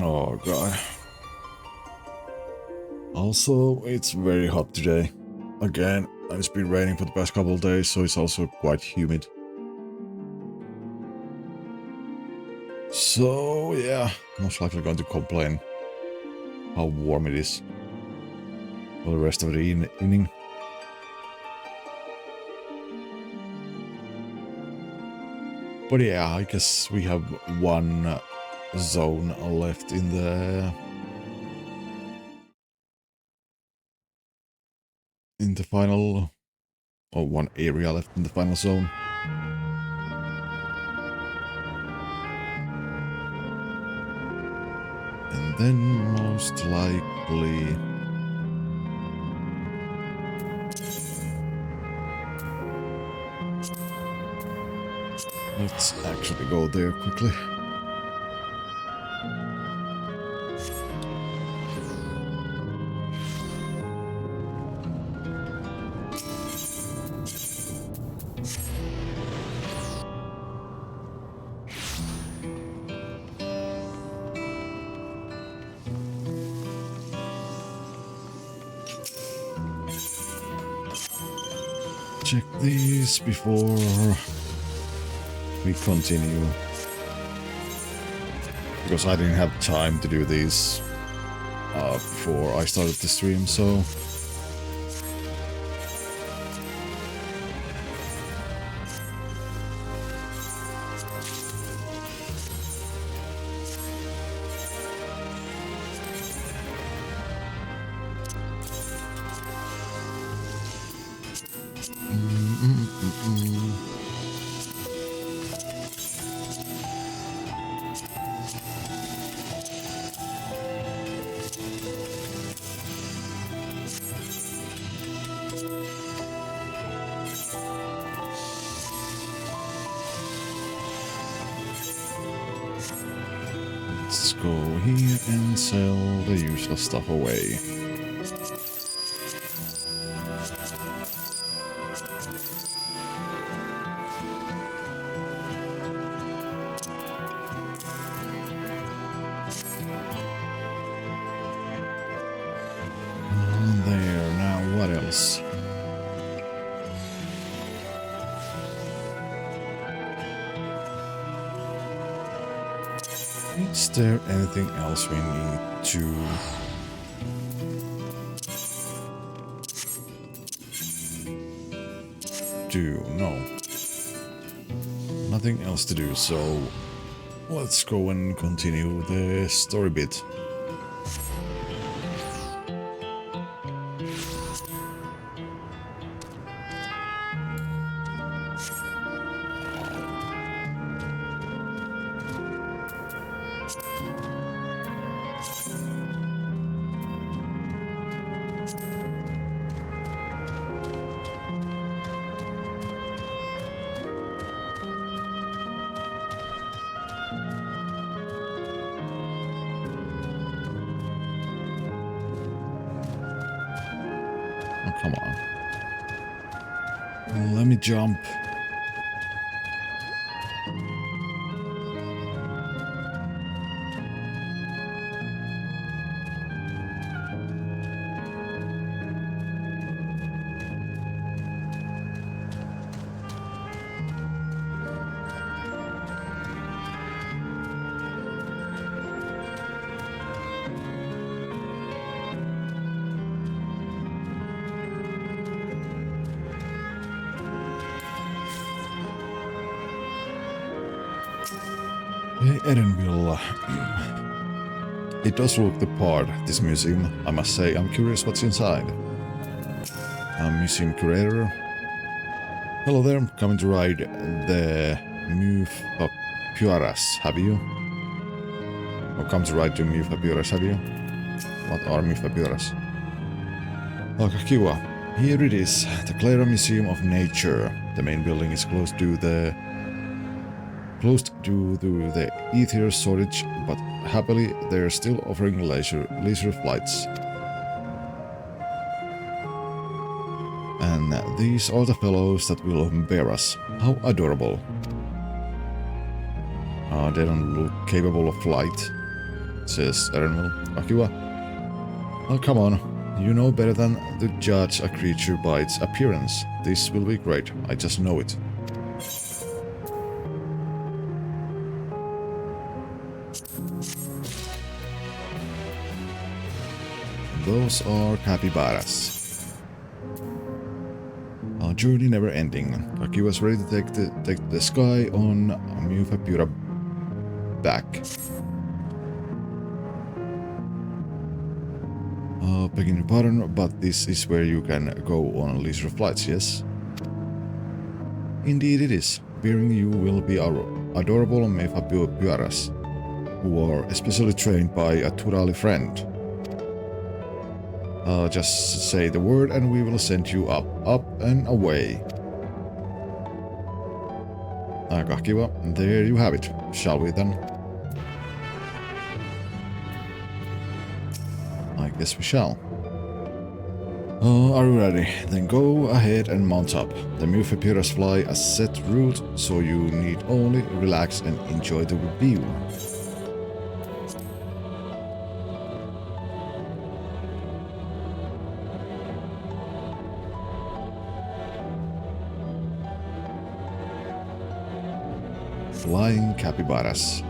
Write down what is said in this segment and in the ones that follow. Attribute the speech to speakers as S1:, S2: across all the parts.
S1: Oh god. Also, it's very hot today. Again, it's been raining for the past couple of days, so it's also quite humid. So, yeah, most likely going to complain how warm it is for the rest of the evening. But yeah, I guess we have one zone left in the final, or one area left in the final zone. And then most likely let's actually go there quickly. Check these before we continue, because I didn't have time to do these before I started the stream, so let's go here and sell the useless stuff away. There, now what else? Is there anything else we need to do? No. Nothing else to do, so let's go and continue the story bit. Oh, come on. Let me jump. Edenville. It does look the part, this museum, I must say. I'm curious what's inside. Museum curator. Hello there, coming to ride the Mufapyöräs, have you? Or come to ride the Mufapyöräs, have you? What are Mufapyöräs? Aika kiva. Here it is, the Clara Museum of Nature. The main building is closed due to the ether shortage, but happily they're still offering leisure flights. And these are the fellows that will bear us. How adorable. They don't look capable of flight. says Erenville. Kakiwa. Oh, come on. You know better than to judge a creature by its appearance. This will be great. I just know it. Those are capybaras. Our journey never ending. Kaki was ready to take the sky on Mufapura back. Begging your pardon, but this is where you can go on leisure flights, yes? Indeed it is. Bearing you will be our adorable Mufapura's, who are especially trained by a Turali friend. Just say the word and we will send you up and away. Kakiwa, there you have it. Shall we then? I guess we shall. Are you ready? Then go ahead and mount up. The Mufapiras fly a set route, so you need only relax and enjoy the view. Flying capybaras.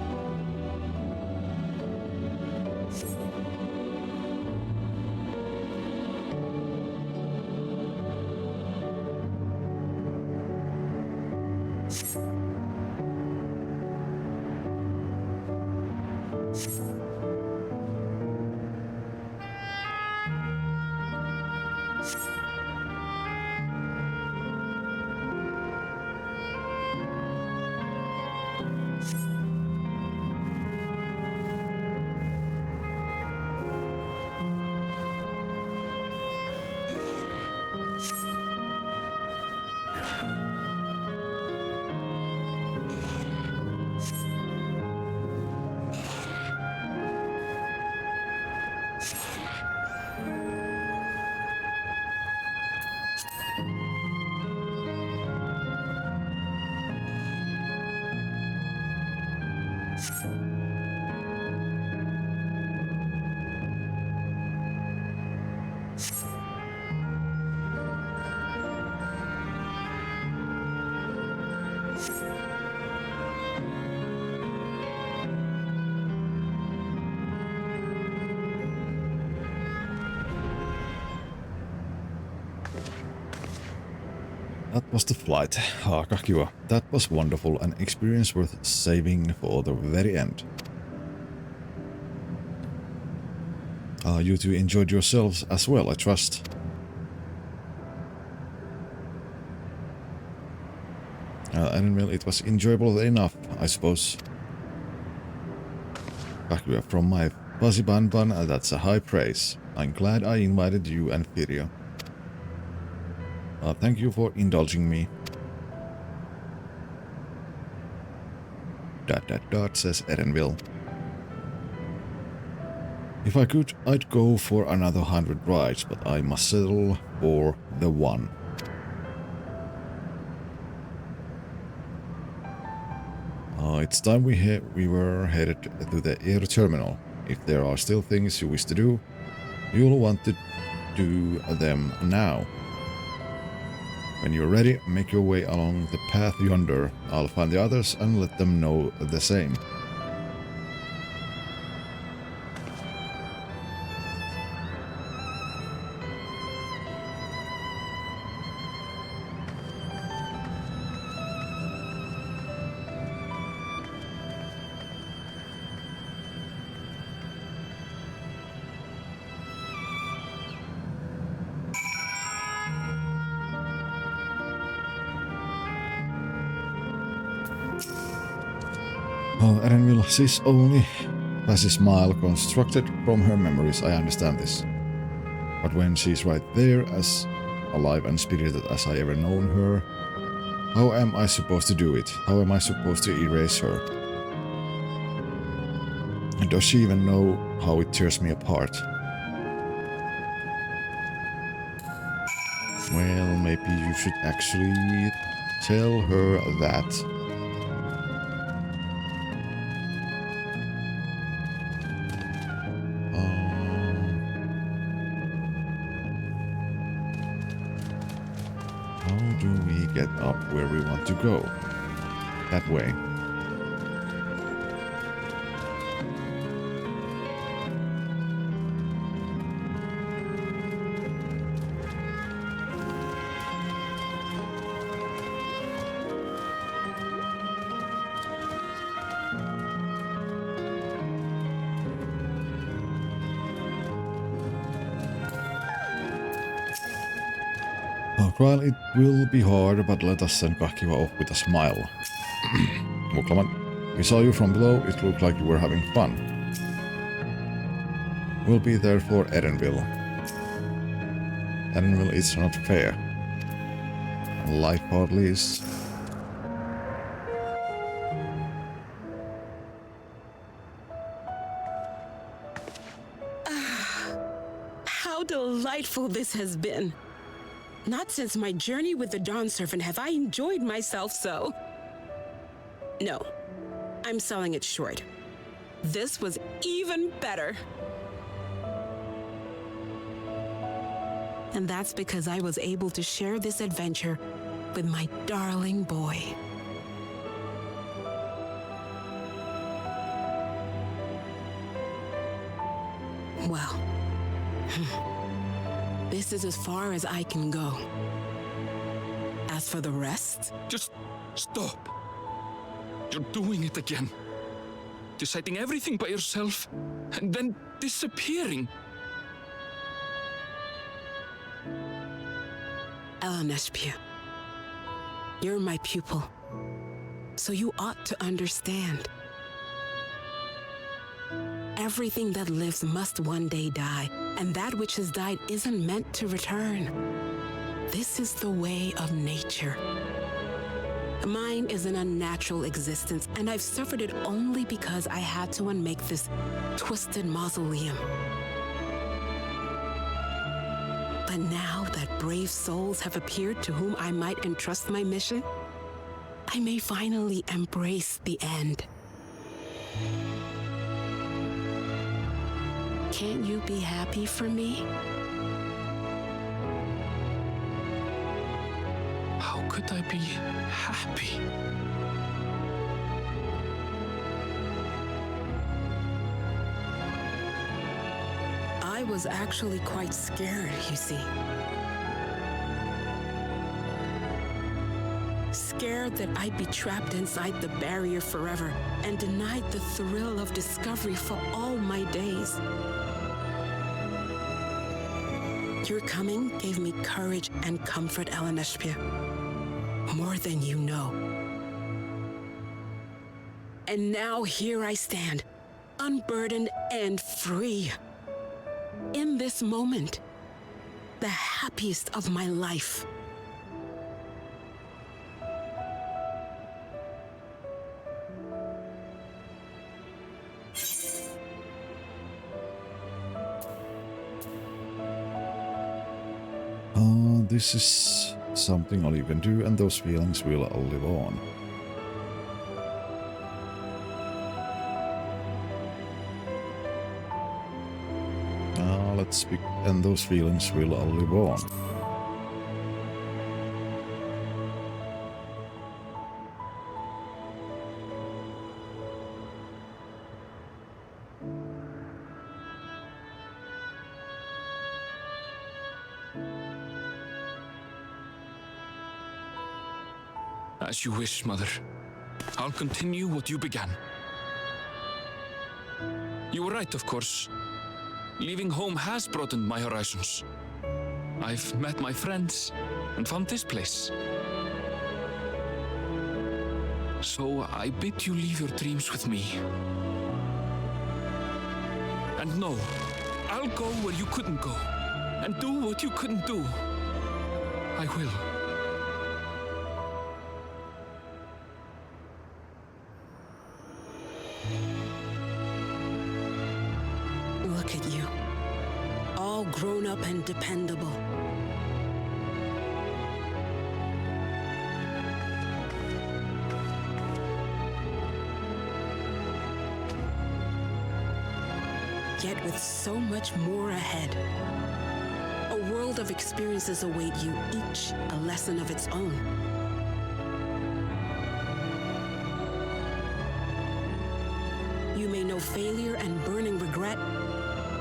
S1: That was the flight. Kakiwa. That was wonderful, an experience worth saving for the very end. You two enjoyed yourselves as well, I trust. And well, it was enjoyable enough, I suppose. Kakiwa, from my fuzzy banban, that's a high praise. I'm glad I invited you and Firia. Thank you for indulging me. ... says Erenville. If I could, I'd go for another 100 rides, but I must settle for the one. It's time we were headed to the air terminal. If there are still things you wish to do, you'll want to do them now. When you're ready, make your way along the path yonder. I'll find the others and let them know the same. Erenville sees only as a smile constructed from her memories. I understand this. But when she's right there, as alive and spirited as I ever known her, how am I supposed to do it? How am I supposed to erase her? And does she even know how it tears me apart? Well, maybe you should actually tell her that. get up where we want to go. That way. While it will be hard, but let us send Kahkiva off with a smile. Muklaman, we saw you from below, it looked like you were having fun. We'll be there for Erenville. Erenville is not fair. Life hardly is.
S2: How delightful this has been. Not since my journey with the Dawn Servant have I enjoyed myself so. No, I'm selling it short. This was even better. And that's because I was able to share this adventure with my darling boy. Well, this is as far as I can go. As for the rest...
S3: Just stop. You're doing it again. Deciding everything by yourself, and then disappearing.
S2: MSQ, you're my pupil, so you ought to understand. Everything that lives must one day die, and that which has died isn't meant to return. This is the way of nature. Mine is an unnatural existence, and I've suffered it only because I had to unmake this twisted mausoleum. But now that brave souls have appeared to whom I might entrust my mission, I may finally embrace the end. Can't you be happy for me?
S3: How could I be happy?
S2: I was actually quite scared, you see. Scared that I'd be trapped inside the barrier forever and denied the thrill of discovery for all my days. Your coming gave me courage and comfort, MSQ. More than you know. And now here I stand, unburdened and free. In this moment, the happiest of my life.
S1: This is something I'll even do, and those feelings will live on. Let's speak, and those feelings will live on.
S3: As you wish, Mother. I'll continue what you began. You were right, of course. Leaving home has broadened my horizons. I've met my friends and found this place. So I bid you leave your dreams with me. And no, I'll go where you couldn't go, and do what you couldn't do. I will.
S2: Look at you, all grown up and dependable. Yet with so much more ahead. A world of experiences await you, each a lesson of its own. You may know failure and burning regret,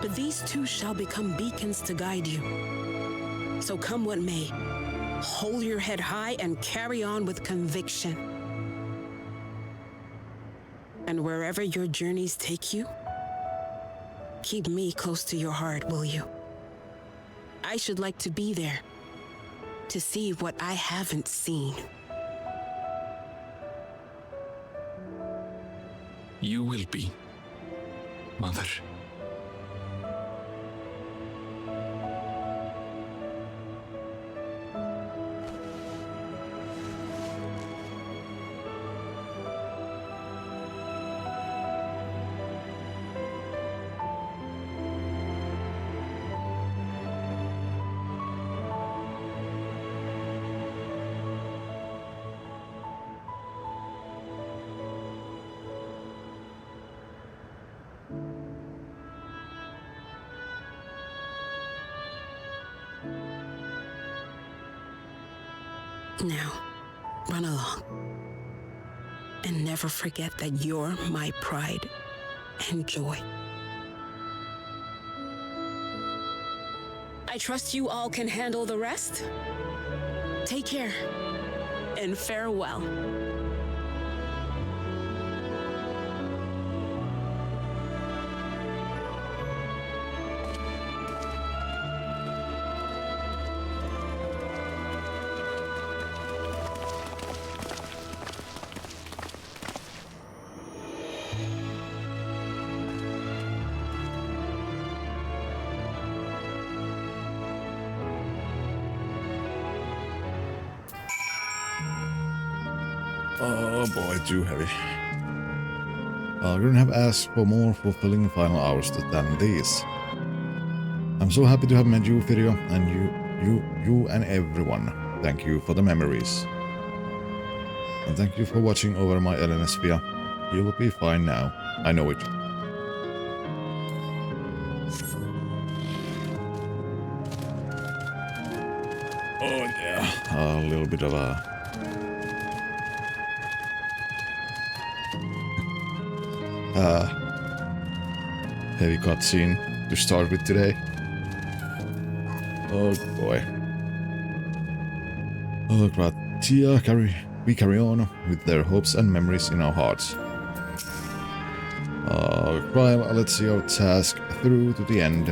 S2: but these two shall become beacons to guide you. So come what may, hold your head high and carry on with conviction. And wherever your journeys take you, keep me close to your heart, will you? I should like to be there, to see what I haven't seen.
S3: You will be, Mother.
S2: Now, run along. And never forget that you're my pride and joy. I trust you all can handle the rest. Take care, and farewell.
S1: Oh boy, too heavy. I couldn't have asked for more fulfilling final hours than these. I'm so happy to have met you, Firio, and you and everyone. Thank you for the memories. And thank you for watching over my LNSVia. You'll be fine now. I know it. Oh yeah, a little bit of a... heavy cutscene to start with today. Oh boy. Oh god. Tia, we carry on with their hopes and memories in our hearts. Crime, let's see our task through to the end.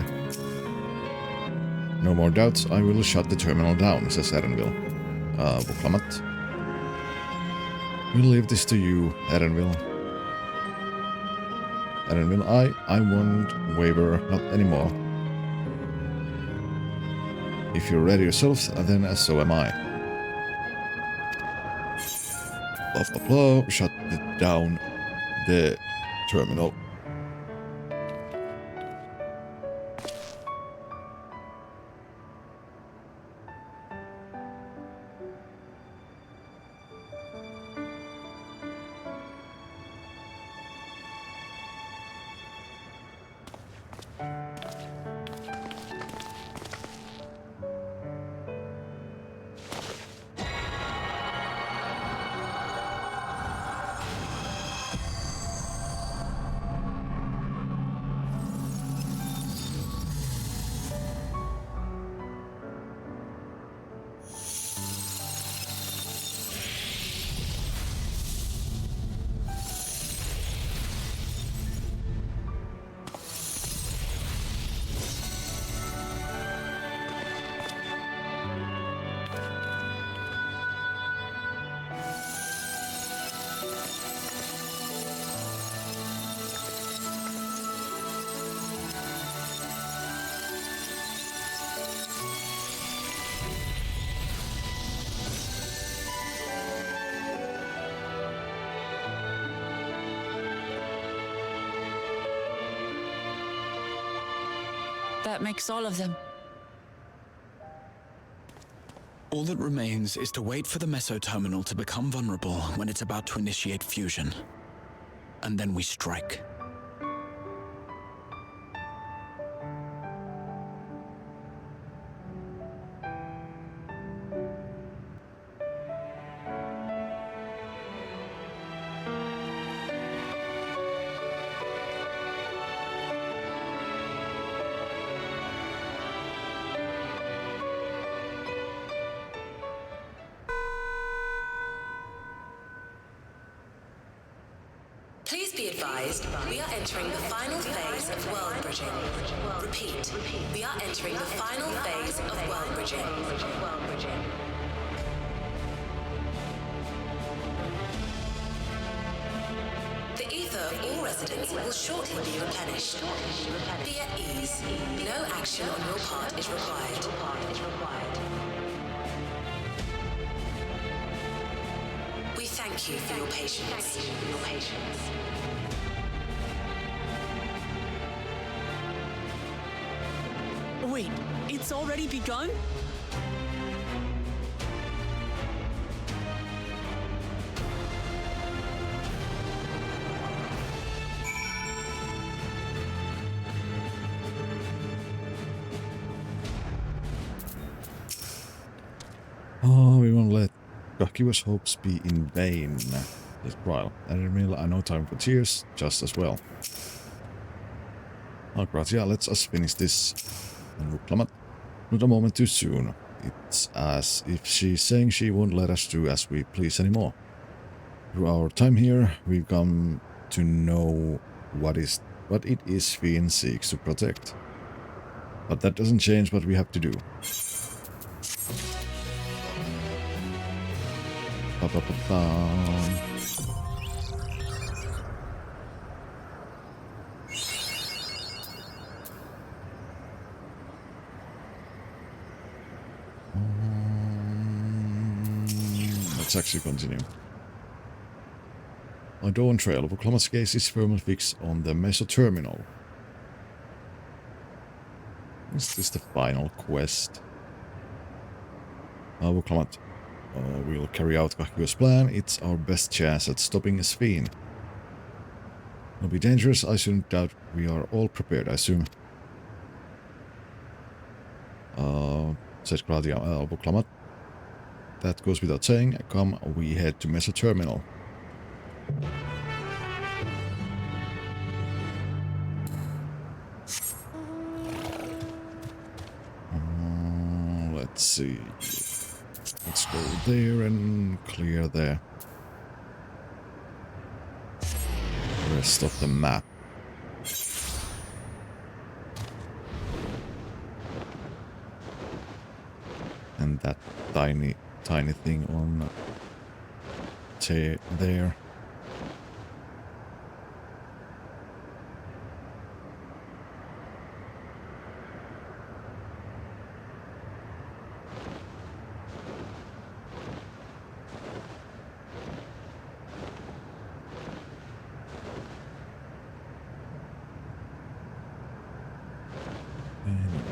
S1: No more doubts, I will shut the terminal down, says Erenville. Buklamat. We'll leave this to you, Erenville. Erenville, I won't waver, not anymore. If you're ready yourselves, then so am I. Blah blah blah, shut down the terminal.
S4: That makes all of them.
S5: All that remains is to wait for the meso terminal to become vulnerable when it's about to initiate fusion. And then we strike.
S4: Please be advised, we are entering the final phase of world bridging. Repeat, we are entering the final phase of world bridging. The ether of all residents will shortly be replenished. Be at ease. No action on your part is required. We thank you for your patience.
S6: Wait, it's already begun?
S1: Oh, we won't let Kakiwa's hopes be in vain. This trial. Admiral, I no time for tears, just as well. Alright, yeah, let's us finish this. Not a moment too soon. It's as if she's saying she won't let us do as we please anymore. Through our time here, we've come to know what it is Fiend seeks to protect. But that doesn't change what we have to do. Let's actually continue. On Dawntrail, Vuklama's case is firmly fixed on the Meso Terminal. Is this the final quest? Vuklamat will carry out Kakiwa's plan. It's our best chance at stopping his fiend. It'll be dangerous, I shouldn't doubt. We are all prepared, I assume. Said Claudia Vuklamat. That goes without saying. Come, we head to Meso Terminal. Let's see. Let's go there and clear the rest of the map. And that tiny thing on there.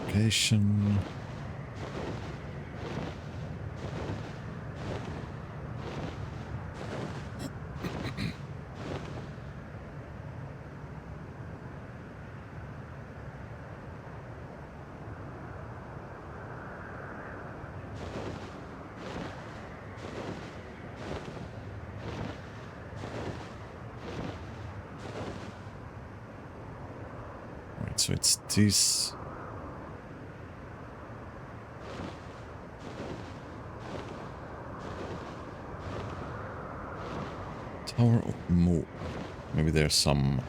S1: Location. Right, so it's this. Tower of Mo. Maybe there's some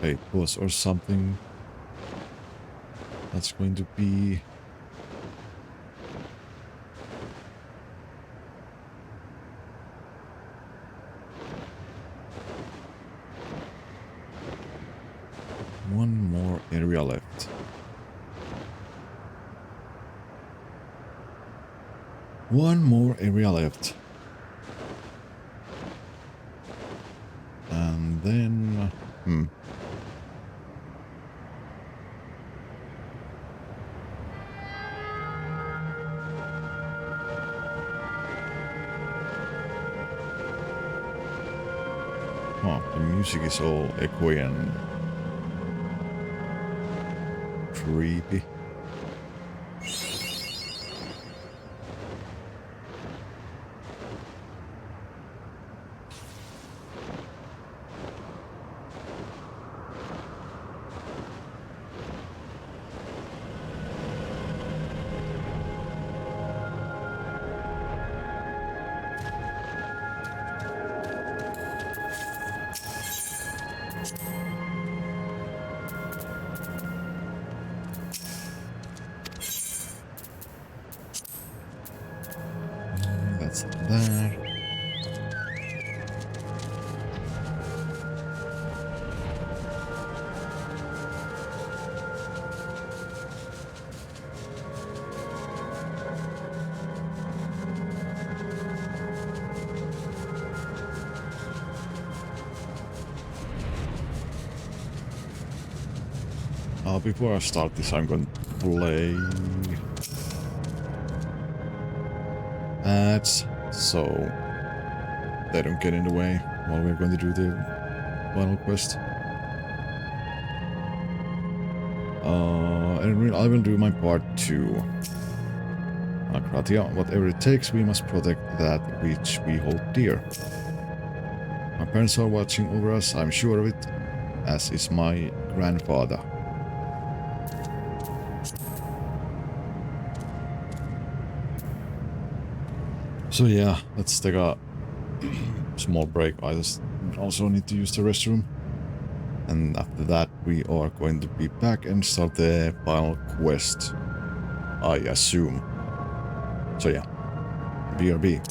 S1: fate boss or something that's going to be one more area left. One more area left. And then... Oh, the music is all echoey and creepy. That's that. Before I start this, I'm going to play ads so they don't get in the way while we're going to do the final quest. And I will do my part too. Akratia, whatever it takes, we must protect that which we hold dear. My parents are watching over us, I'm sure of it, as is my grandfather. So yeah, let's take a small break. I just also need to use the restroom. And after that, we are going to be back and start the final quest, I assume. So yeah, BRB.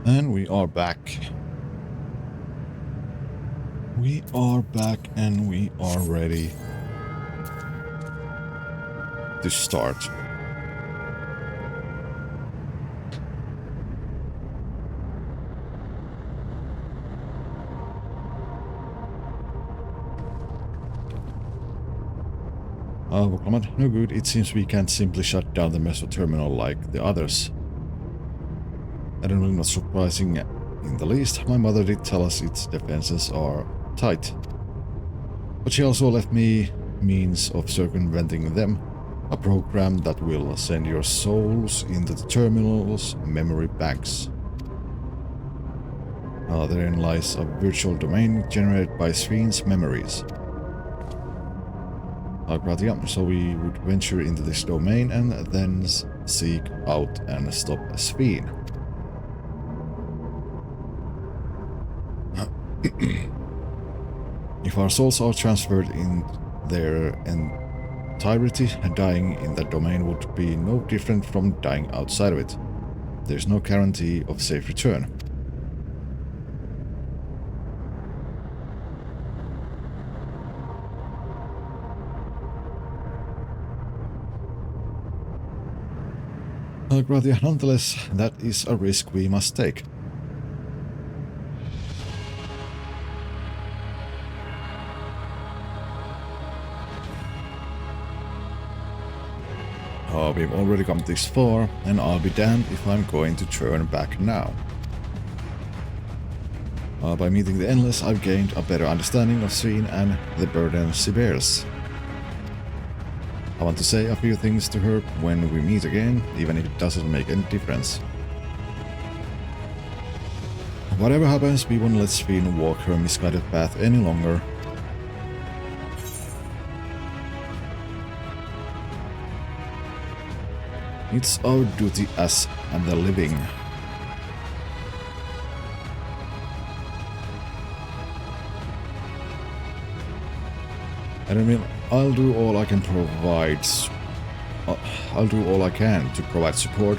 S1: And we are back. We are back and we are ready to start. Command, no good. It seems we can't simply shut down the meso terminal like the others. Not surprising in the least. My mother did tell us its defenses are tight. But she also left me means of circumventing them. A program that will send your souls into the terminal's memory banks. Therein lies a virtual domain generated by Sven's memories. So we would venture into this domain and then seek out and stop Sven. If our souls are transferred in their entirety, dying in that domain would be no different from dying outside of it. There's no guarantee of safe return. Nonetheless, that is a risk we must take. We've already come this far, and I'll be damned if I'm going to turn back now. By meeting the Endless, I've gained a better understanding of Sven and the burden she bears. I want to say a few things to her when we meet again, even if it doesn't make any difference. Whatever happens, we won't let Sven walk her misguided path any longer. It's our duty as the living. And I mean, I'll do all I can to provide support.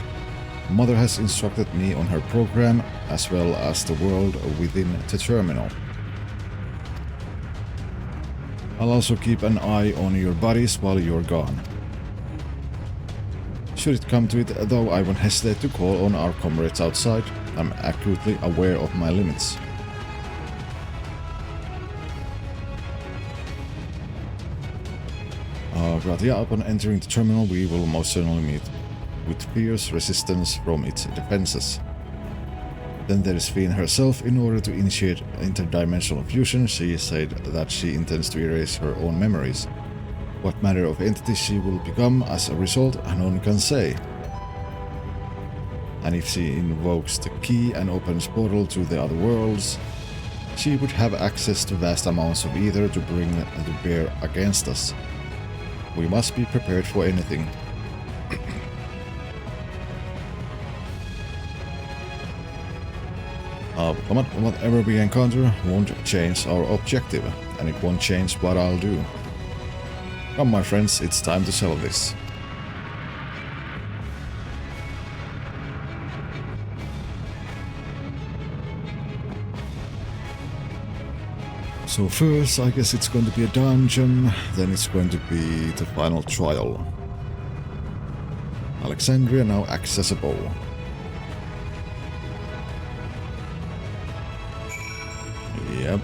S1: Mother has instructed me on her program as well as the world within the terminal. I'll also keep an eye on your bodies while you're gone. Should it come to it, though, I won't hesitate to call on our comrades outside. I'm acutely aware of my limits. Upon entering the terminal, we will most certainly meet with fierce resistance from its defenses. Then there is Sven herself. In order to initiate interdimensional fusion, she said that she intends to erase her own memories. What manner of entity she will become as a result, no one can say. And if she invokes the key and opens portal to the other worlds, she would have access to vast amounts of ether to bring to bear against us. We must be prepared for anything. Whatever we encounter won't change our objective, and it won't change what I'll do. Come, my friends, it's time to settle this. So first, I guess it's going to be a dungeon, then it's going to be the final trial. Alexandria now accessible. Yep.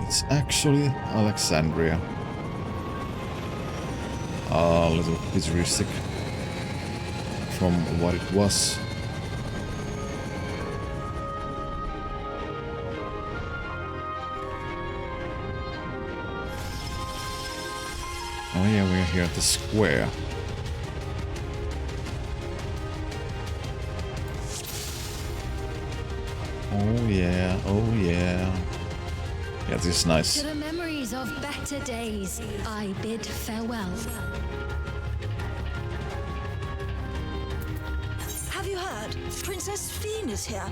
S1: It's actually Alexandria. A little futuristic from what it was. Oh yeah, we're here at the square. Oh yeah, oh yeah. Yeah, this is nice.
S7: To the memories of better days, I bid farewell.
S8: Have you heard? Princess Fiend is here.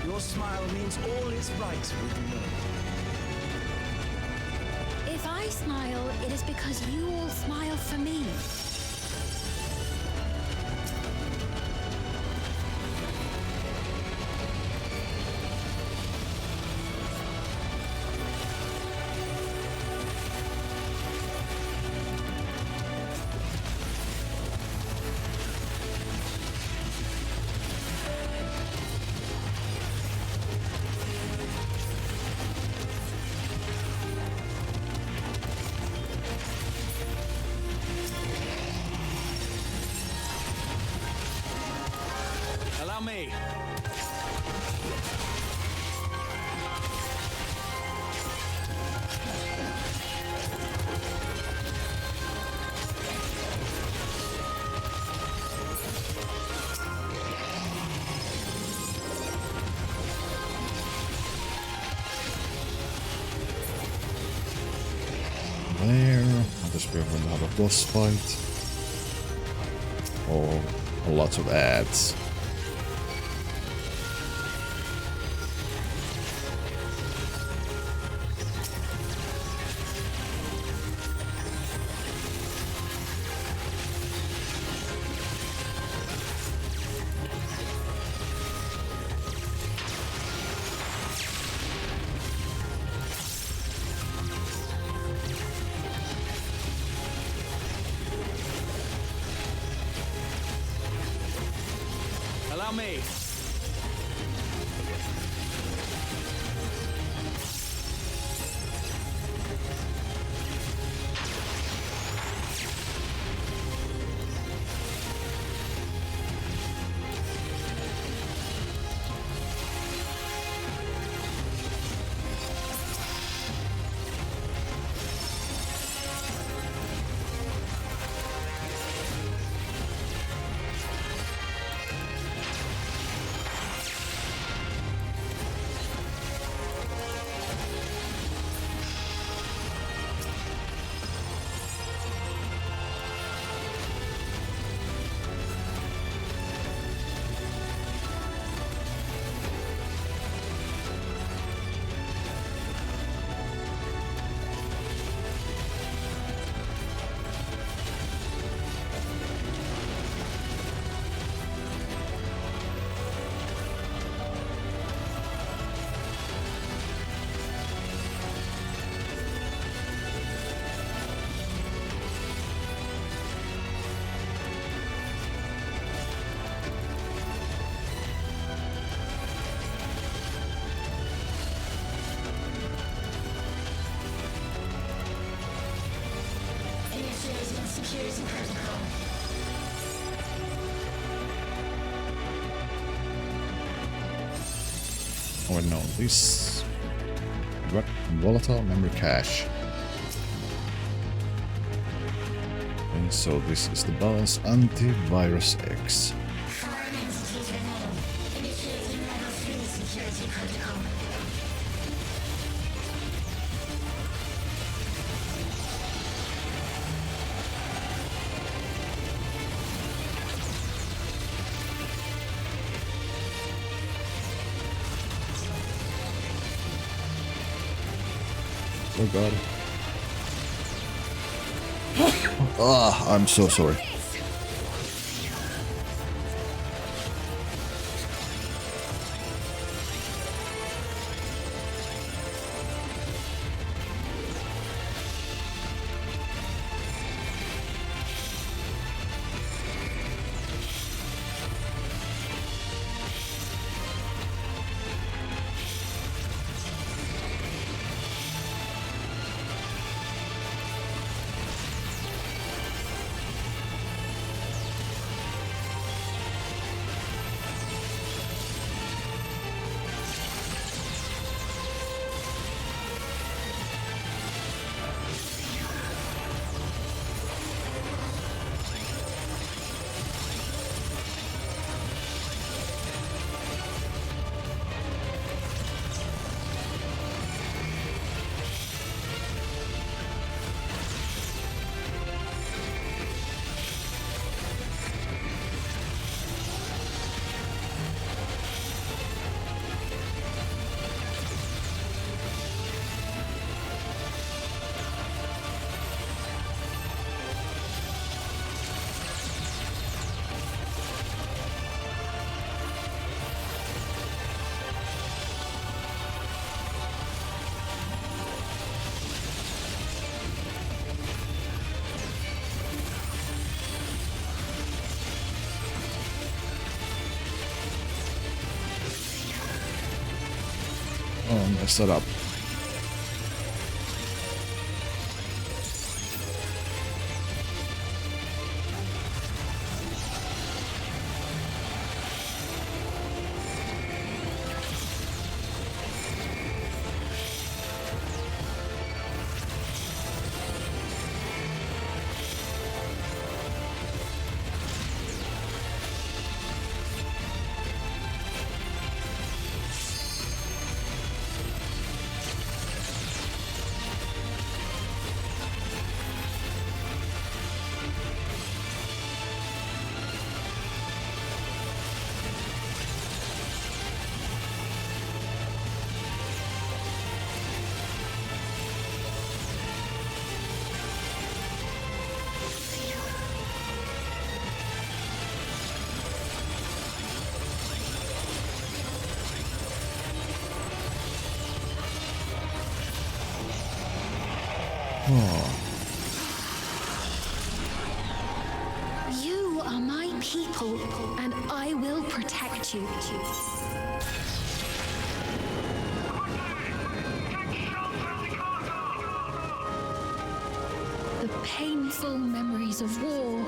S9: Your smile means all is right with the world.
S7: If I smile, it is because you all smile for me.
S5: Allow me.
S1: There. I guess we're going to have a boss fight. Oh, lots of ads.
S5: Allow me.
S1: Oh no, this What? Volatile memory cache. Okay, so this is the balance antivirus X. Oh god. Ah, I'm so sorry. Oh, I messed that up.
S7: You are my people, and I will protect you. The painful memories of war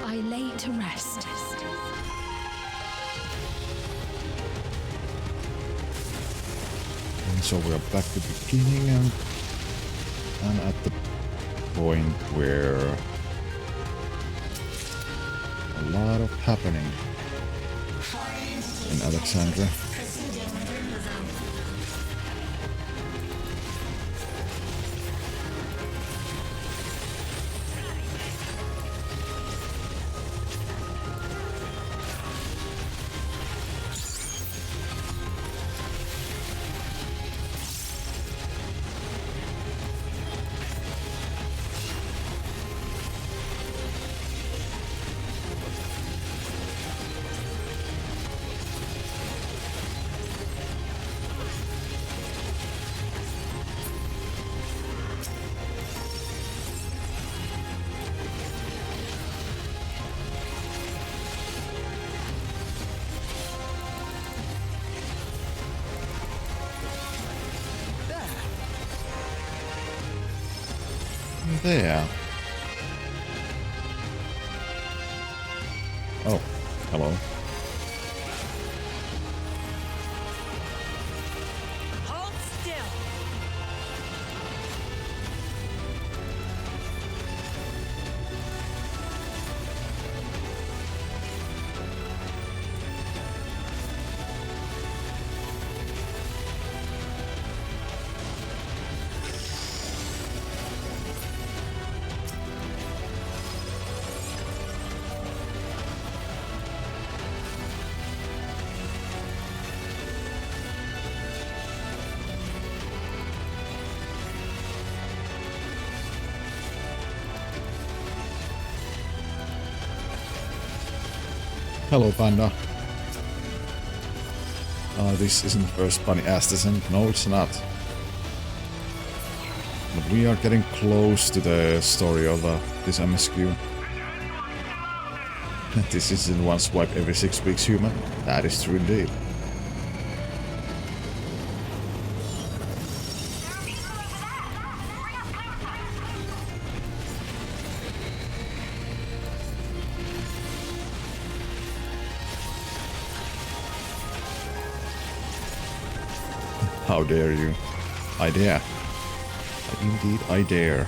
S7: I lay to rest.
S1: And so we're back to the beginning and at the point where a lot of happening in Alexandria. There. Oh, hello.
S6: Hold still.
S1: Hello, Panda. This isn't first bunny ascent. No, it's not. But we are getting close to the story of this MSQ. This isn't one swipe every 6 weeks human. That is true indeed. How dare you? I dare. Indeed, I dare.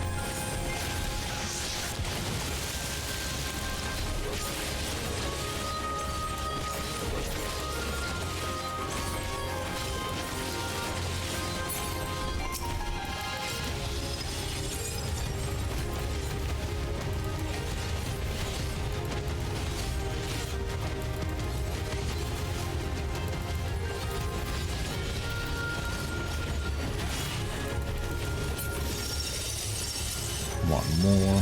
S1: One more.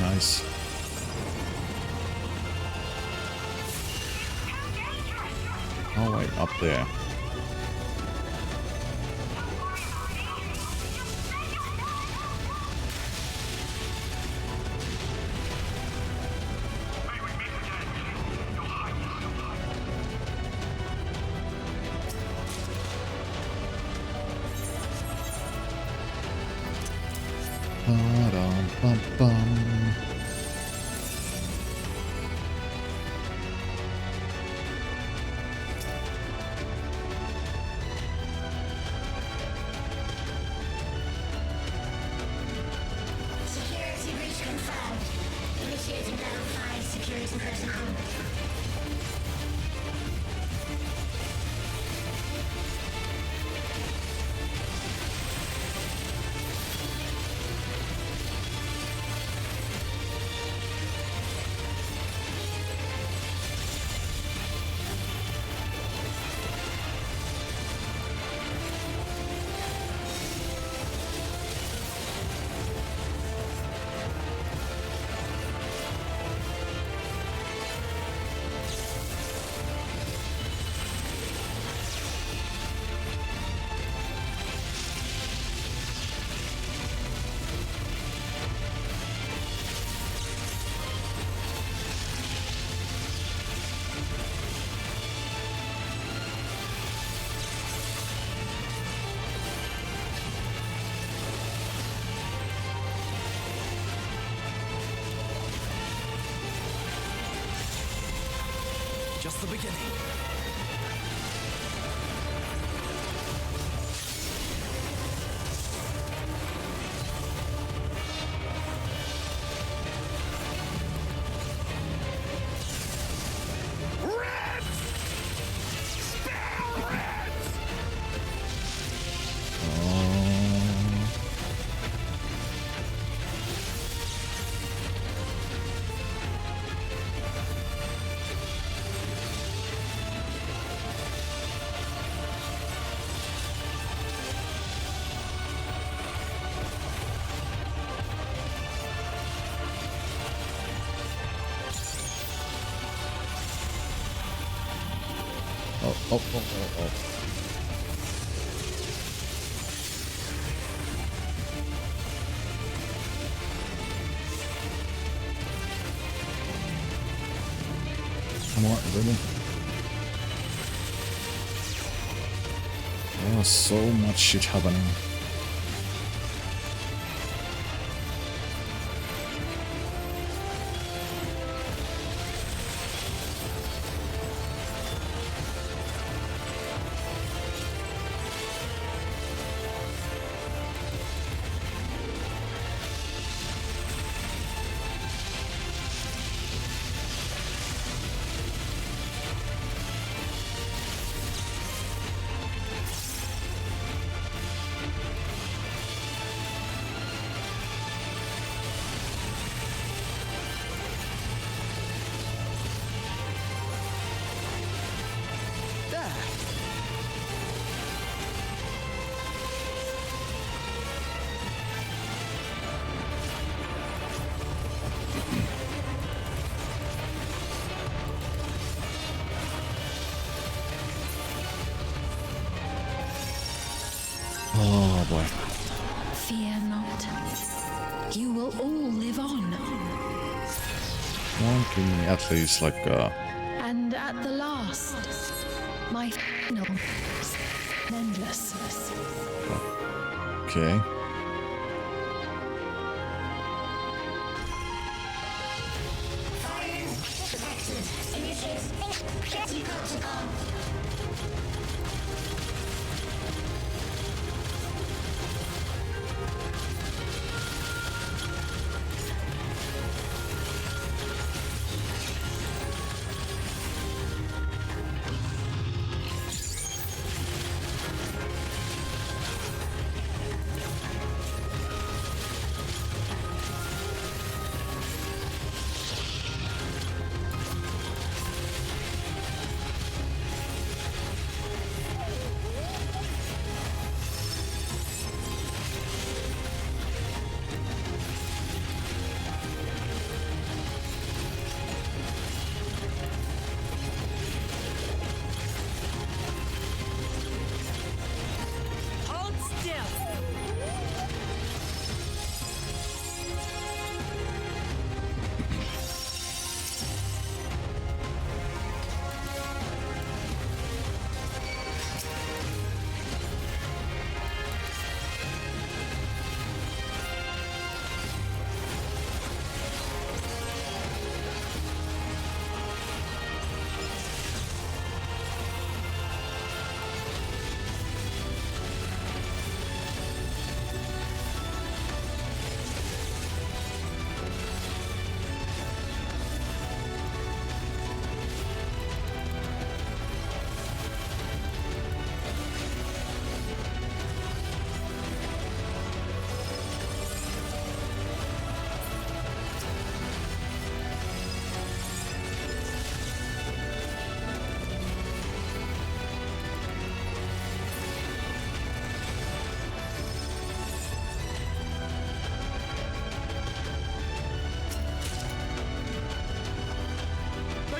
S1: Nice. Oh wait, up there. Ba-dum-bum-bum.
S7: Security breach confirmed. Initiating level 5 security personnel.
S5: Just the beginning.
S1: Oh. Come on, really? Oh, so much shit happening. Oh boy.
S7: Fear not. You will all live on.
S1: Won't give me at least like
S7: And at the last, my final endless.
S1: okay.
S6: Hold still.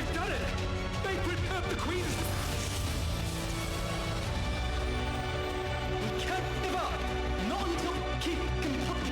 S9: They've done it! They've prepared the Queen! We can't give up! Not until keep complete!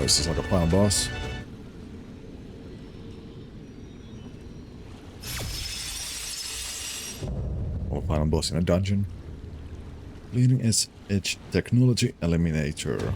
S1: is this like a final boss? Or a final boss in a dungeon? Leading edge technology eliminator.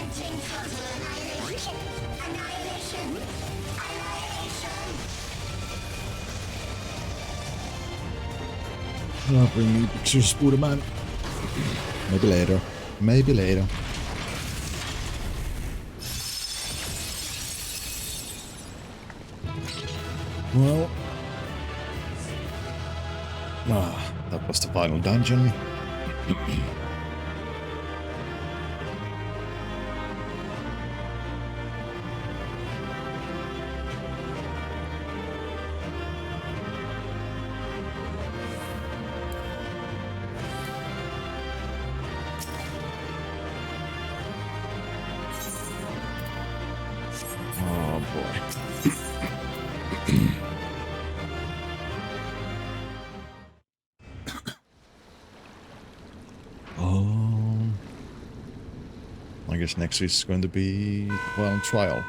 S7: Preventing total annihilation. Annihilation. Annihilation.
S1: Bring me pictures, Spooderman. Maybe later. Maybe later. Well. That was the final dungeon. Oh boy. I guess next is going to be Dawntrail.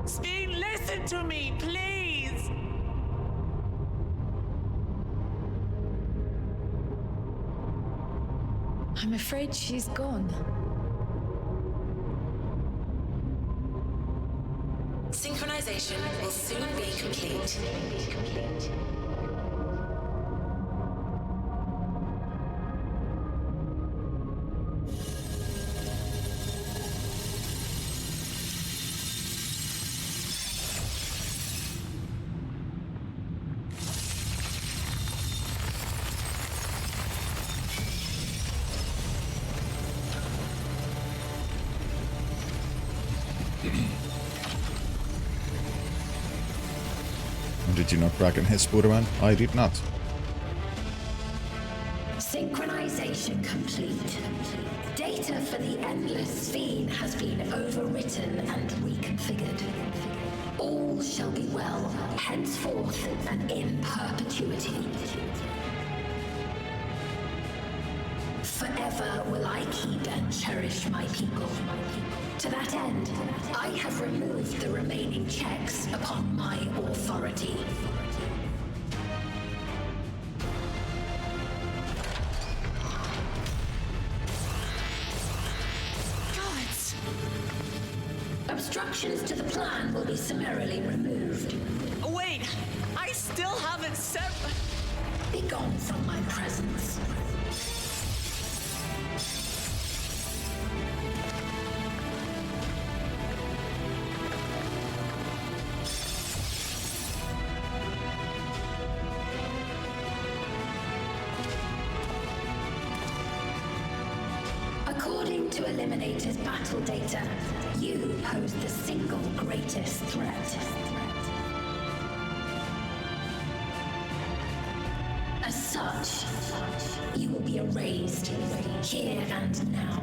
S6: Steen, listen to me, please!
S7: I'm afraid she's gone.
S4: Synchronization will soon be complete.
S1: Did you not crack in his Spooderman? I did not.
S7: Synchronization complete. Data for the endless fiend has been overwritten and reconfigured. All shall be well, henceforth and in perpetuity. Forever will I keep and cherish my people. To that end, I have removed the remaining checks upon my authority.
S6: Gods!
S7: Obstructions to the plan will be summarily removed.
S6: Wait! I still haven't set...
S7: Be gone from my presence. According to Eliminator's battle data, you pose the single greatest threat. As such, you will be erased here and now.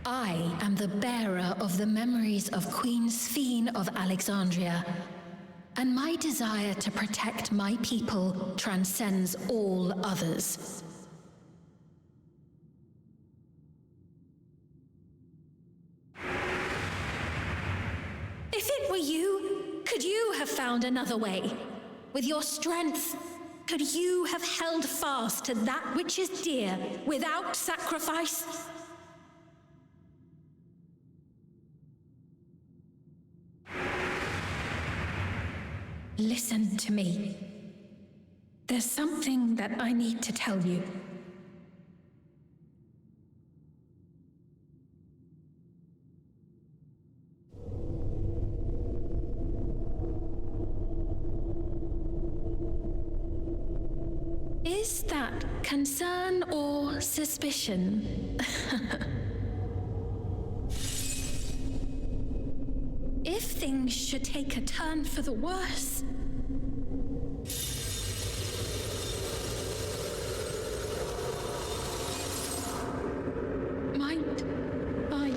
S7: I am the bearer of the memories of Queen Sphene of Alexandria, and my desire to protect my people transcends all others. If it were you, could you have found another way? With your strength, could you have held fast to that which is dear without sacrifice? Listen to me. There's something that I need to tell you. Concern or suspicion? If things should take a turn for the worse. Might I?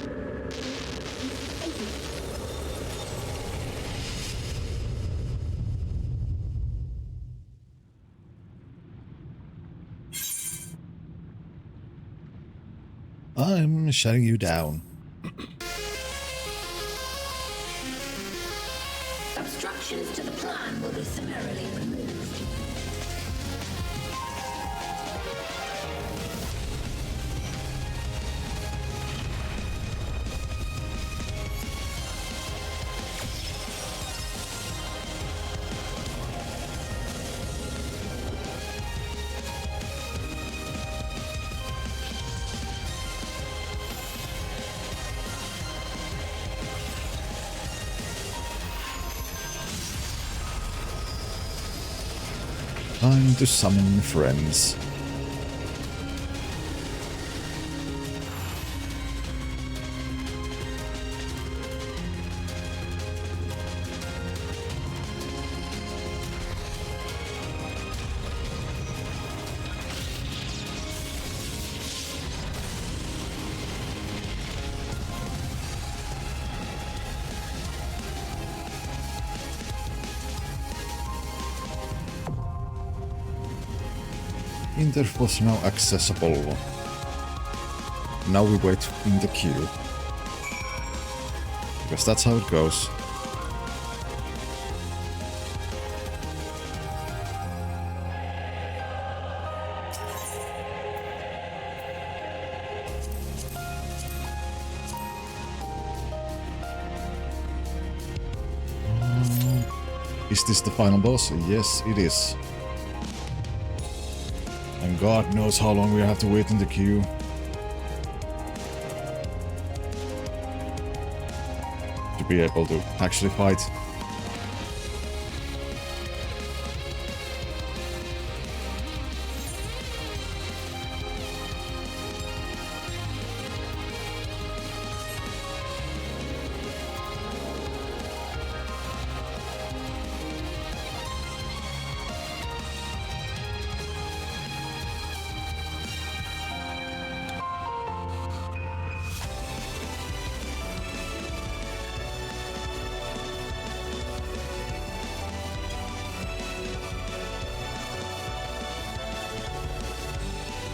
S1: I'm shutting you down.
S7: Obstructions to the plan will be summarily removed.
S1: Time to summon friends. Interf was now accessible. Now we wait in the queue. Because that's how it goes. Is this the final boss? Yes, it is. And God knows how long we have to wait in the queue. To be able to actually fight.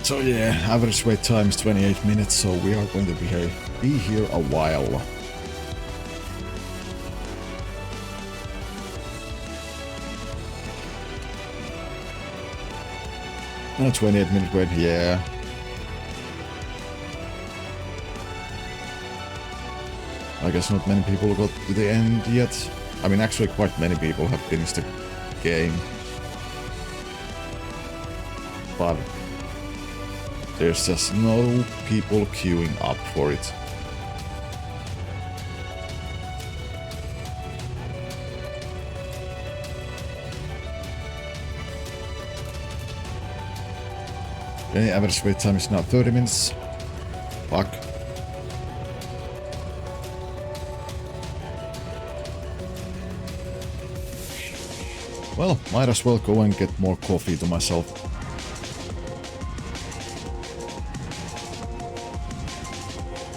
S1: So yeah, average wait time is 28 minutes, so we are going to be here a while. 28-minute wait, yeah. I guess not many people got to the end yet. I mean, actually quite many people have finished the game. But there's just no people queuing up for it. Okay, average wait time is now 30 minutes. Fuck. Well, might as well go and get more coffee to myself.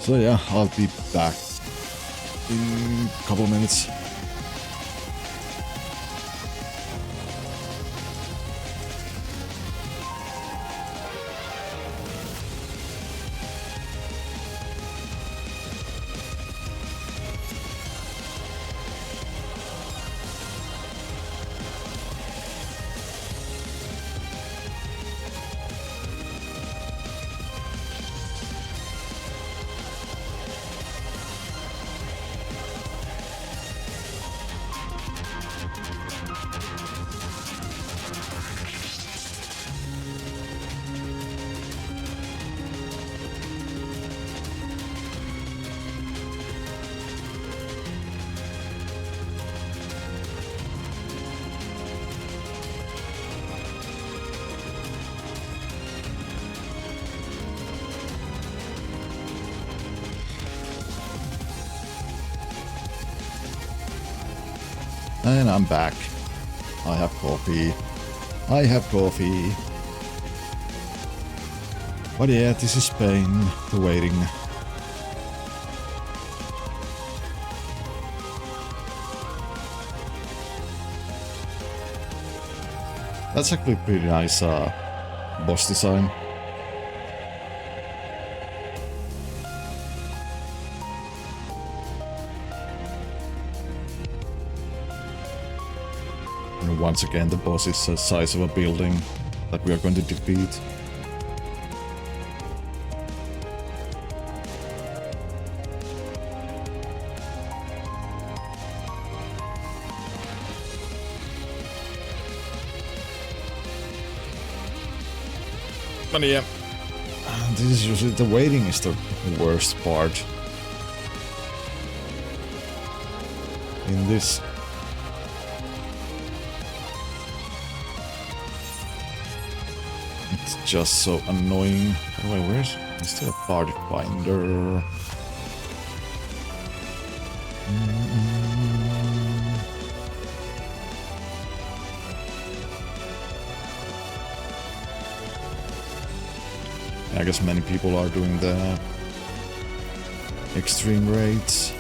S1: So yeah, I'll be back in a couple of minutes. And I'm back. I have coffee. I have coffee. But yeah, this is Spain, the waiting. That's actually pretty nice boss design. And once again, the boss is the size of a building that we are going to defeat. But yeah, this is usually the waiting is the worst part in this. It's just so annoying. Oh wait, is there a party finder? I guess many people are doing the extreme raids.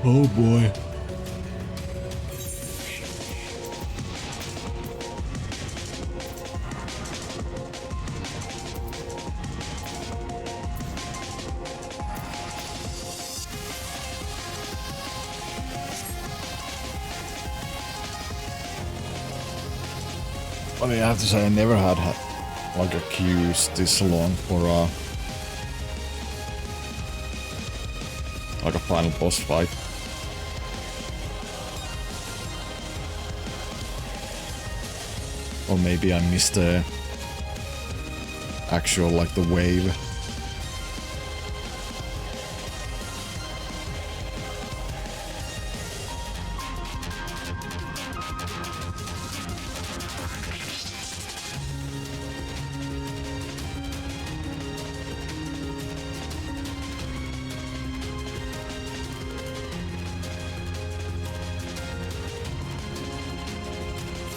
S1: Oh boy. But I have to say, I never had like a queues this long for like a final boss fight. Or maybe I missed the actual, like, the wave.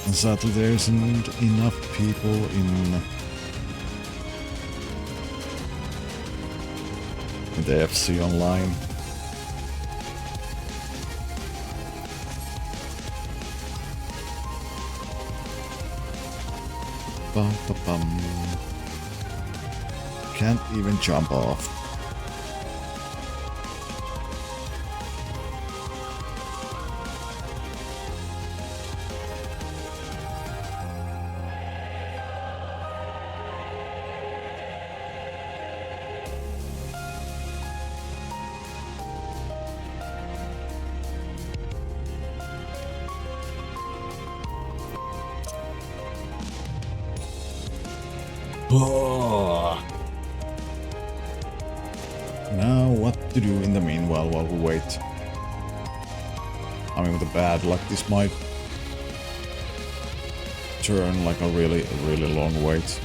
S1: And sadly there isn't enough people in the FC online. Bum, ba, bum. Can't even jump off. Oh. Now what to do in the meanwhile while we wait? I mean, with the bad luck, this might turn like a really long wait.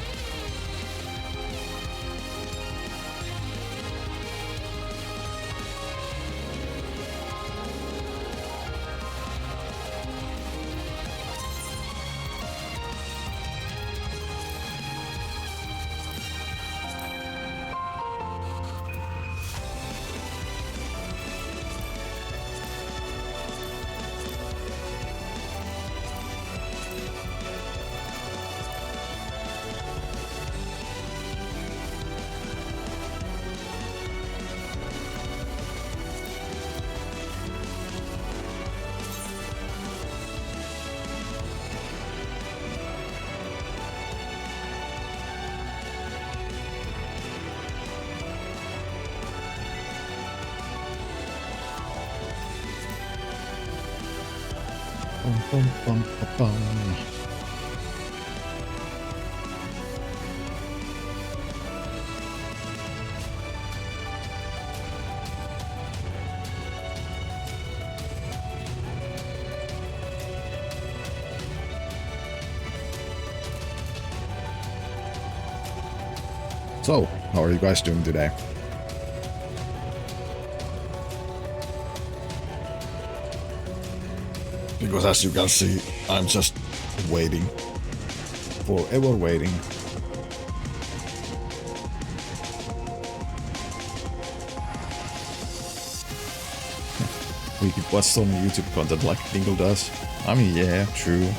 S1: Bum, bum, bum, ba, bum. So, how are you guys doing today? Because as you can see, I'm just waiting. Forever waiting. We could watch some YouTube content like Dingle does. I mean, yeah, true.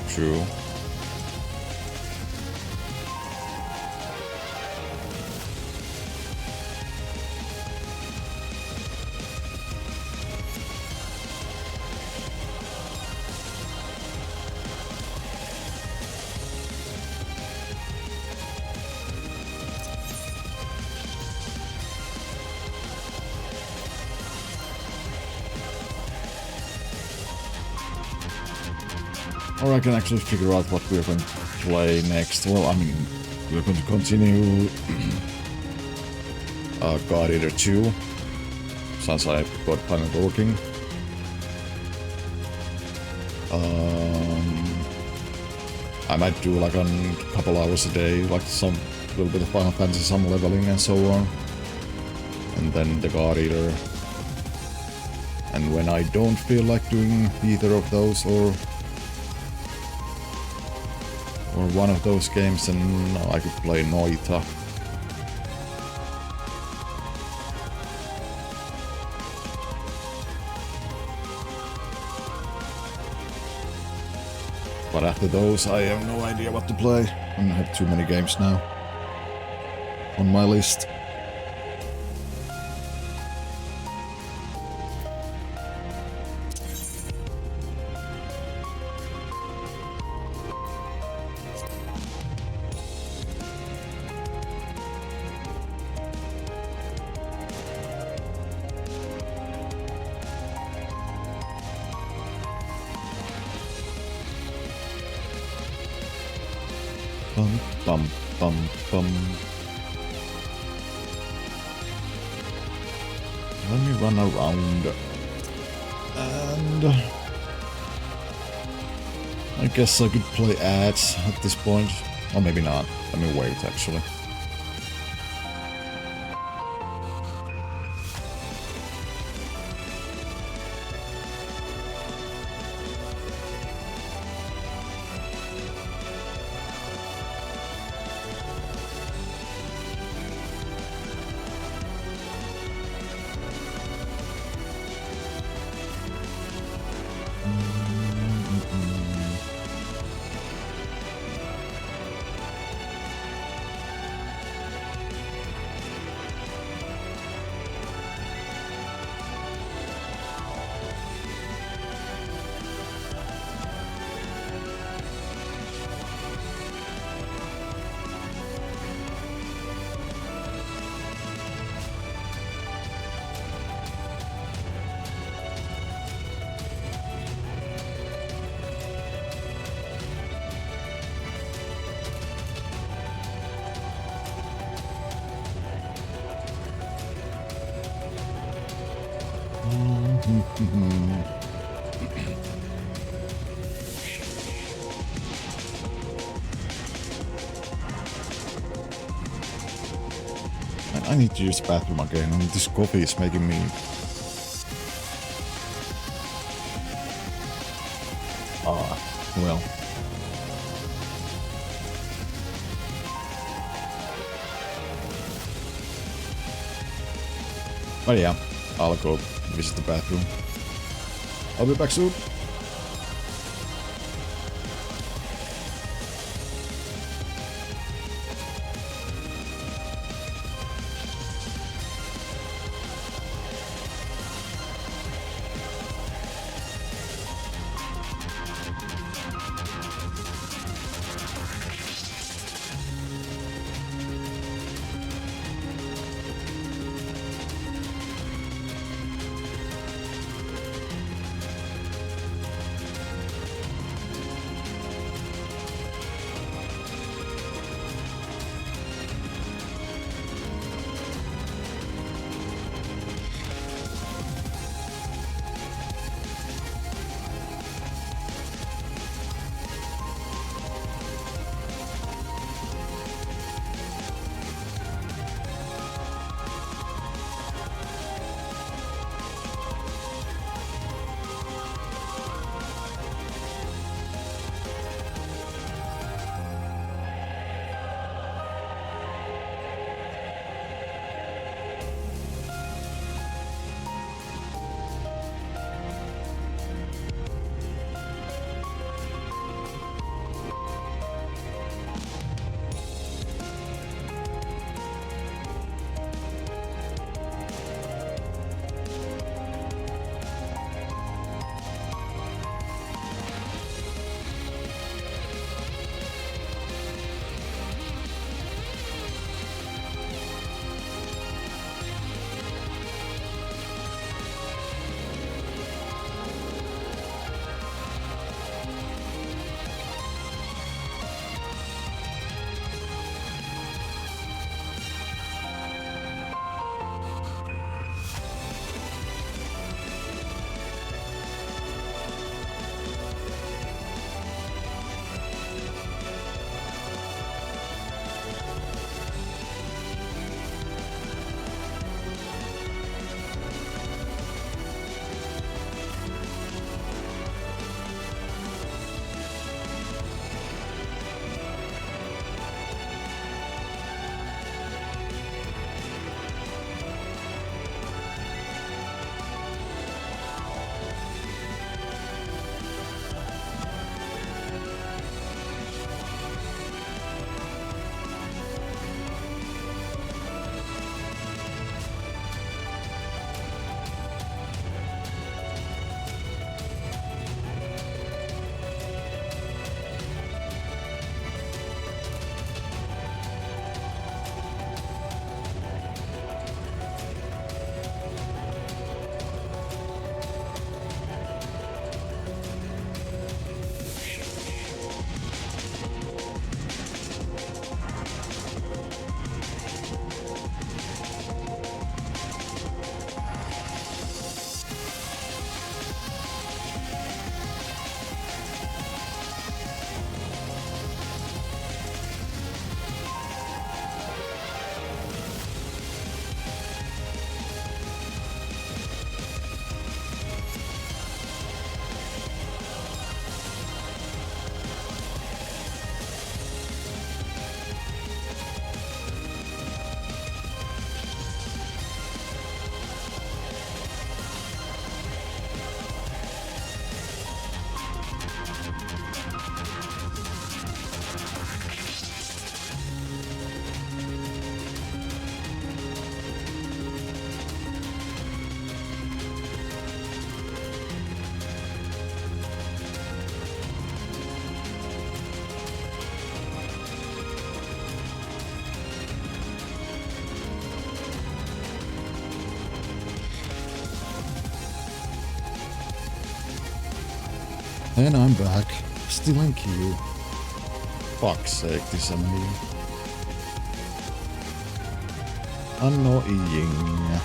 S1: Or I can actually figure out what we're going to play next. Well, I mean, we're going to continue God Eater 2, since I got finally working. I might do like a couple hours a day, like some little bit of Final Fantasy, some leveling and so on. And then the God Eater. And when I don't feel like doing either of those or one of those games, then I could play Noita. But after those, I have no idea what to play. I have too many games now on my list. Bum, bum, bum, bum. Let me run around. And I guess I could play ads at this point. Or maybe not. Let me wait, actually. I need to use the bathroom again, and this coffee is making me... well. But yeah, I'll go visit the bathroom. I'll be back soon. And I'm back. Still in queue. Fuck's sake, this is annoying. Annoying.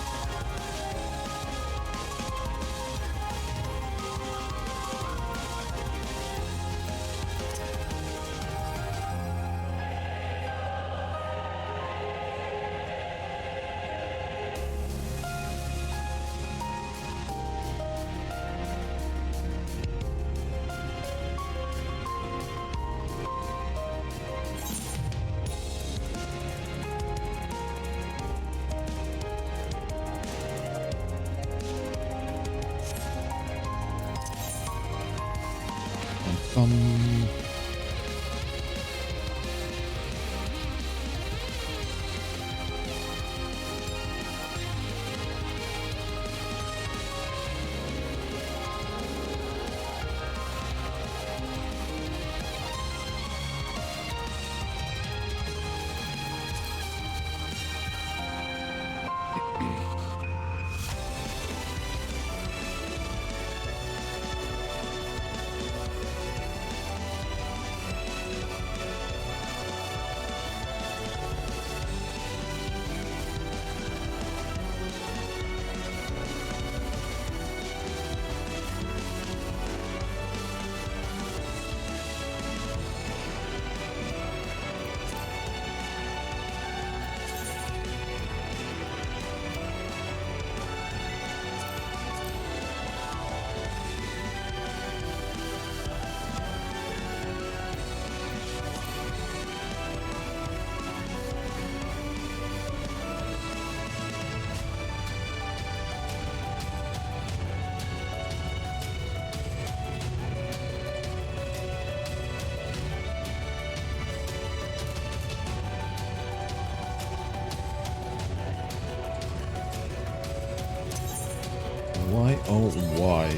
S1: Why, oh why?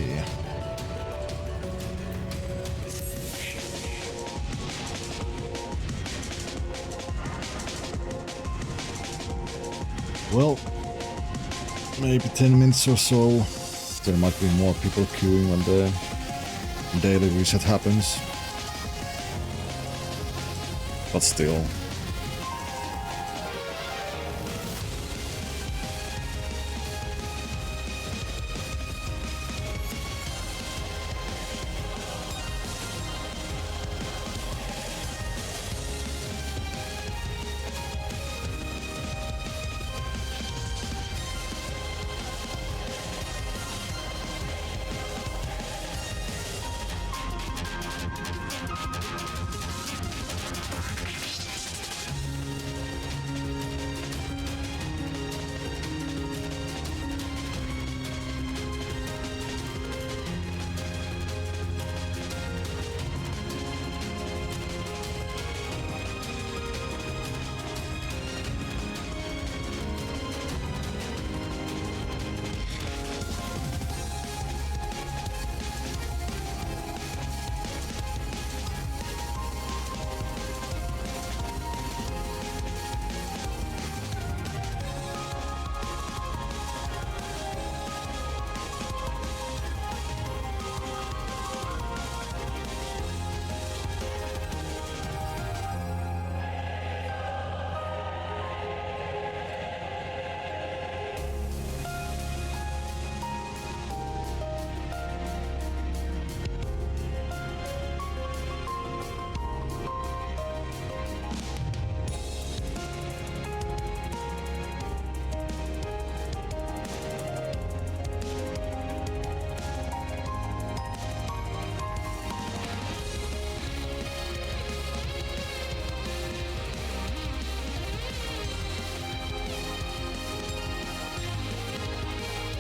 S1: Well, maybe 10 minutes or so. There might be more people queuing when the daily reset happens. But still.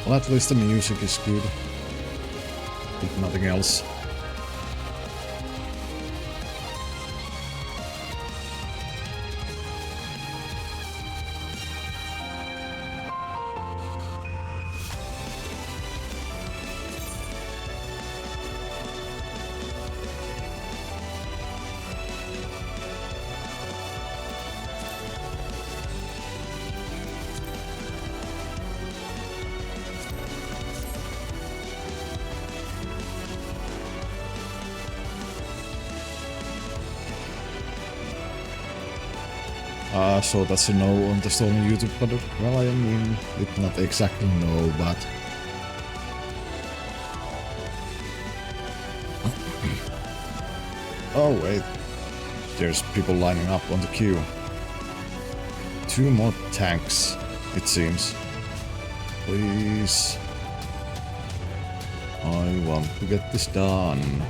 S1: Well, at least the music is good, if nothing else. So that's a no on the Stormy YouTube, but well, I mean, it's not exactly no, but... Oh wait, there's people lining up on the queue. 2 more tanks, it seems. Please. I want to get this done.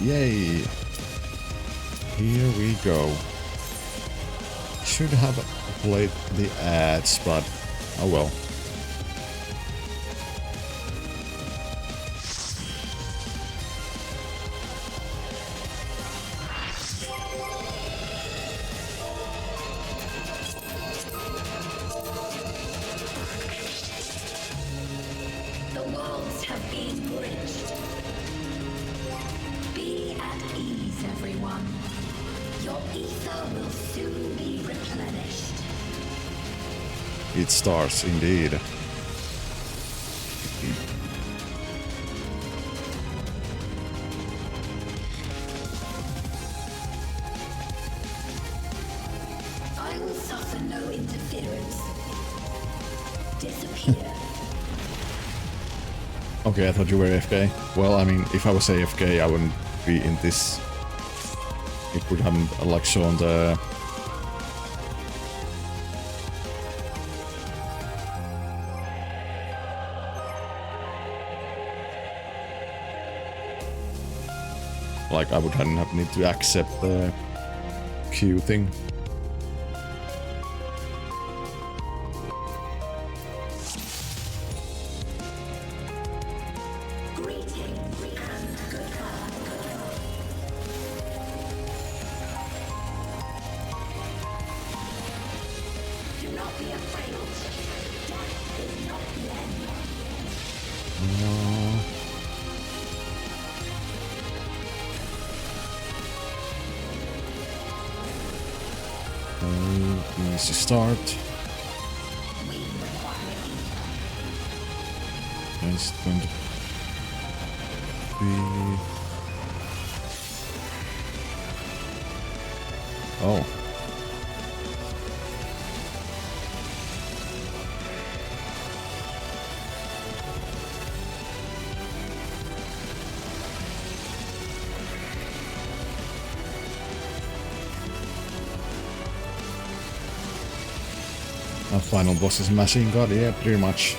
S1: Yay! Here we go. Should have played the ads, but oh well.
S7: The walls have been bridged. Be at ease, everyone. Your ether will soon be replenished.
S1: It starts indeed.
S7: I will suffer no interference. Disappear.
S1: Okay, I thought you were AFK. Well, I mean, if I was AFK, I wouldn't be in this. It would have like shown the... Like, I would have need to accept the queue thing. Easy start. It's going to be... Oh. Our final boss is Machine God, yeah, pretty much.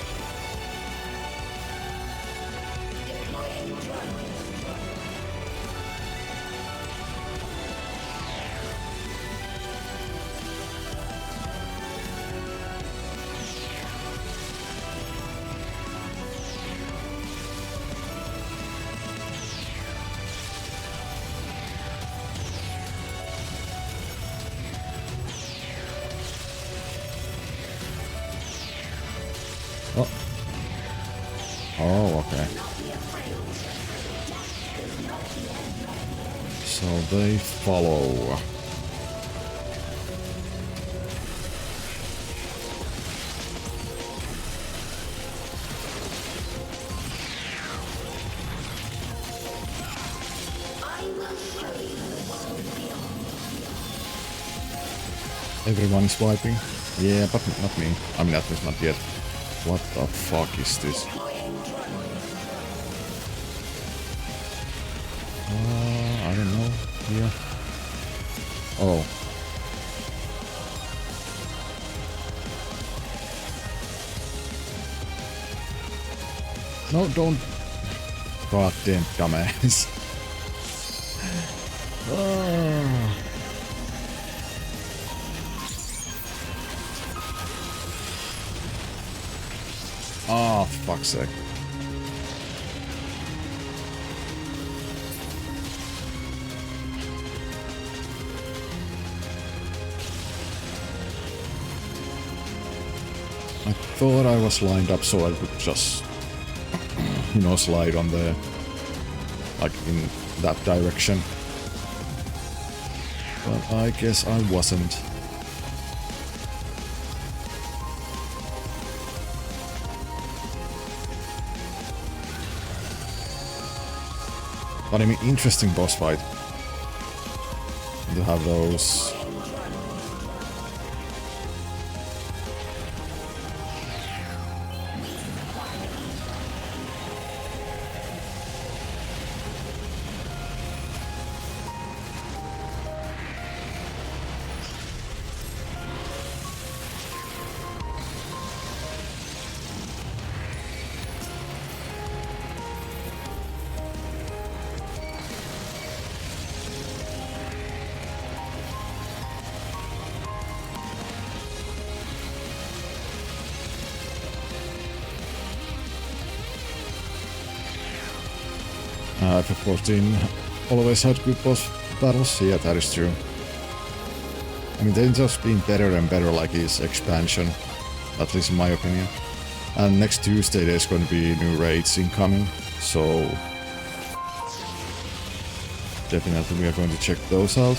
S1: Oh. Oh, okay. So they follow. Everyone's wiping. Yeah, but not me. I mean, at least not yet. What the fuck is this? I don't know. Yeah. Oh. No, don't. Goddamn dumbass. Oh. fuck's sake. I thought I was lined up so I could just, you know, slide on the, like in that direction. But I guess I wasn't. But I mean, interesting boss fight. To have those. FF14 always had good boss battles, yeah, that is true. I mean, they've just been better and better like his expansion, at least in my opinion. And next Tuesday there's going to be new raids incoming, so definitely we are going to check those out.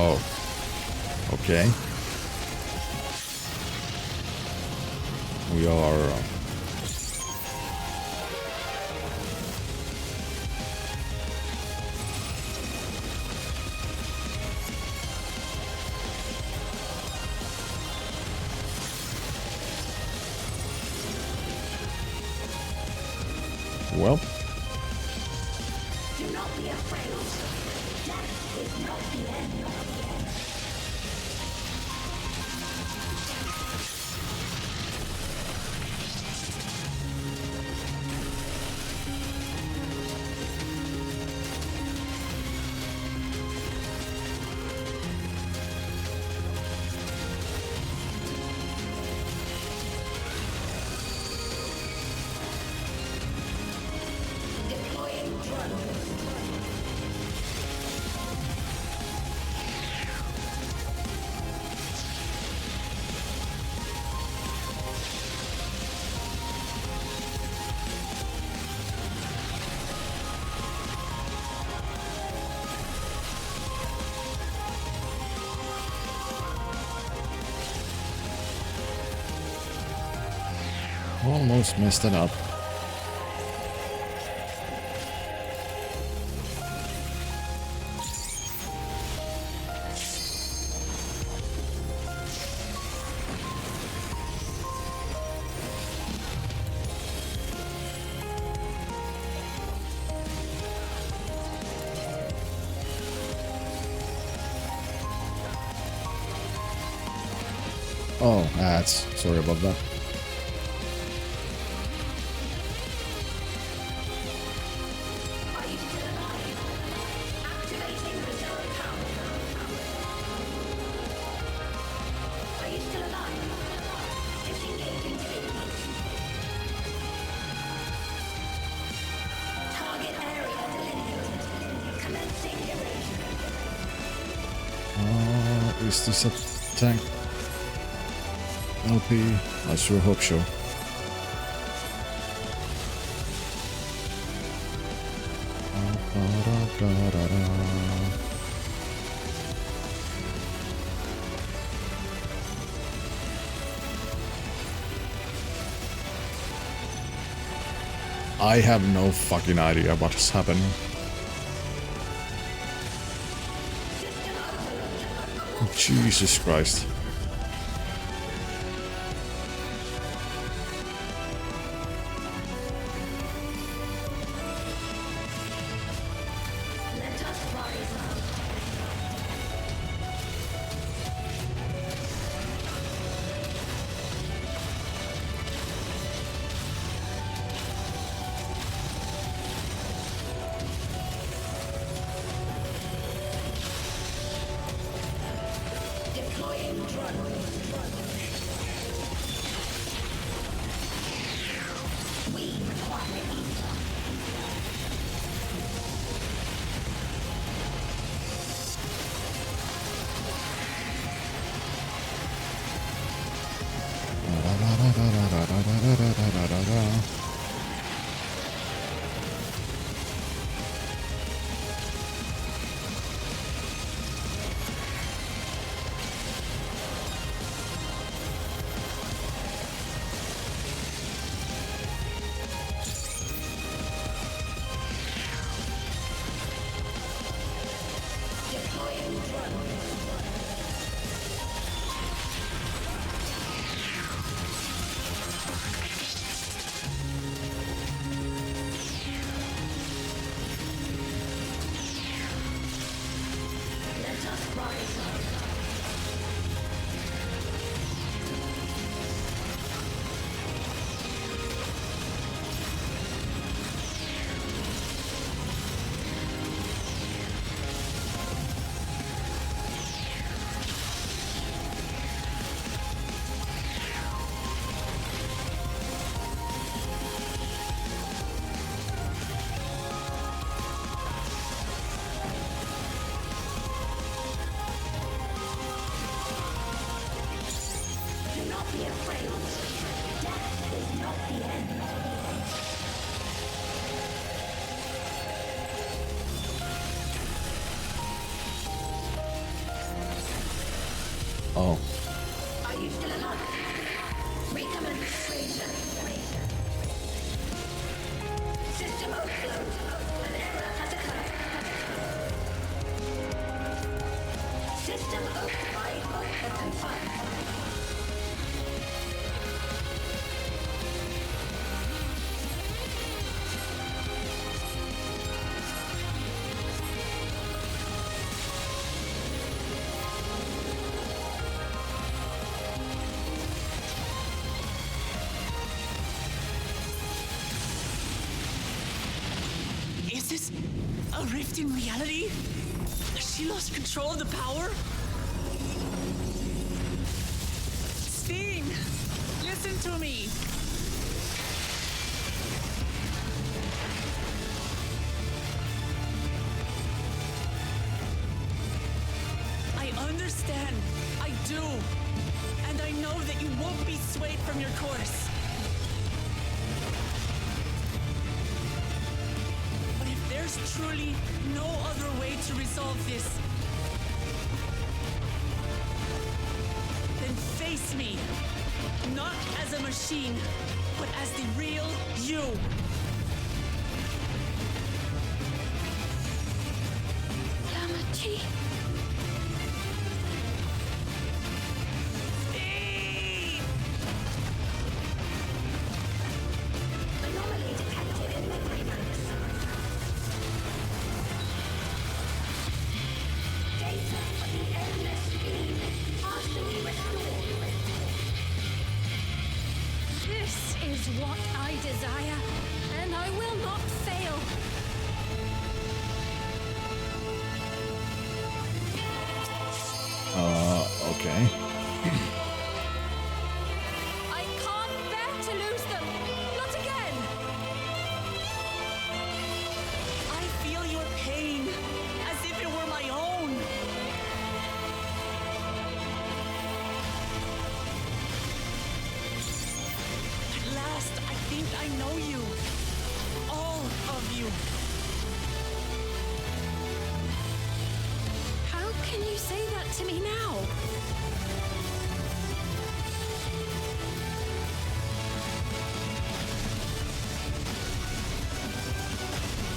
S1: Oh. Okay. We are... Well...
S7: Do not be afraid. Death is not the end.
S1: Almost messed it up. Oh, that's sorry about that. Is this a tank LP? I sure hope so. I have no fucking idea what is happening. Jesus Christ. Oh.
S7: Are you still alive? Recommence freezer. System overload. An error has occurred. System override confirmed.
S6: Is this a rift in reality? Has she lost control of the power? Steen, listen to me. I understand. I do. And I know that you won't be swayed from your course. There's truly no other way to resolve this. Then face me. Not as a machine, but as the real you.
S7: Calamity. Anomaly detected in memory banks. Data for the MSQ partially restored.
S10: This is what I desire, and I will not fail.
S1: Okay.
S10: I can't bear to lose them. Not again.
S6: I feel your pain as if it were my own. know you. All of you.
S10: How can you say that to me now?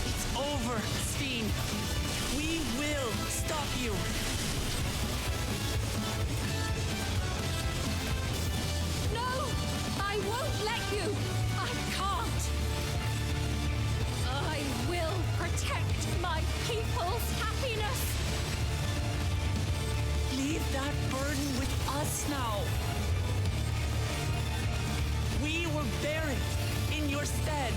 S6: It's over, Steen. We will stop you.
S10: No! I won't let you! I can't! I will protect my people's happiness!
S6: Leave that burden with us now. We will bear it in your stead.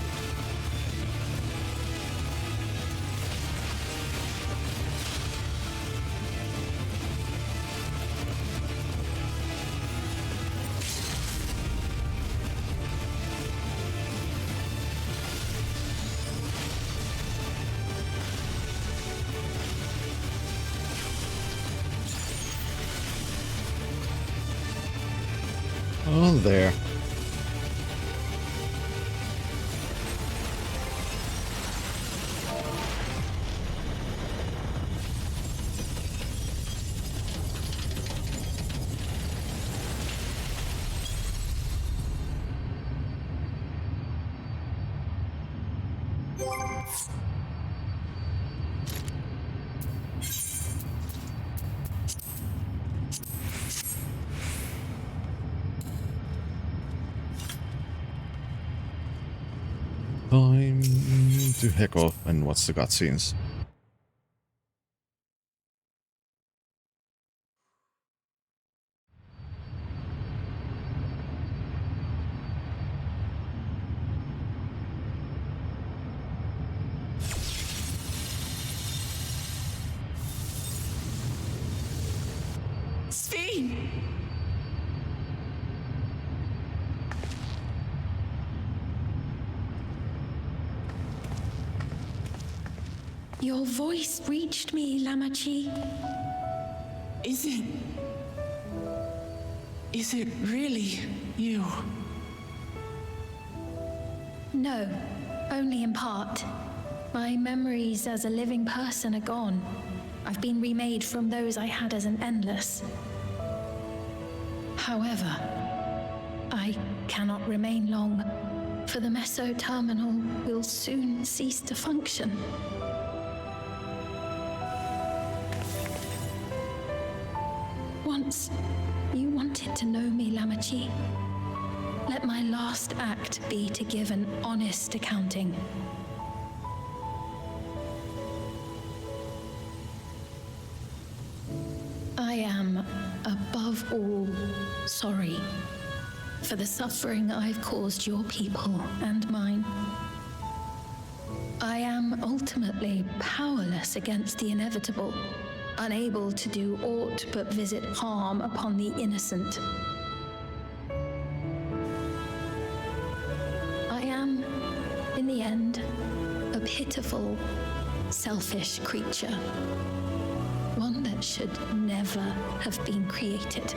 S1: Oh, there. Time to heck off and watch the cutscenes.
S6: Steen!
S7: Your voice reached me, Lamachi.
S6: Is it really you?
S7: No, only in part. My memories as a living person are gone. I've been remade from those I had as an endless. However, I cannot remain long, for the Meso terminal will soon cease to function. Once, you wanted to know me, Lamachi. Let my last act be to give an honest accounting. I am, above all, sorry for the suffering I've caused your people and mine. I am ultimately powerless against the inevitable, unable to do aught but visit harm upon the innocent. I am, in the end, a pitiful, selfish creature. One that should never have been created.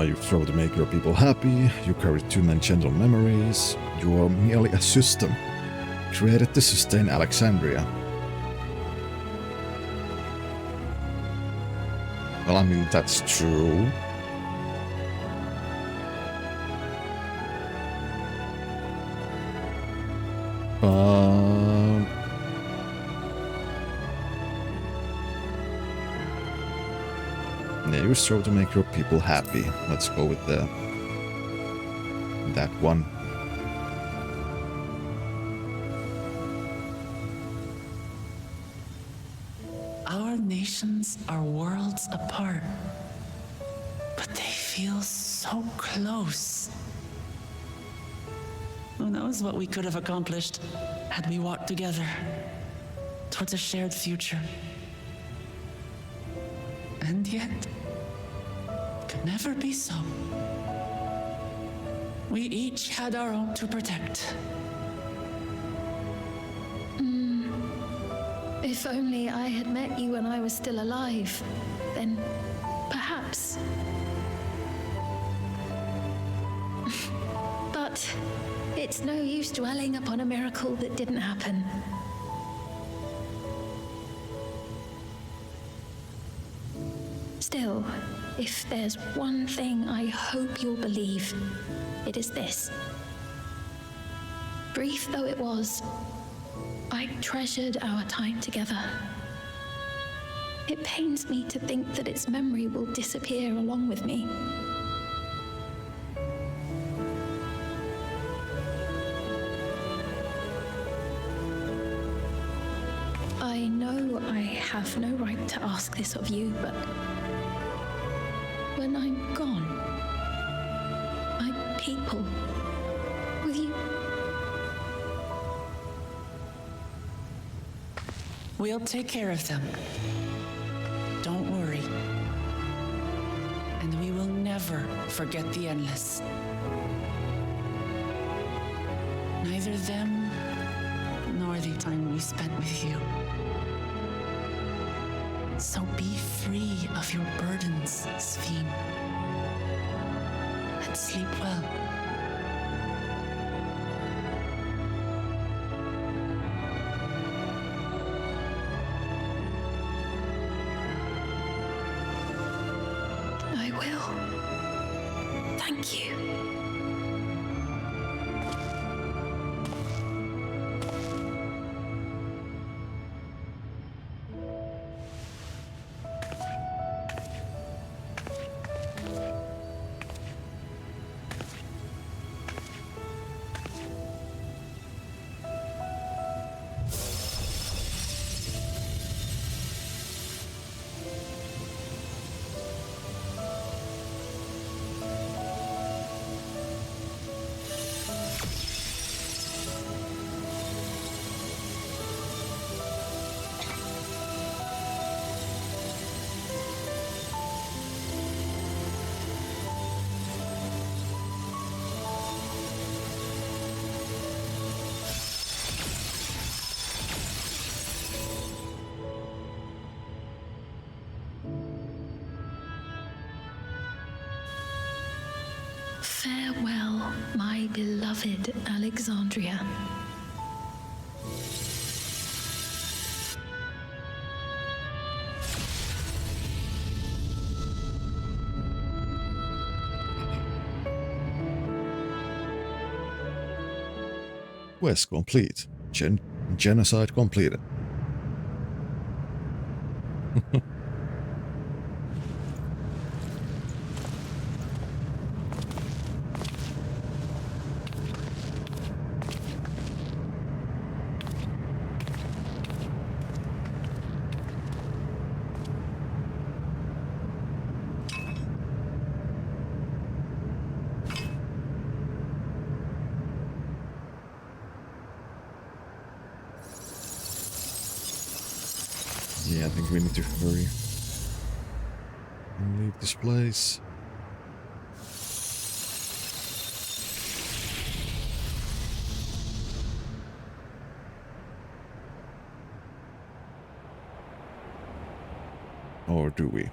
S1: You throw to make your people happy, you carry too many gentle memories, you are merely a system, created to sustain Alexandria. Well, I mean, that's true. Yeah, you strove to make your people happy. Let's go with that one.
S6: Our nations are worlds apart, but they feel so close. Who knows what we could have accomplished had we walked together towards a shared future. And yet, could never be so. We each had our own to protect,
S7: If only I had met you when I was still alive, then perhaps. But it's no use dwelling upon a miracle that didn't happen. Still, if there's one thing I hope you'll believe, it is this. Brief though it was, I treasured our time together. It pains me to think that its memory will disappear along with me. I know I have no right to ask this of you, but when I'm gone, my people, will you?
S6: We'll take care of them. Don't worry. And we will never forget the Endless. Neither them nor the time we spent with you. So be free of your burdens, Sphene. And sleep well.
S7: I will. Thank you. Farewell, my beloved Alexandria.
S1: Quest complete. Genocide completed. Yeah, I think we need to hurry and leave this place. Or do we?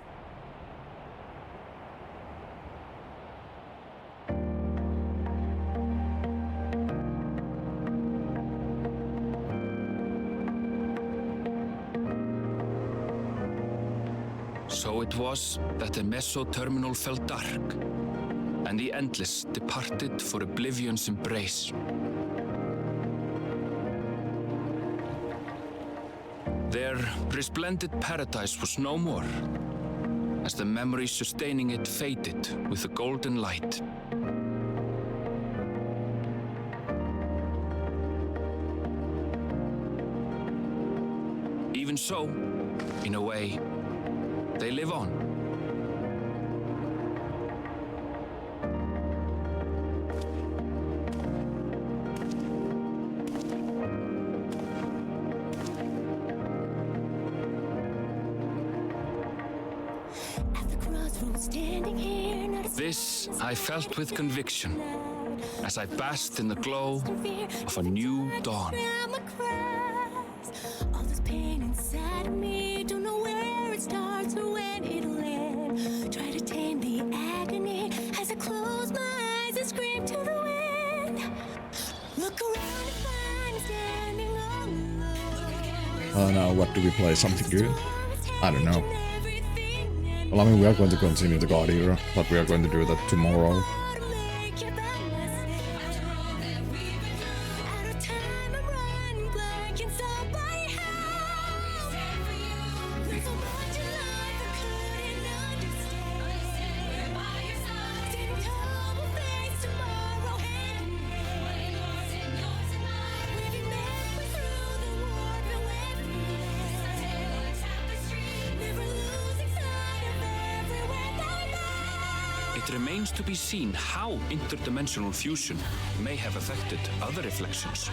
S3: So it was that the Meso-terminal fell dark, and the Endless departed for Oblivion's embrace. Their resplendent paradise was no more, as the memory sustaining it faded with the golden light. Even so, in a way, they live on. This I felt with conviction as I basked in the glow of a new dawn.
S11: All this pain inside.
S1: Now what do we play? Something good? I don't know. Well, I mean, we are going to continue the God Eater, but we are going to do that tomorrow.
S3: It remains to be seen how interdimensional fusion may have affected other reflections.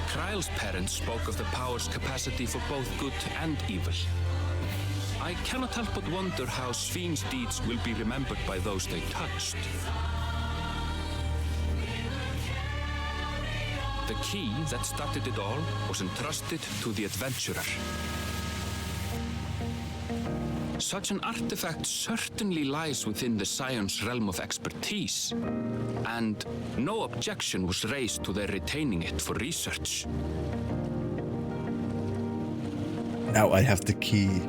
S3: Kryle's parents spoke of the power's capacity for both good and evil. I cannot help but wonder how Sphyn's deeds will be remembered by those they touched. The key that started it all was entrusted to the adventurer. Such an artifact certainly lies within the Scion's realm of expertise, and no objection was raised to their retaining it for research.
S1: Now I have the key.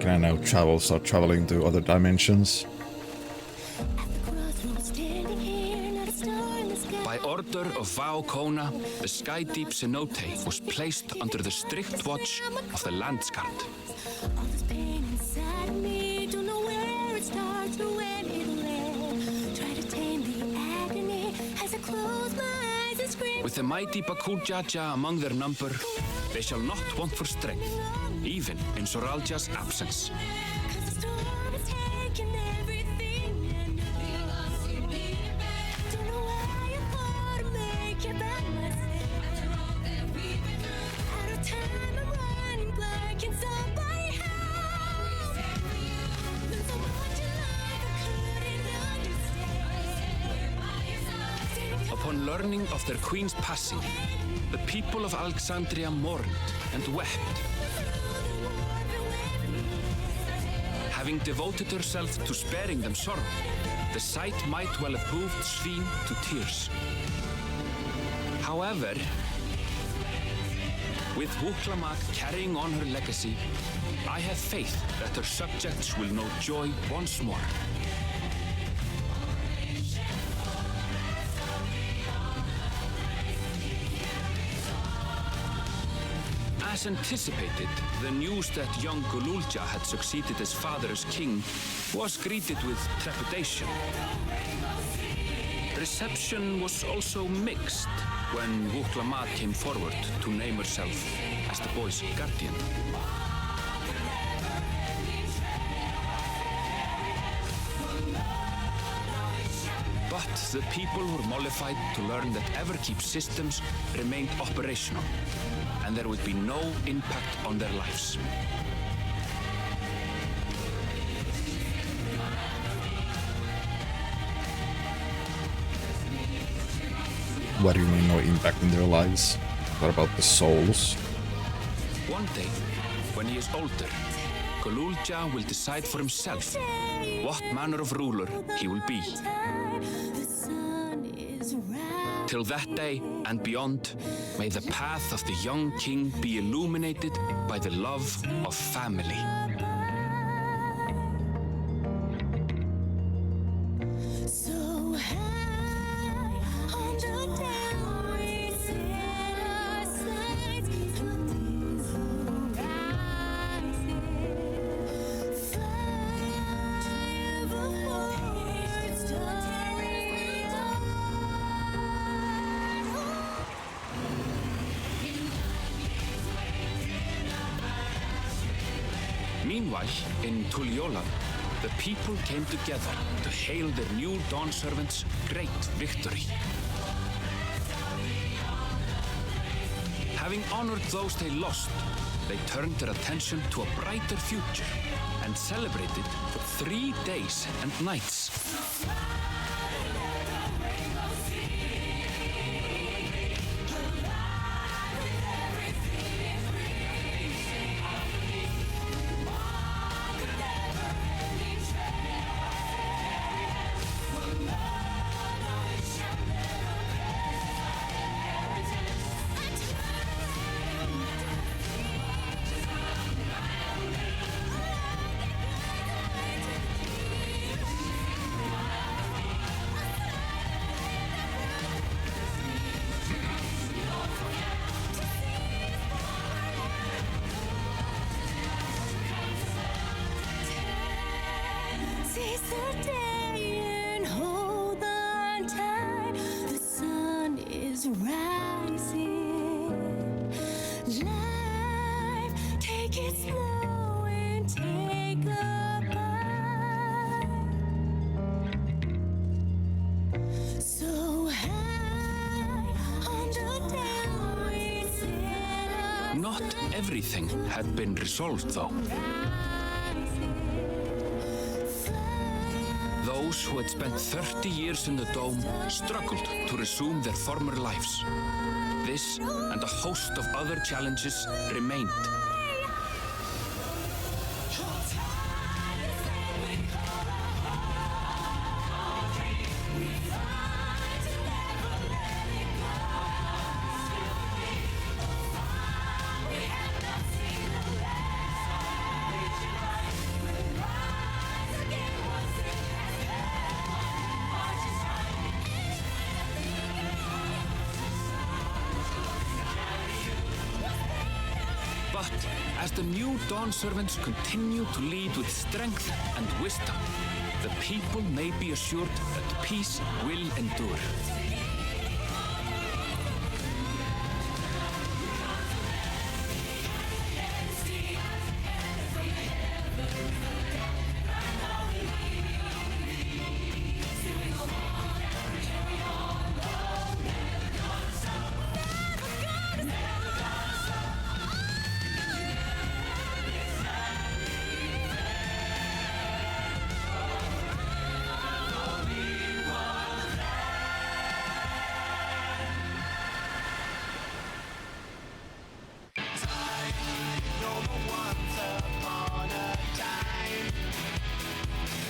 S1: Can I now start traveling to other dimensions?
S3: By order of Vao Kona, the Sky Deep Cenote was placed under the strict watch of the Landsguard. With the mighty Bakul Jaja among their number, they shall not want for strength, even in Soralja's absence. Upon learning of their queen's passing, the people of Alexandria mourned and wept. Having devoted herself to sparing them sorrow, the sight might well have moved Sphyn to tears. However, with Wuklamak carrying on her legacy, I have faith that her subjects will know joy once more. As anticipated, the news that young Gululja had succeeded his father as king was greeted with trepidation. Reception was also mixed when Wuklamat came forward to name herself as the boy's guardian. But the people were mollified to learn that Everkeep systems remained operational, and there would be no impact on their lives.
S1: What do you mean, no impact in their lives? What about the souls?
S3: One day, when he is older, Gululja will decide for himself what manner of ruler he will be. Till that day and beyond, may the path of the young king be illuminated by the love of family. Meanwhile, in Tuliyola, the people came together to hail their new Dawn servants' great victory. Having honored those they lost, they turned their attention to a brighter future and celebrated for 3 days and nights.
S11: Face the day and hold on tight. The sun is rising. Life, take it slow and take a bite. So high on the downward set.
S3: Not everything had been resolved, though. Those who had spent 30 years in the dome struggled to resume their former lives. This and a host of other challenges remained. But as the new Dawn servants continue to lead with strength and wisdom, the people may be assured that peace will endure.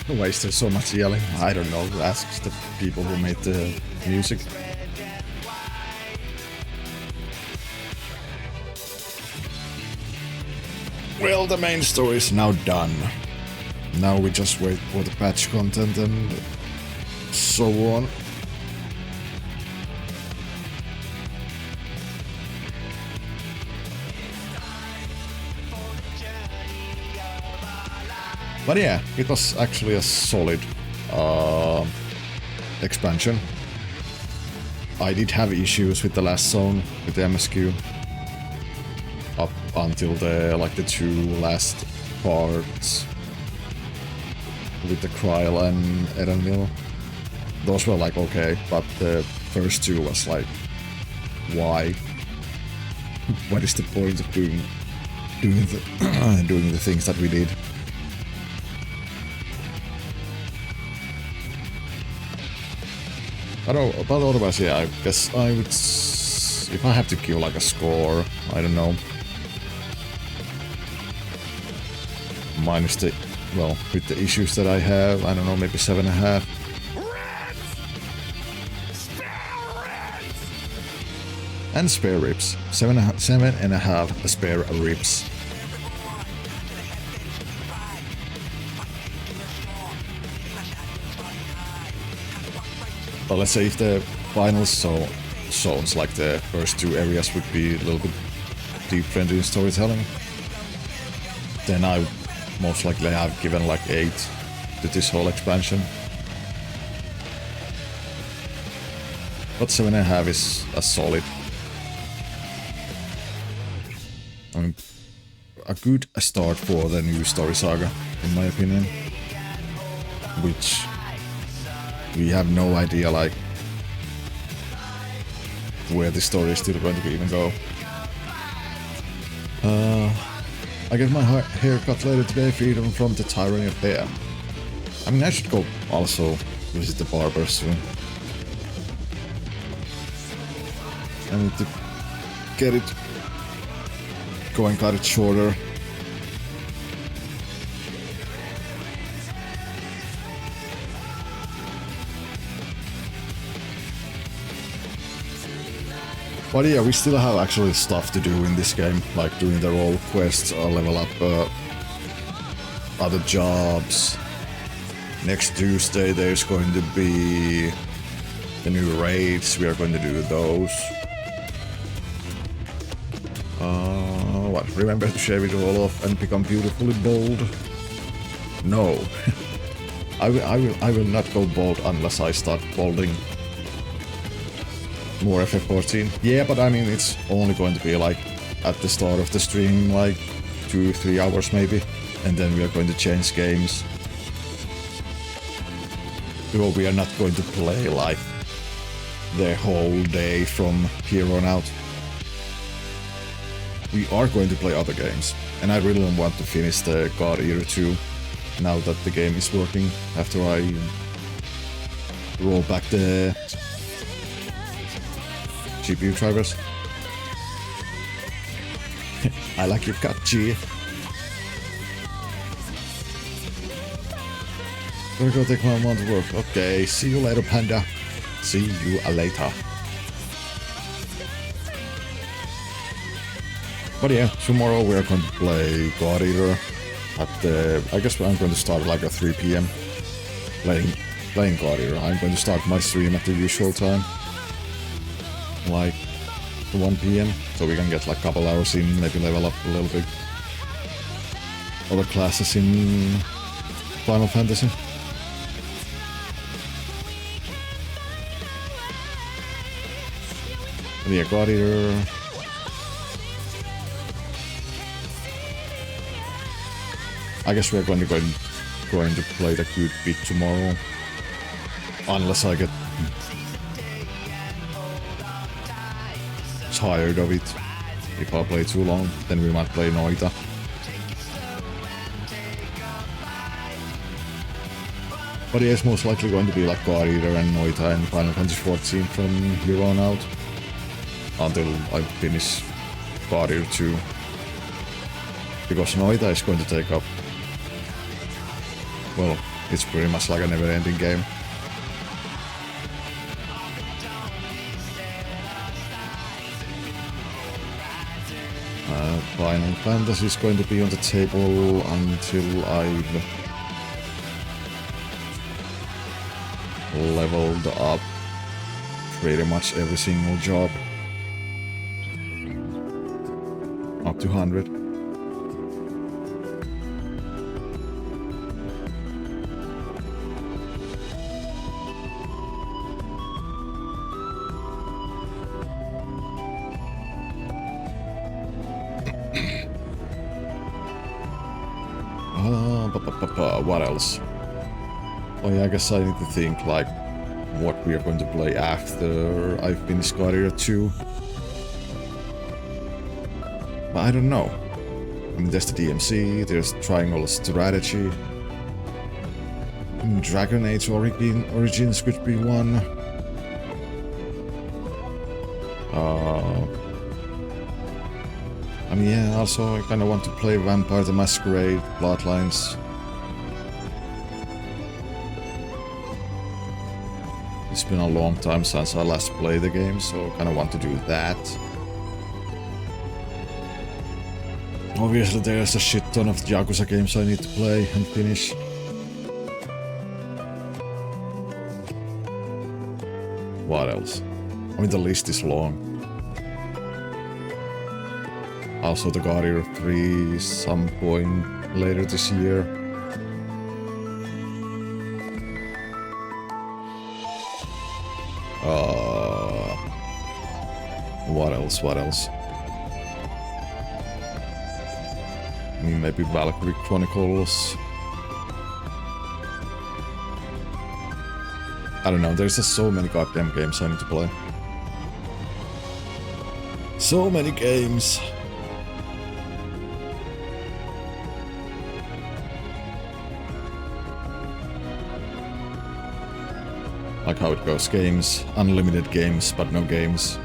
S1: Why is there so much yelling? I don't know. Ask the people who made the music. Well, the main story is now done. Now we just wait for the patch content and so on. But yeah, it was actually a solid expansion. I did have issues with the last zone with the MSQ up until the two last parts with the Kryl and Erenil. Those were like okay, but the first two was like, why? What is the point of doing the things that we did? I don't know, but otherwise, yeah, I guess I would... If I have to give like a score, I don't know. Minus the... Well, with the issues that I have, I don't know, maybe 7.5. And spare ribs. 7.5 spare ribs. But let's say if the final zones, like the first two areas, would be a little bit different in storytelling, then I would most likely have given like 8 to this whole expansion. But 7.5 is a solid. I mean, a good start for the new story saga, in my opinion. Which we have no idea, like, where the story is still going to even go. I get my hair cut later today, freedom from the tyranny of hair. I mean, I should go also visit the barber soon. I need to get it, go and cut it shorter. But yeah, we still have actually stuff to do in this game, like doing the role quests, level up other jobs. Next Tuesday there's going to be the new raids, we are going to do those. What? Remember to shave it all off and become beautifully bold? No. I will not go bold unless I start bolding more FF14. Yeah, but I mean, it's only going to be like at the start of the stream, like 2-3 hours maybe, and then we are going to change games. So we are not going to play like the whole day from here on out. We are going to play other games, and I really don't want to finish the God Eater 2 now that the game is working, after I roll back the GPU drivers. I like your cut, G. Gonna go take my mom to work. Okay, see you later, Panda. See you later. But yeah, tomorrow we are going to play God Eater at the... I guess I'm going to start like at 3 PM playing God Eater. I'm going to start my stream at the usual time, like 1 PM, so we can get like a couple hours in, maybe level up a little bit. Other classes in Final Fantasy. But yeah, God Eater. I guess we're going to play the good bit tomorrow, unless I get tired of it. If I play too long, then we might play Noita. But yeah, it's most likely going to be like God Eater and Noita and Final Fantasy 14 from here on out, until I finish God Eater 2. Because Noita is going to take up... Well, it's pretty much like a never-ending game. Final Fantasy is going to be on the table until I've leveled up pretty much every single job up to 100. What else? Oh yeah, I guess I need to think like what we are going to play after I finish God Eater 2. But I don't know. I mean, there's the DMC, there's Triangle Strategy. Dragon Age Origins could be one. I mean, yeah, also I kind of want to play Vampire the Masquerade, Bloodlines. It's been a long time since I last played the game, so I kind of want to do that. Obviously there's a shit ton of Yakuza games I need to play and finish. What else? I mean, the list is long. Also the God Eater 3 some point later this year. What else? I mean, maybe Valkyrie Chronicles. I don't know, there's just so many goddamn games I need to play. So many games. Like how it goes, games, unlimited games, but no games.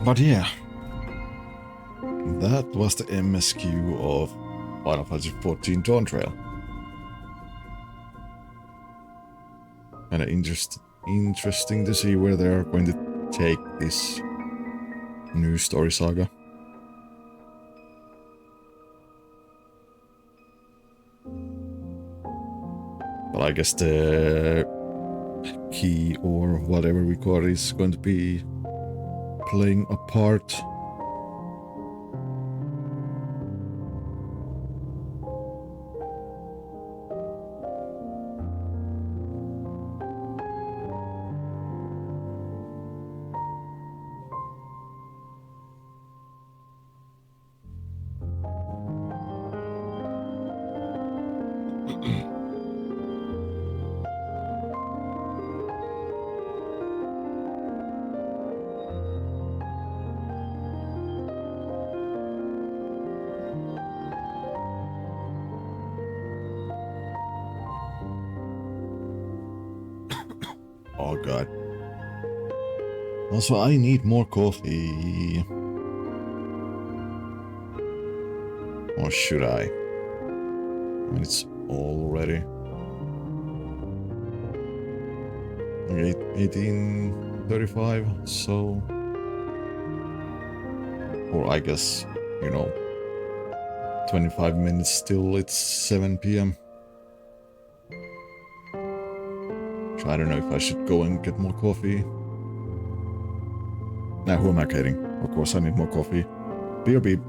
S1: But yeah, that was the MSQ of Final Fantasy XIV Dawntrail. And interesting to see where they are going to take this new story saga. But I guess the key or whatever we call it is going to be playing a part. Oh god. Also, I need more coffee. Or should I? I mean, it's already 18:35, so... Or I guess, 25 minutes still, it's 7 p.m. So I don't know if I should go and get more coffee. Now, who am I kidding? Of course I need more coffee. BRB.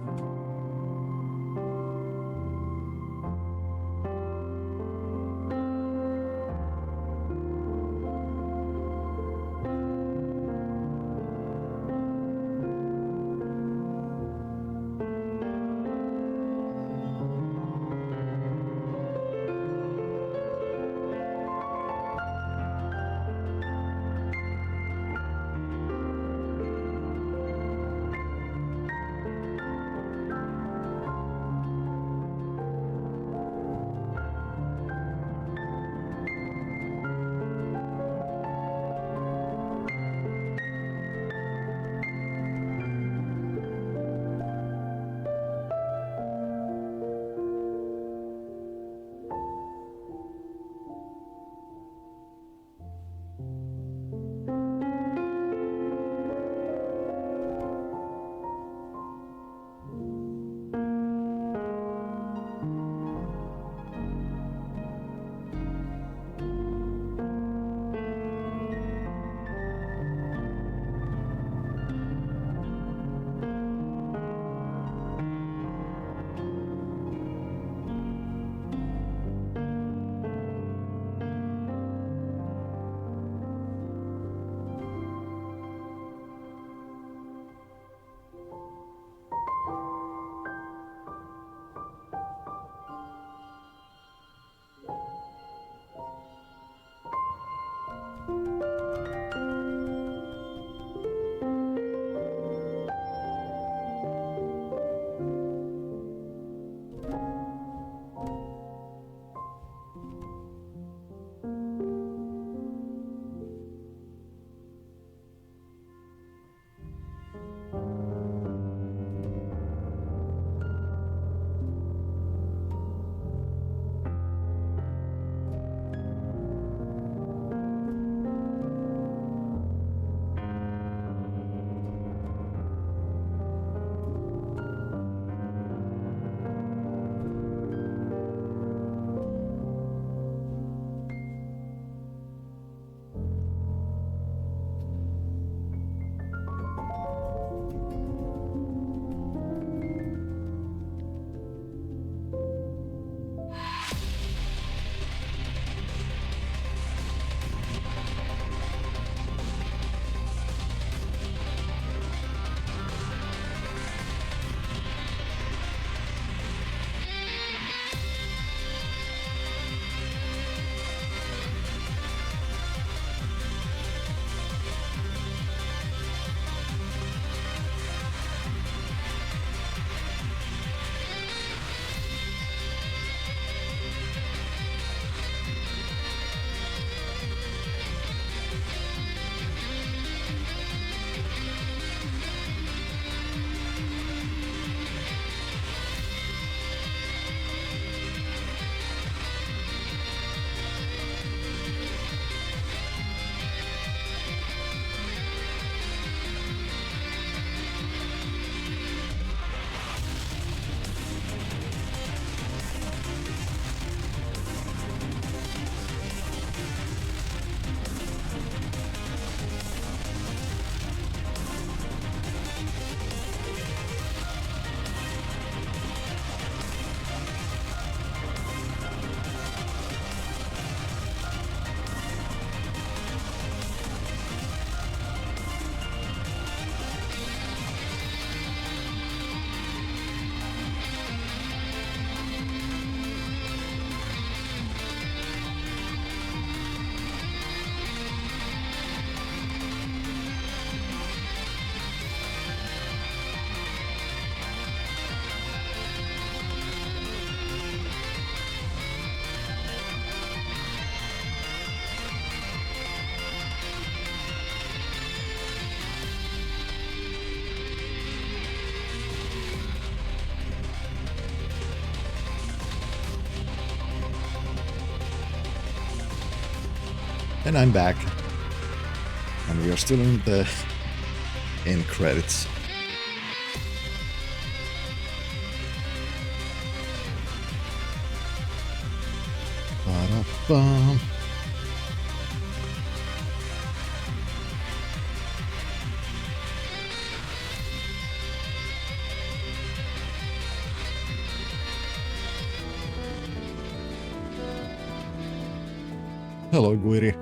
S1: And I'm back. And we are still in the end credits. Ba-da-bum. Hello, Guiri.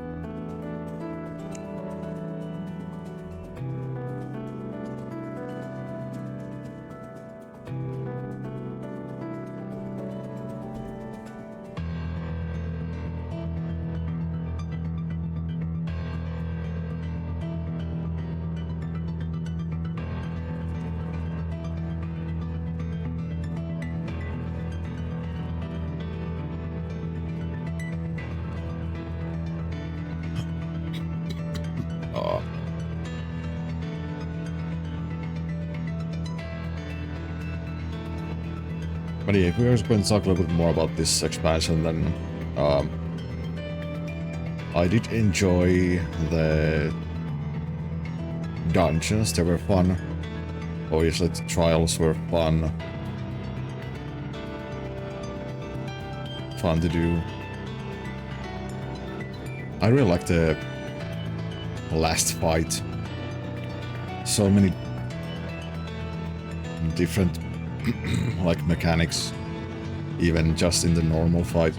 S1: But yeah, if we are going to talk a little bit more about this expansion, then I did enjoy the dungeons. They were fun. Obviously, the trials were fun. Fun to do. I really like the last fight. So many different like mechanics, even just in the normal fight.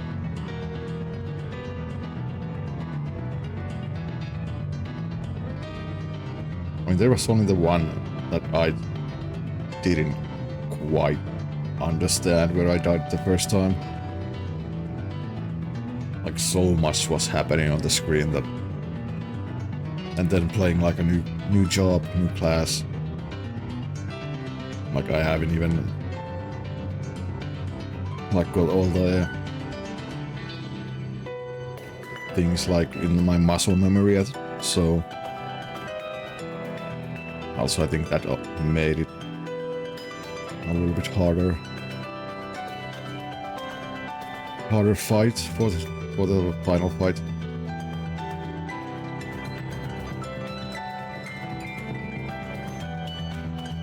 S1: I mean, there was only the one that I didn't quite understand where I died the first time. Like, so much was happening on the screen that... And then playing like a new job, new class. Like, I haven't even like got all the things like in my muscle memory yet, so also I think that made it a little bit harder fight for the final fight.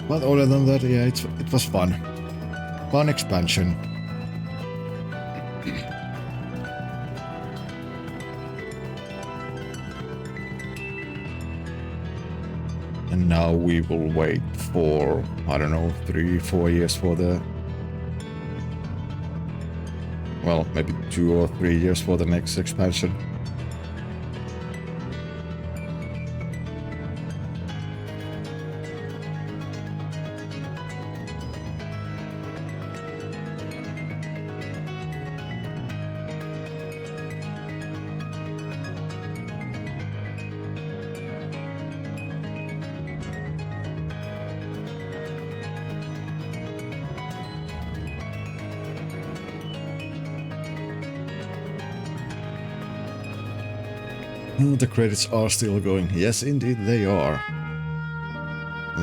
S1: But other than that, yeah, it was fun. Fun expansion. And now we will wait for, I don't know, 3-4 years for the... Well, maybe 2 or 3 years for the next expansion. The credits are still going. Yes, indeed, they are.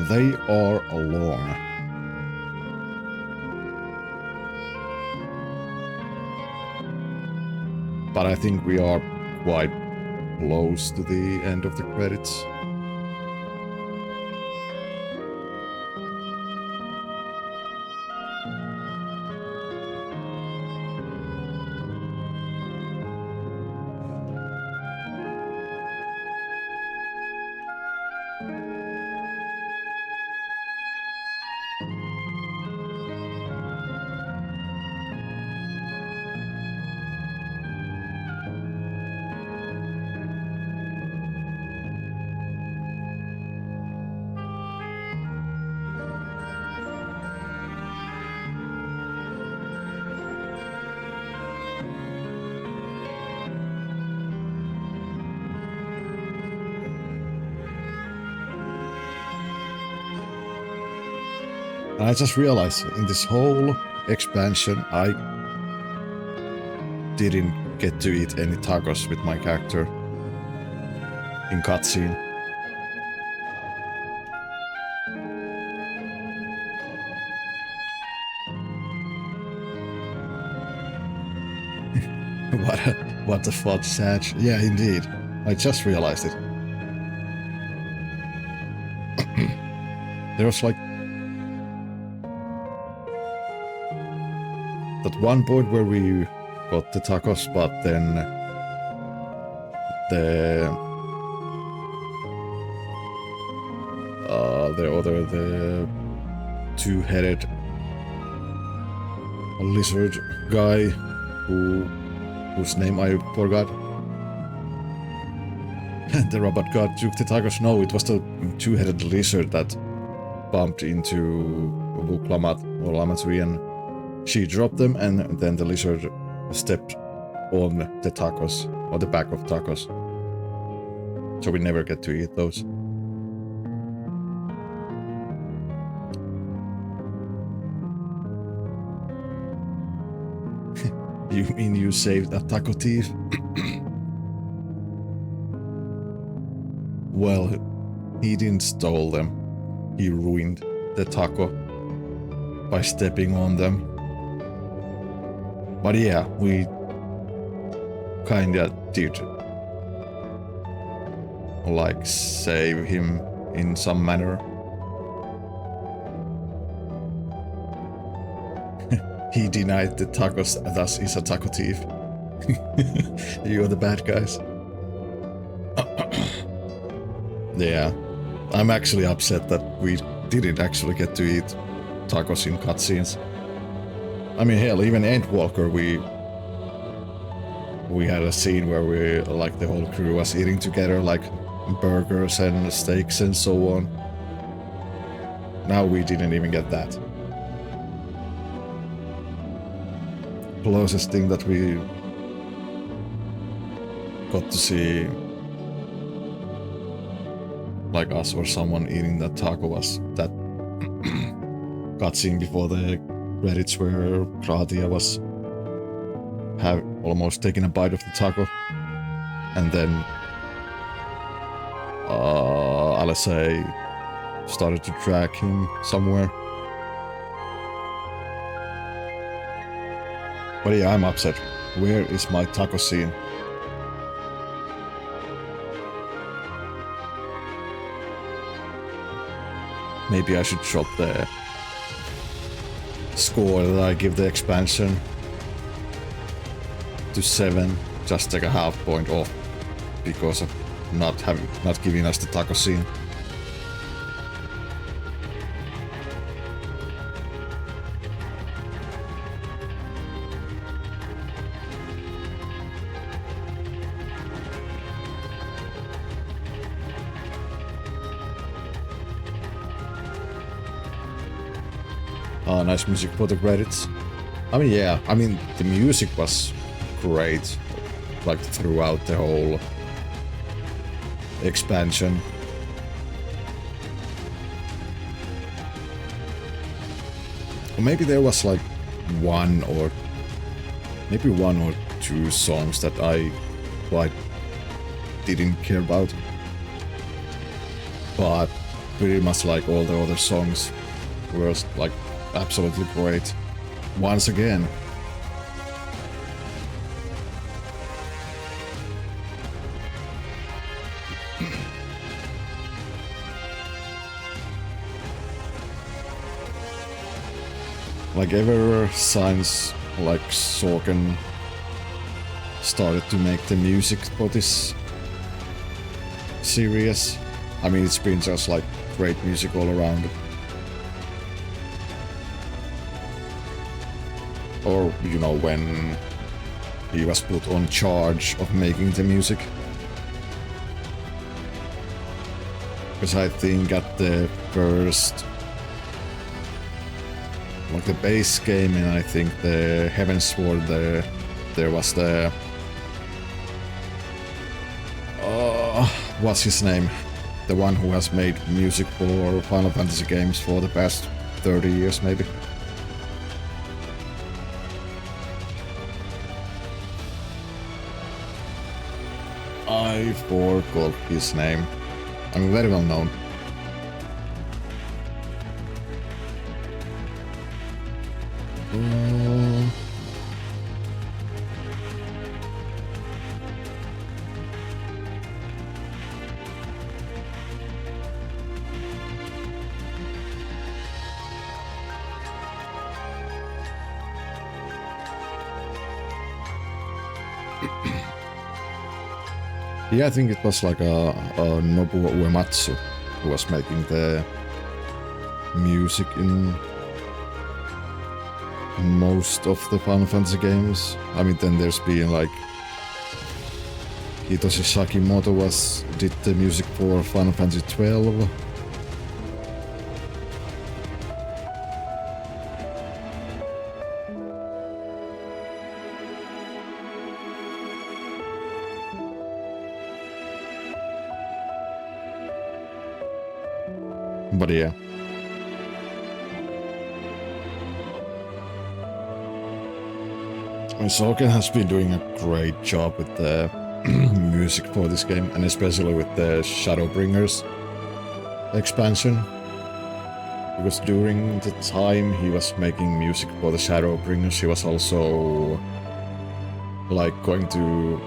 S1: They are long. But I think we are quite close to the end of the credits. And I just realized in this whole expansion, I didn't get to eat any tacos with my character in cutscene. What the fuck, Sag? Yeah, indeed. I just realized it. There was like that one point where we got the tacos, but then the two-headed lizard guy whose name I forgot. The robot god took the tacos. No, it was the two-headed lizard that bumped into Vuklamat or Lamatui, and she dropped them, and then the lizard stepped on the tacos, or the back of tacos. So we never get to eat those. You mean you saved a taco thief? Well, he didn't stole them. He ruined the taco by stepping on them. But yeah, we kinda did like save him in some manner. He denied the tacos, thus is a taco thief. You're the bad guys. Yeah, I'm actually upset that we didn't actually get to eat tacos in cutscenes. I mean, hell, even Endwalker, we had a scene where we, like, the whole crew was eating together, like, burgers and steaks and so on. Now we didn't even get that. Closest thing that we got to see, like us or someone eating that taco, was that cutscene before the credits where Kratia was almost taking a bite of the taco, and then Alesei started to drag him somewhere. But yeah, I'm upset. Where is my taco scene? Maybe I should drop the score that I give the expansion to 7, just take a half point off because of not giving us the taco scene. Nice music for the credits. I mean, yeah, I mean, the music was great, like, throughout the whole expansion. Or maybe there was like one or two songs that I quite didn't care about. But pretty much like all the other songs were like absolutely great. Once again. Like ever since like Sorkin started to make the music for this series, I mean, it's been just like great music all around. Or, you know, when he was put on charge of making the music. Because I think at the first, like the base game, and I think the Heavensward, there was the what's his name? The one who has made music for Final Fantasy games for the past 30 years, maybe. I forgot his name. I mean, very well known. Yeah, I think it was like a Nobuo Uematsu who was making the music in most of the Final Fantasy games. I mean, then there's been like Hitoshi Sakimoto did the music for Final Fantasy 12. But yeah. I mean, Soken has been doing a great job with the music for this game, and especially with the Shadowbringers expansion. Because during the time he was making music for the Shadowbringers, he was also like going to...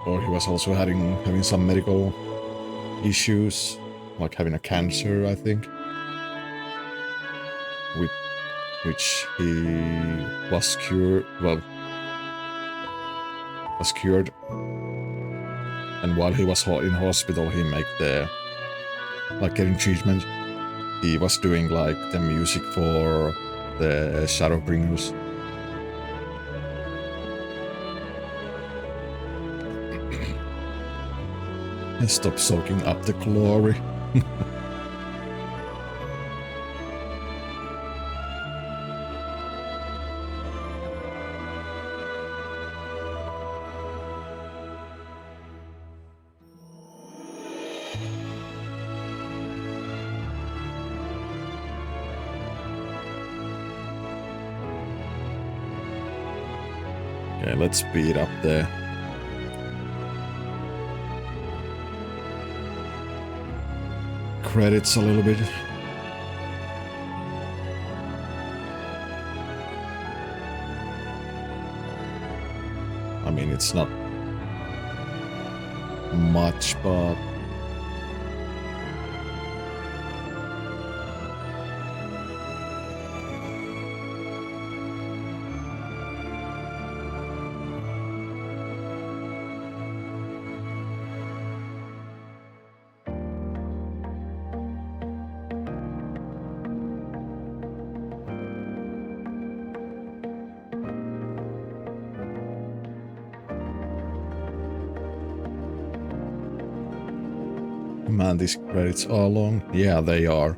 S1: Or he was also having some medical issues, like having a cancer, I think. Which he was cured, and while he was in hospital he getting treatment, he was doing like the music for the Shadowbringers. And stop soaking up the glory. Okay, let's speed up the credits a little bit. I mean, it's not much, but man, these credits are long. Yeah, they are.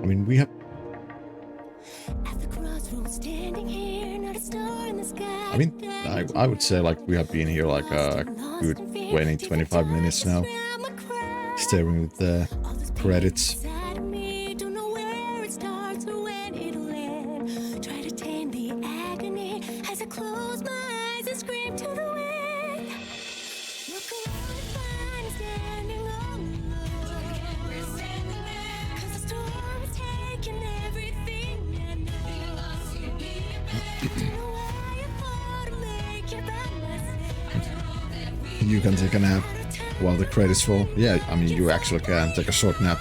S1: I mean, we have... I mean, I would say like we have been here like a good 20-25 minutes now, staring at the credits. You can take a nap while the credits roll. Yeah, I mean, you actually can take a short nap.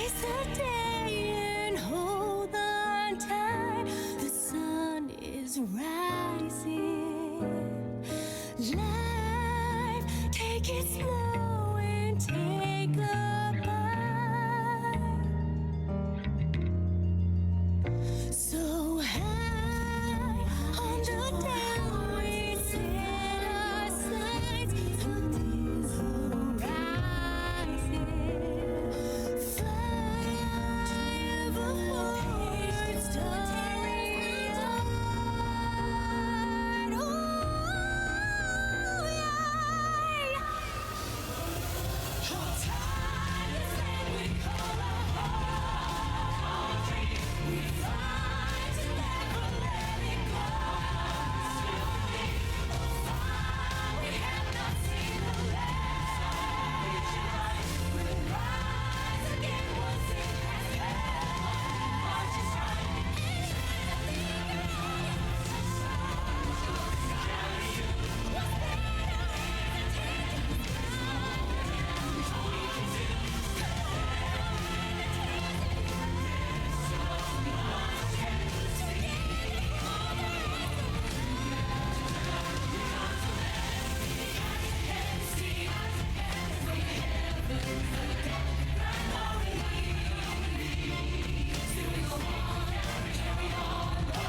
S11: face the day and hold on tight. The sun is rising. Life, take it slow and take a bite. So high on the down we set our sights. Is rising. Fly overboard, starry eyed. Oh, yeah. Hold tight, this land we call our home. We fight to never let it go. We have not seen the last. We'll rise again once it has hell. March is right.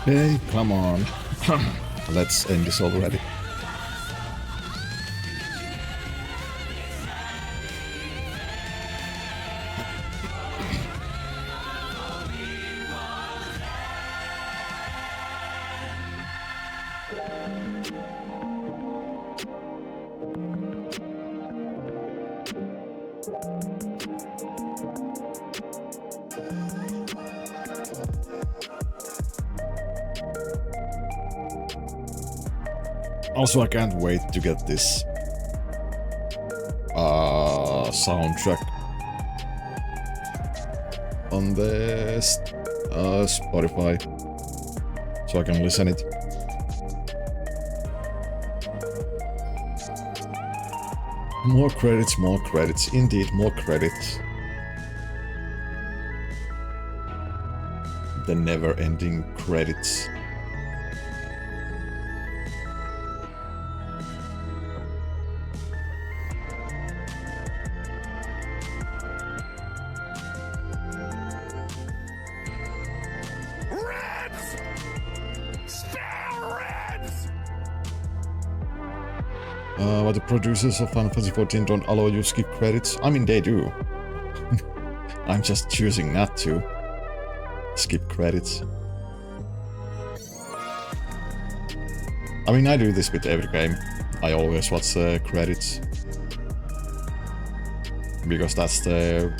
S1: Hey, come on. Let's end this already. Also, I can't wait to get this soundtrack on the Spotify, so I can listen it. More credits, indeed, more credits. The never-ending credits. But the producers of Final Fantasy XIV don't allow you to skip credits. I mean, they do. I'm just choosing not to skip credits. I mean, I do this with every game. I always watch credits. Because that's the...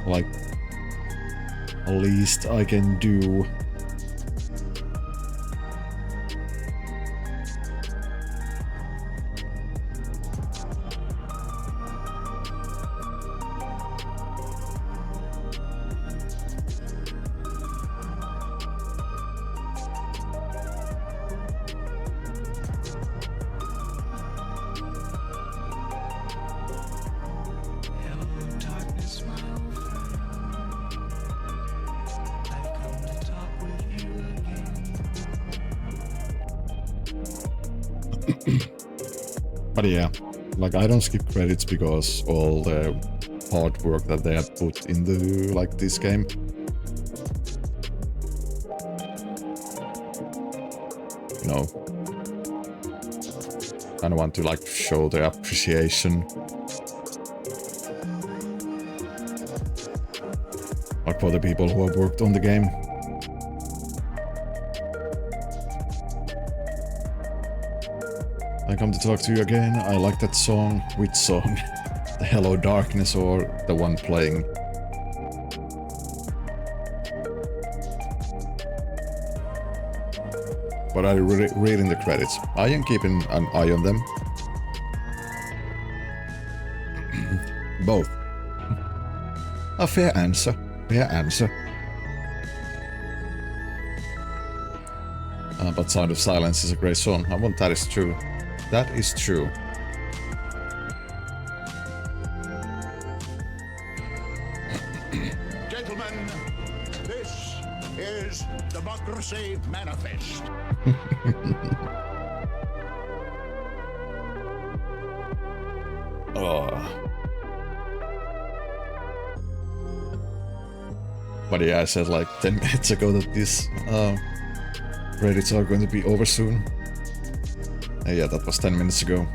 S1: like... least I can do. But yeah, like I don't skip credits because all the hard work that they have put into like this game. No. I don't want to like show their appreciation. Like for the people who have worked on the game. I come to talk to you again. I like that song. Which song? The Hello Darkness or the one playing? But I reading the credits. I am keeping an eye on them. Both. A fair answer. Fair answer. But Sound of Silence is a great song. I want that is true. That is true.
S12: manifest.
S1: Oh. But yeah, I said like 10 minutes ago that these credits are going to be over soon. Yeah, that was 10 minutes ago.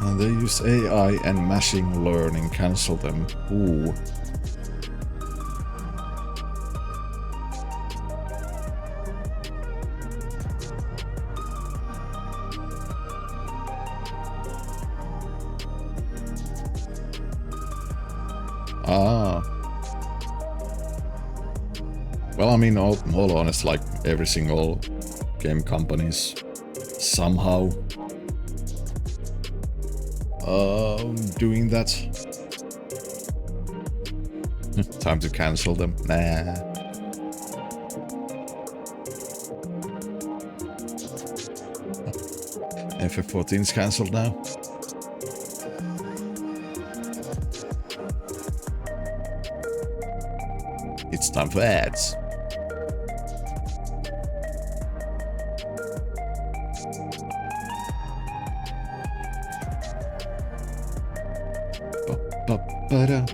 S1: And they use AI and machine learning, cancel them. Ooh. Ah. Well, I mean, all honest, like every single game companies somehow doing that. Time to cancel them. Nah. FF14 is cancelled now. It's time for ads. Ba-da.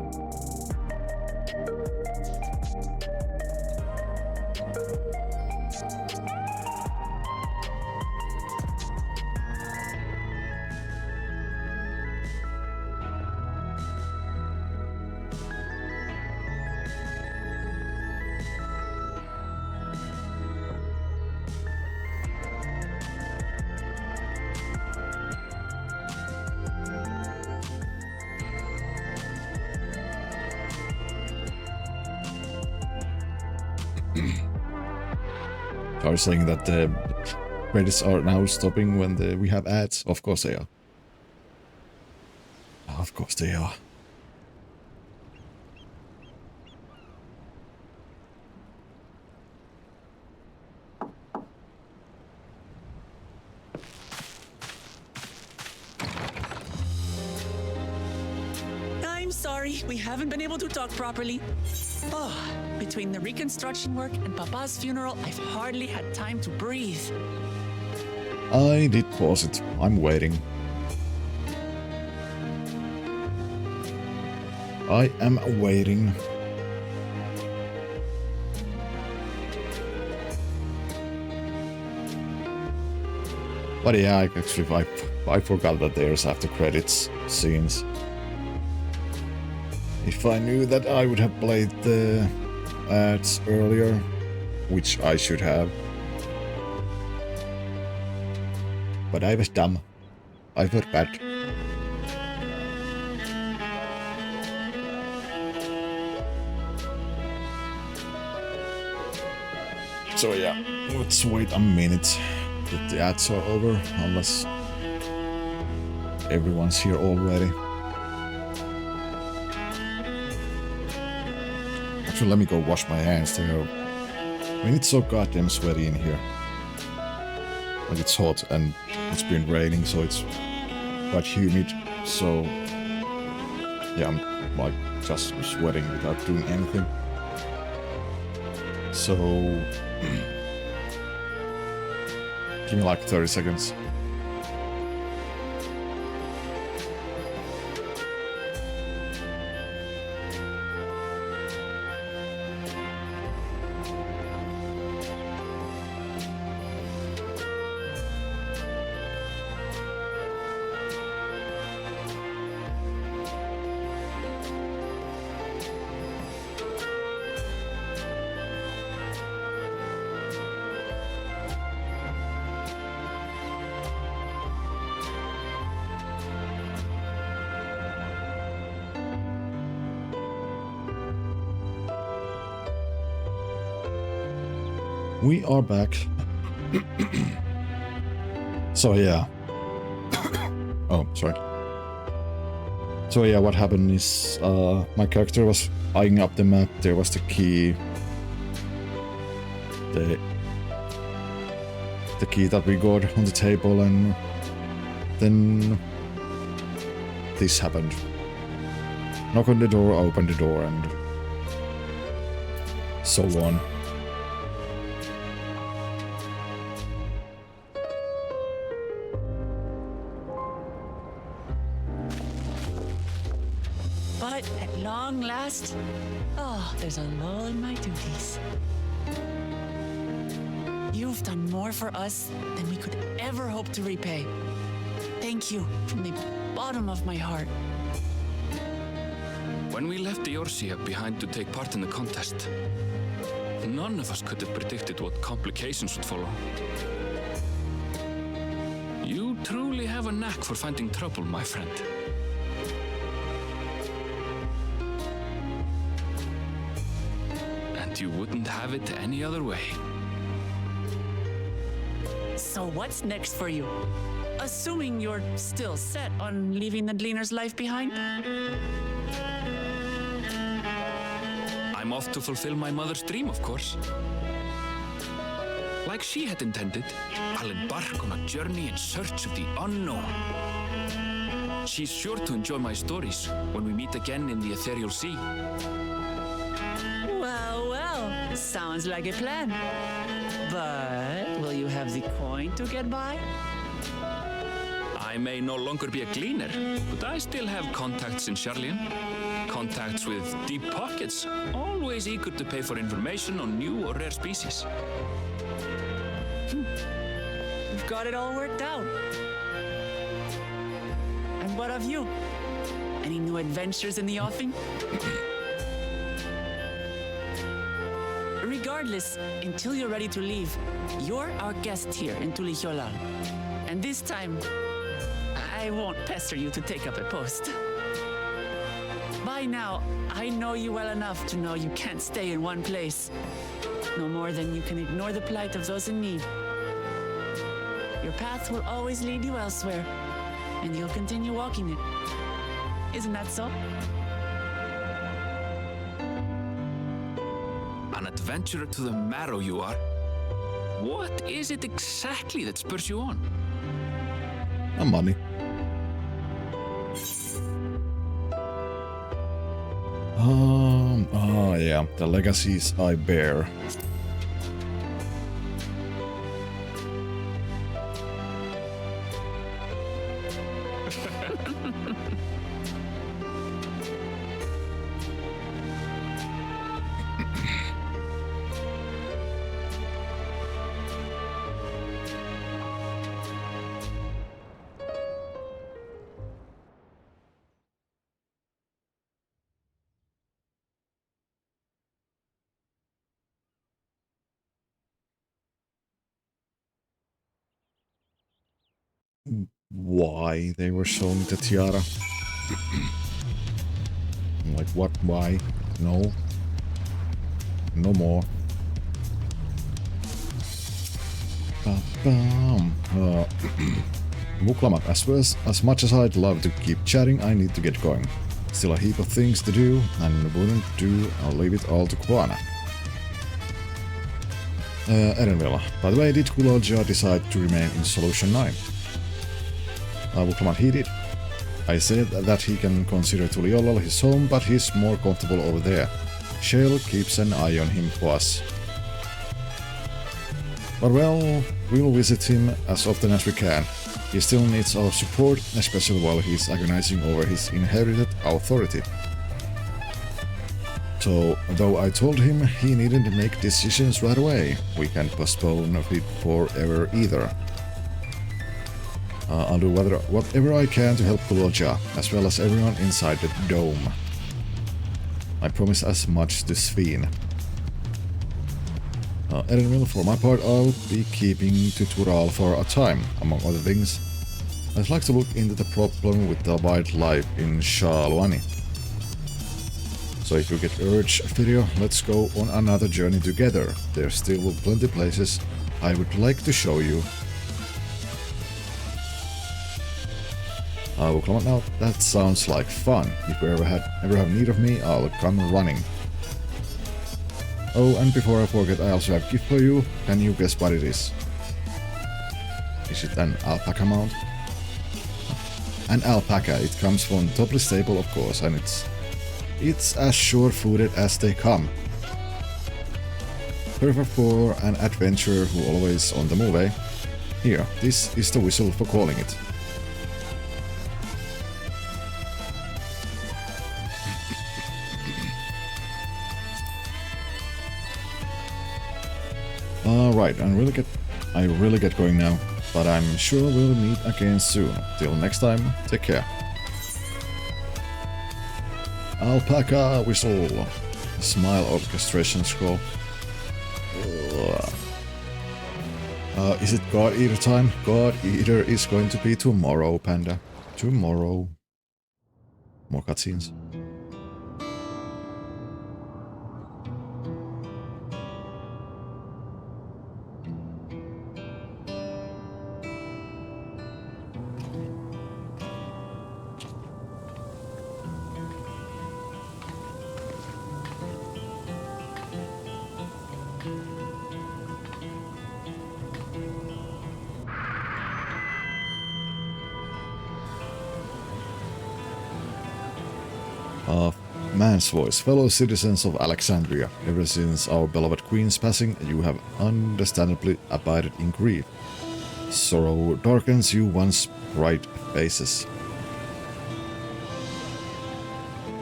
S1: Are saying that the credits are now stopping when we have ads? Of course they are. Of course they are.
S6: I'm sorry, we haven't been able to talk properly. Oh, between the reconstruction work and Papa's funeral, I've hardly had time to breathe.
S1: I did pause it. I'm waiting. I am waiting. But yeah, actually, I forgot that there's after credits scenes. If I knew that, I would have played the ads earlier, which I should have. But I was dumb. I was bad. So yeah, let's wait a minute that the ads are over, unless everyone's here already. Actually, let me go wash my hands. I mean, it's so goddamn sweaty in here. Like, it's hot and it's been raining, so it's quite humid. So yeah, I'm like just sweating without doing anything. So give me like 30 seconds. We are back. So yeah. Oh, sorry. So yeah, what happened is my character was eyeing up the map. There was the key the key that we got on the table, and then this happened. Knock on the door, open the door, and so on.
S6: But at long last, there's a lull in my duties. You've done more for us than we could ever hope to repay. Thank you from the bottom of my heart.
S3: When we left the Eorzea behind to take part in the contest, none of us could have predicted what complications would follow. You truly have a knack for finding trouble, my friend. And you wouldn't have it any other way.
S6: So what's next for you? Assuming you're still set on leaving the Gleaner's life behind?
S3: I'm off to fulfill my mother's dream, of course. Like she had intended, I'll embark on a journey in search of the unknown. She's sure to enjoy my stories when we meet again in the ethereal sea.
S6: Well, sounds like a plan. But will you have the coin to get by?
S3: I may no longer be a gleaner, but I still have contacts in Sharlayan. Contacts with deep pockets, always eager to pay for information on new or rare species.
S6: You've got it all worked out. And what of you? Any new adventures in the offing? Regardless, until you're ready to leave, you're our guest here in Tulihyolal. And this time, I won't pester you to take up a post. By now, I know you well enough to know you can't stay in one place. No more than you can ignore the plight of those in need. Your path will always lead you elsewhere, and you'll continue walking it. Isn't that so?
S3: An adventurer to the marrow you are. What is it exactly that spurs you on?
S1: Money. Yeah, the legacies I bear. Why they were showing the tiara? I'm like, what? Why? No. No more. Muklamak, as much as I'd love to keep chatting, I need to get going. Still a heap of things to do, and wouldn't do, I'll leave it all to Kuana. Erenville, by the way, did Kuloja decide to remain in Solution 9? Muklamak, he did. I said that he can consider Tulihyolal his home, but he's more comfortable over there. Shale keeps an eye on him for us. But well, we'll visit him as often as we can. He still needs our support, especially while he's agonizing over his inherited authority. So, though I told him he needn't make decisions right away, we can't postpone it forever either. I'll do whatever I can to help Kuloja, as well as everyone inside the dome. I promise as much to Sveen. Erenville, for my part, I'll be keeping to Tural for a time. Among other things, I'd like to look into the problem with the wildlife in Shalwani. So if you get urged, Firio, let's go on another journey together. There's still plenty of places I would like to show you. Come on now, that sounds like fun. If you ever have need of me, I'll come running. Oh, and before I forget, I also have a gift for you. Can you guess what it is? Is it an alpaca mount? An alpaca. It comes from Topless Stable, of course, and it's as sure-footed as they come. Perfect for an adventurer who always on the move, eh? Here, this is the whistle for calling it. Alright, I really get going now, but I'm sure we'll meet again soon. Till next time, take care. Alpaca whistle. Smile orchestration scroll. Is it God Eater time? God Eater is going to be tomorrow, Panda. Tomorrow. More cutscenes. Man's voice. Fellow citizens of Alexandria, ever since our beloved queen's passing, you have understandably abided in grief. Sorrow darkens you once bright faces.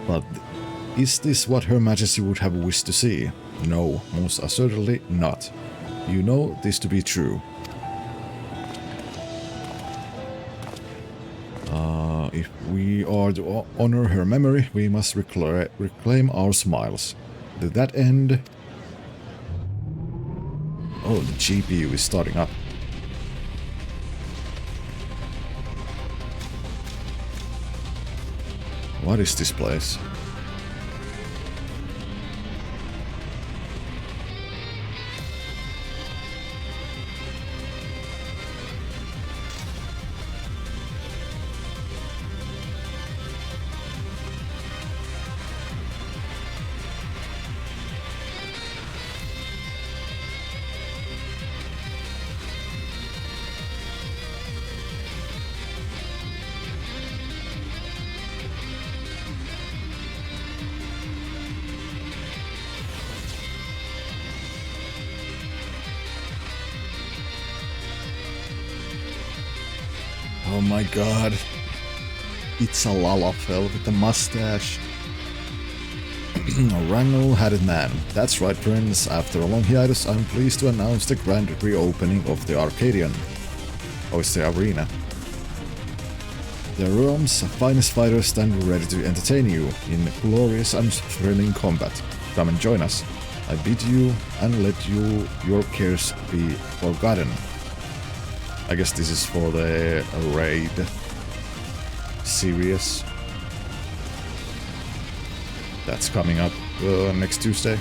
S1: But is this what Her Majesty would have wished to see? No, most assuredly not. You know this to be true. If we are to honor her memory, we must reclaim our smiles. To that end... Oh, the GPU is starting up. What is this place? Oh my god. It's a Lalafell with a mustache. Wrangle-headed man. That's right, friends. After a long hiatus, I'm pleased to announce the grand reopening of the Arcadian. Oh, it's the arena. The realm's finest fighters stand ready to entertain you in glorious and thrilling combat. Come and join us. I bid you and let your cares be forgotten. I guess this is for the raid series. That's coming up next Tuesday.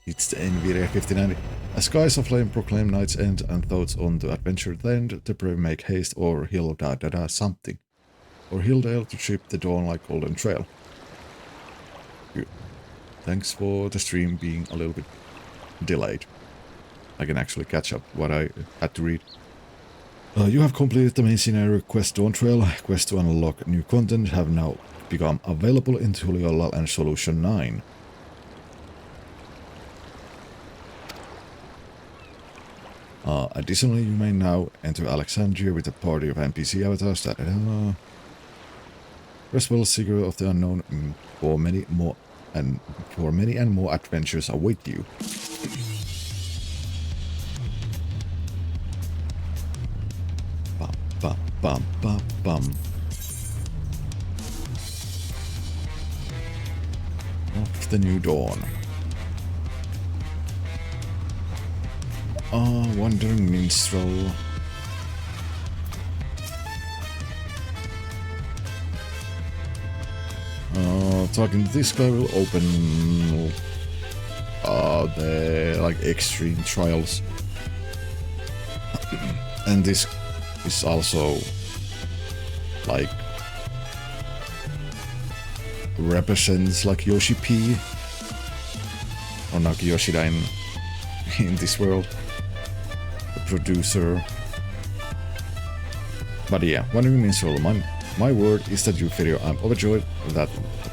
S1: It's the NVIDIA 5090. As skies of flame proclaim night's end and thoughts on the adventure then the brave make haste or he'll da something. Or he'll dare to trip the dawn like golden trail. Good. Thanks for the stream being a little bit delayed. I can actually catch up what I had to read. You have completed the main scenario quest Dawntrail. Quest to unlock new content have now become available in Tuliolal and Solution 9. Additionally, you may now enter Alexandria with a party of NPC avatars that Reswell, Seeker of the Unknown, for many and more adventures await you. Bum bum bum bum bum. Of the new dawn. Wandering minstrel. Talking to this guy will open the like extreme trials. And this is also like represents like Yoshi P or Naoki Yoshida in this world, the producer. But yeah, wondering means all. My word is that you feel I'm overjoyed that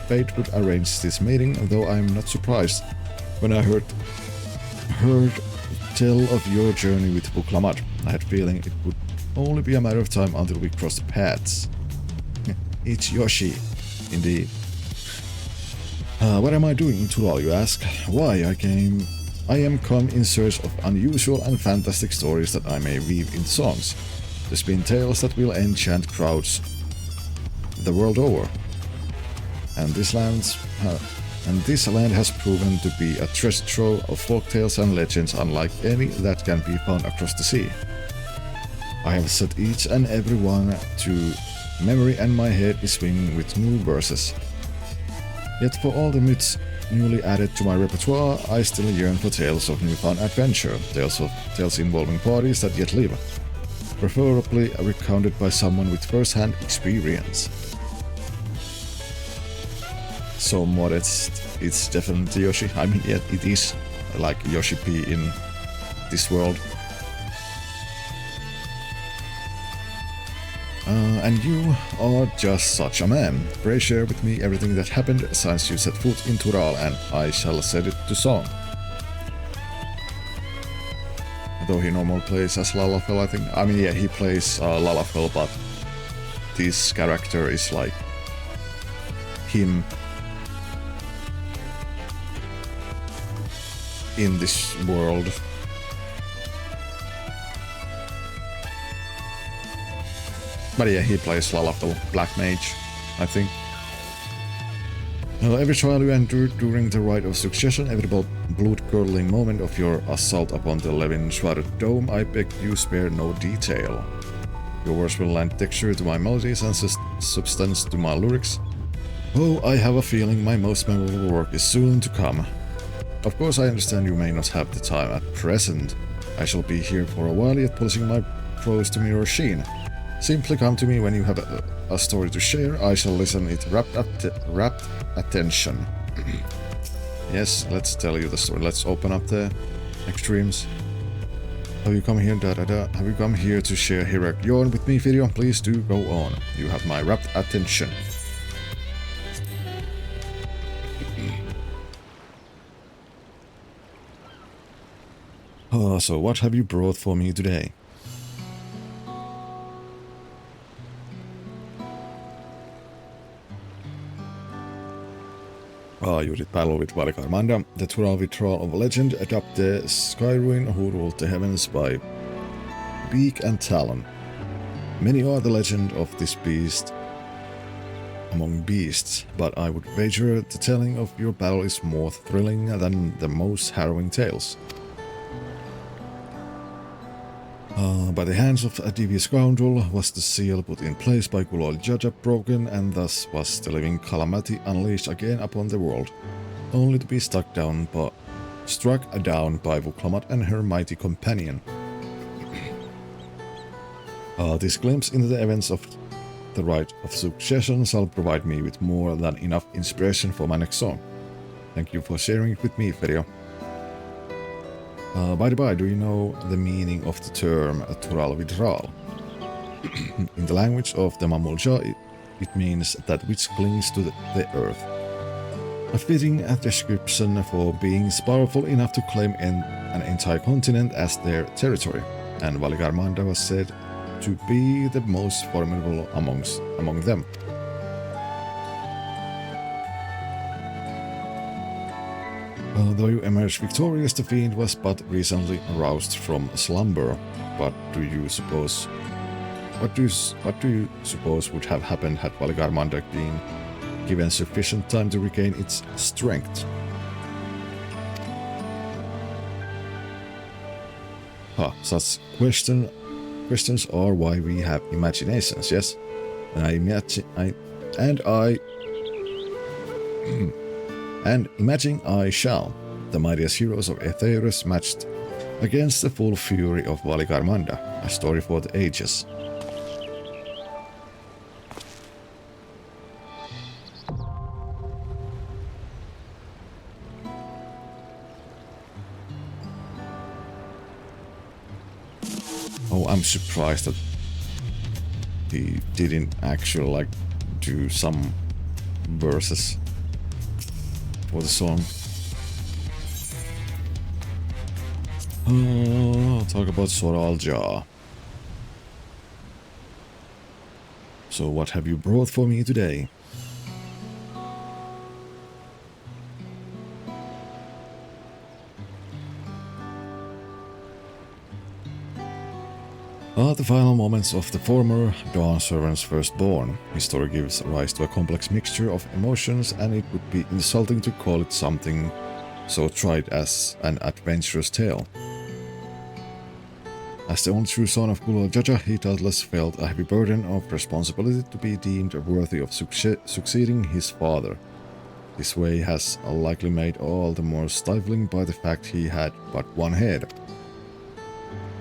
S1: fate would arrange this meeting, though I'm not surprised when I heard tell of your journey with Vuklamat. I had a feeling it would only be a matter of time until we crossed paths. It's Yoshi, indeed. What am I doing in Tural, you ask? Why, I am come in search of unusual and fantastic stories that I may weave in songs, to spin tales that will enchant crowds the world over. And this land has proven to be a treasure trove of folktales and legends unlike any that can be found across the sea. I have set each and every one to memory, and my head is swimming with new verses. Yet for all the myths newly added to my repertoire, I still yearn for tales of newfound adventure, tales involving parties that yet live, preferably recounted by someone with first-hand experience. So modest, it's definitely Yoshi. I mean, yeah, it is like Yoshi P in this world. And you are just such a man. Pray share with me everything that happened since you set foot in Tural, and I shall set it to song. Though he normally plays as Lalafell, I think. I mean, yeah, he plays Lalafell, but this character is like him in this world. But yeah, he plays Lalafell, Black Mage, I think. Every trial you enter during the Rite of Succession, every blood-curdling moment of your assault upon the Levin-shrouded dome, I beg you spare no detail. Your words will lend texture to my melodies and substance to my lyrics. Oh, I have a feeling my most memorable work is soon to come. Of course, I understand you may not have the time at present. I shall be here for a while, yet polishing my prose to mirror sheen. Simply come to me when you have a story to share. I shall listen it rapt attention. Yes, let's tell you the story. Let's open up the extremes. Have you come here? Have you come here to share heroic yarn with me, video? Please do go on. You have my rapt attention. So what have you brought for me today? You did battle with Valigarmanda, the Tural withdrawal of legend, adopt the Skyruin who ruled the heavens by beak and talon. Many are the legend of this beast among beasts, but I would wager the telling of your battle is more thrilling than the most harrowing tales. By the hands of a devious scoundrel was the seal put in place by Gulol Jaja broken, and thus was the living calamity unleashed again upon the world, only to be struck down by Vuklamat and her mighty companion. This glimpse into the events of the Rite of Succession shall provide me with more than enough inspiration for my next song. Thank you for sharing it with me, Ferio. By the by, do you know the meaning of the term Tural withdrawal? In the language of the Mamulja, it means that which clings to the earth. A fitting description for beings powerful enough to claim an entire continent as their territory, and Valigarmanda was said to be the most formidable among them. Though you emerged victorious, the fiend was but recently aroused from slumber. What do you suppose would have happened had Valigarmanda been given sufficient time to regain its strength? Such questions are why we have imaginations, yes? And imagine I shall, the mightiest heroes of Aetheris matched against the full fury of Valigarmanda, a story for the ages. I'm surprised that he didn't actually like do some verses for the song. Talk about Soralja. So what have you brought for me today? At the final moments of the former Dawn Servant's firstborn, his story gives rise to a complex mixture of emotions, and it would be insulting to call it something so trite as an adventurous tale. As the only true son of Kulal Jaja, he doubtless felt a heavy burden of responsibility to be deemed worthy of succeeding his father. This way has likely made all the more stifling by the fact he had but one head.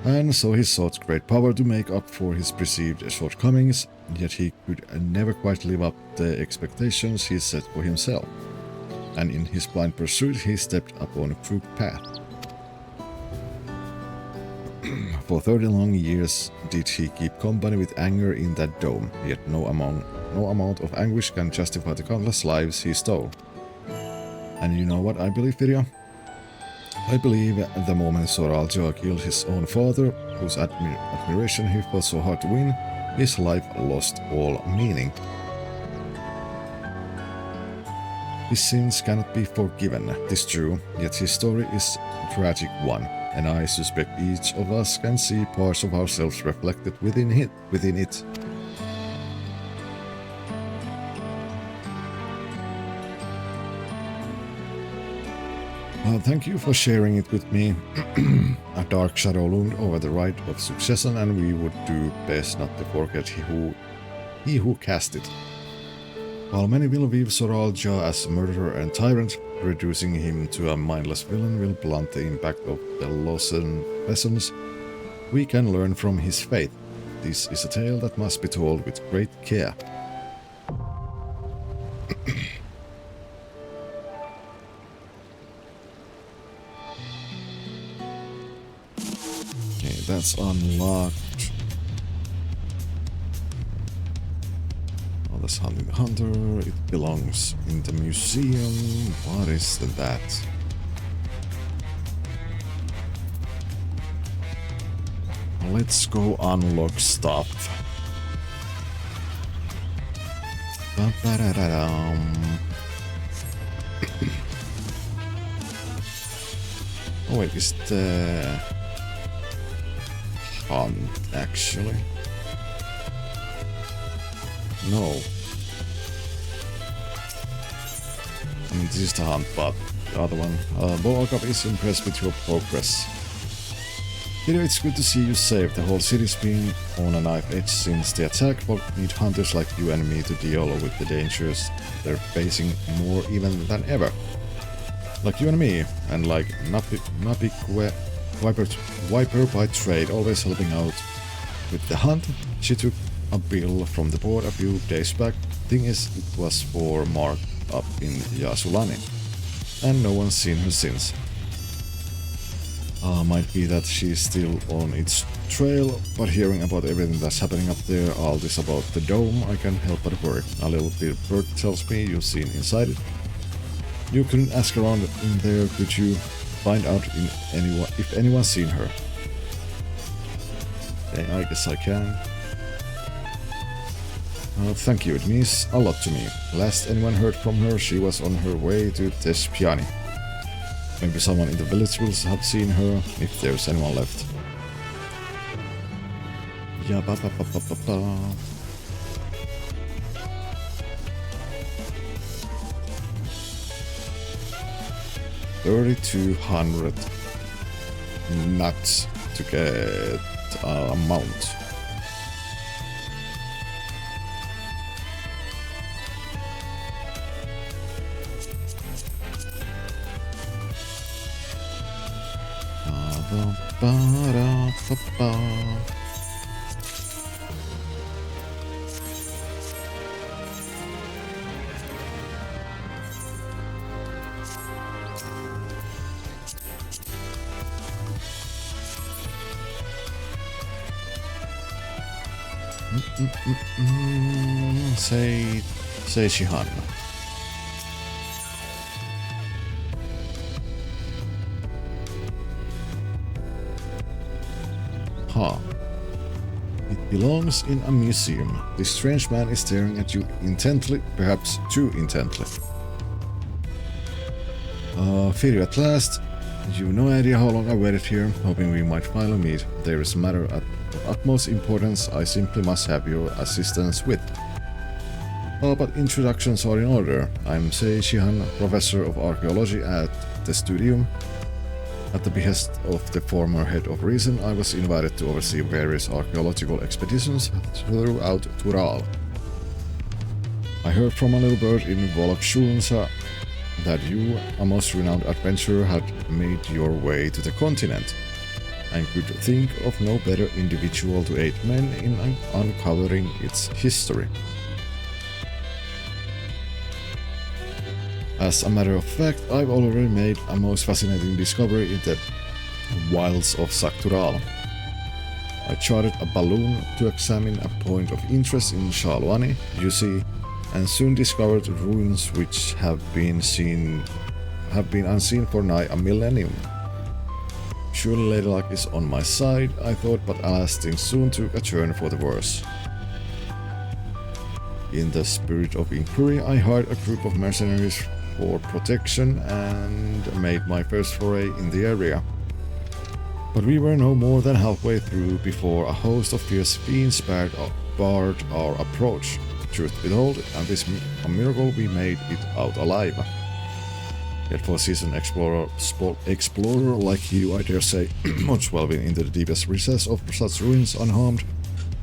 S1: And so he sought great power to make up for his perceived shortcomings, yet he could never quite live up to the expectations he set for himself. And in his blind pursuit he stepped upon a crooked path. For 30 long years did he keep company with anger in that dome, yet no amount of anguish can justify the countless lives he stole. And you know what I believe, Virya? I believe the moment Soralja killed his own father, whose admiration he fought so hard to win, his life lost all meaning. His sins cannot be forgiven, 'tis true, yet his story is a tragic one, and I suspect each of us can see parts of ourselves reflected within it. Thank you for sharing it with me. A dark shadow loomed over the rite of succession, and we would do best not to forget he who cast it. While many will view Soralja as a murderer and tyrant, reducing him to a mindless villain will blunt the impact of the lessons we can learn from his fate. This is a tale that must be told with great care. Okay, that's unlocked. Oh, that's Hunting the Hunter. It belongs in the museum. What is that? Let's go unlock stuff. Oh wait, is the hunt actually? No. I mean, this is the hunt, but the other one. Boagab is impressed with your progress. It's good to see you safe. The whole city's been on a knife edge since the attack, but need hunters like you and me to deal with the dangers they're facing more even than ever. Like you and me, and like Napi Viper by trade, always helping out with the hunt. She took a bill from the board a few days back. Thing is, it was for Mark up in Yasulani, and no one's seen her since. Might be that she's still on its trail, but hearing about everything that's happening up there, all this about the dome, I can't help but worry. A little bit bird tells me you've seen inside it. You couldn't ask around in there, could you? Find out if anyone's seen her. Okay, I guess I can. Thank you, it means a lot to me. Last anyone heard from her, she was on her way to Tespiani. Maybe someone in the village will have seen her, if there's anyone left. Yeah, ba ba ba ba ba ba. $3,200 nuts to get a mount. Say Shihan. Huh. It belongs in a museum. This strange man is staring at you intently, perhaps too intently. Firi, at last. You've no idea how long I waited here, hoping we might finally meet. There is a matter of utmost importance I simply must have your assistance with. But introductions are in order. I'm Sei Shihan, professor of archaeology at the Studium. At the behest of the former head of Reason, I was invited to oversee various archaeological expeditions throughout Tural. I heard from a little bird in Volokshunsa that you, a most renowned adventurer, had made your way to the continent, and could think of no better individual to aid men in uncovering its history. As a matter of fact, I've already made a most fascinating discovery in the wilds of Saktural. I chartered a balloon to examine a point of interest in Shalwani, you see, and soon discovered ruins which have been unseen for nigh a millennium. Surely Lady Luck is on my side, I thought, but alas, things soon took a turn for the worse. In the spirit of inquiry, I hired a group of mercenaries for protection and made my first foray in the area. But we were no more than halfway through before a host of fierce fiends barred our approach. Truth be told, and this a miracle we made it out alive. Yet for a seasoned explorer like you, I dare say, much delving into the deepest recess of such ruins unharmed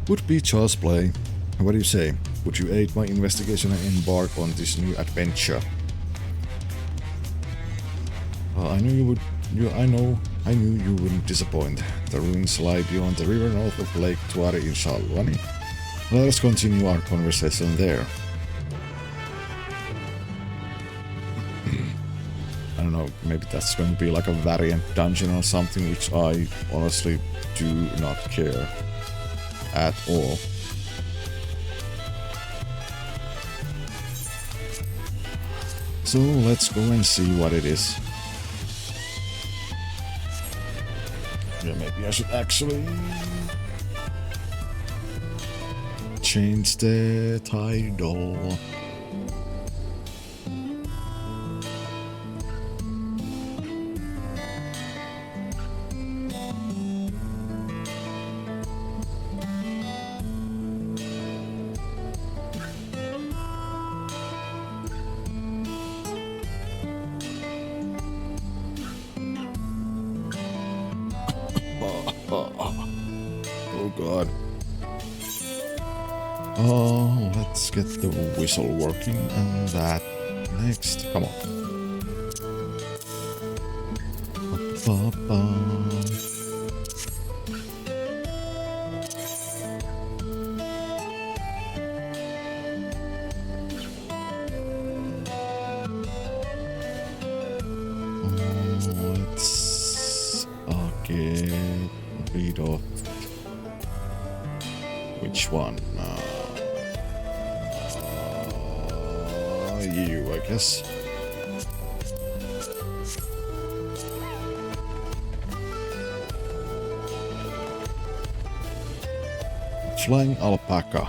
S1: would be child's play. What do you say? Would you aid my investigation and embark on this new adventure? I knew you would. I knew you wouldn't disappoint. The ruins lie beyond the river north of Lake Tuari in Shalwani. Let us continue our conversation there. I don't know, maybe that's going to be like a variant dungeon or something, which I honestly do not care at all. So let's go and see what it is. Yeah, maybe I should actually change the title. Oh god. Oh, let's get the whistle working and that next. Come on. Let's get rid of which one? You, I guess. Flying alpaca.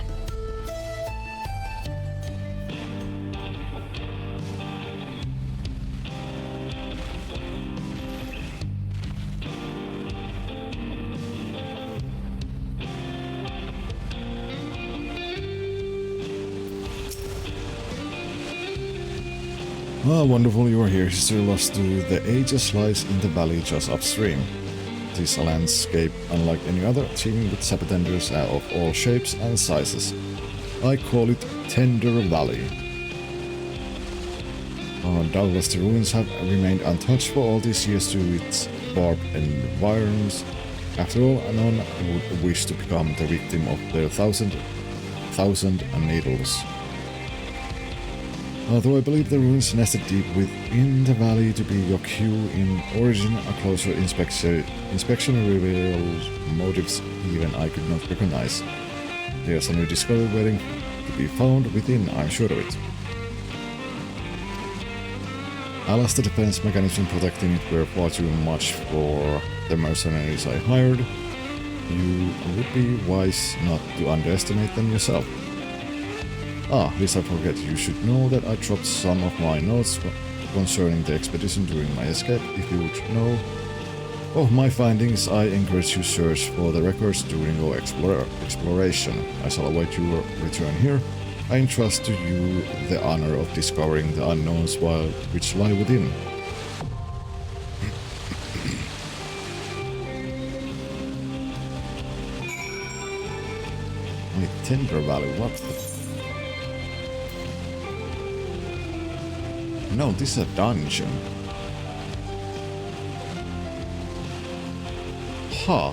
S1: Ah, wonderful you are here. History lost to the ages lies in the valley just upstream. It is a landscape unlike any other, teeming with sapotenders of all shapes and sizes. I call it Tender Valley. Doubtless the ruins have remained untouched for all these years to its barbed environs. After all, none would wish to become the victim of their thousand needles. Although I believe the ruins nested deep within the valley to be your cue in origin, a closer inspection revealed motives even I could not recognize. There's a new discovery waiting to be found within, I'm sure of it. Alas, the defense mechanism protecting it were far too much for the mercenaries I hired. You would be wise not to underestimate them yourself. Ah, lest I forget, you should know that I dropped some of my notes concerning the expedition during my escape. If you would know of my findings, I encourage you to search for the records during your exploration. I shall await your return here. I entrust to you the honor of discovering the unknowns which lie within. My Timber Valley, what the... No, this is a dungeon. Huh.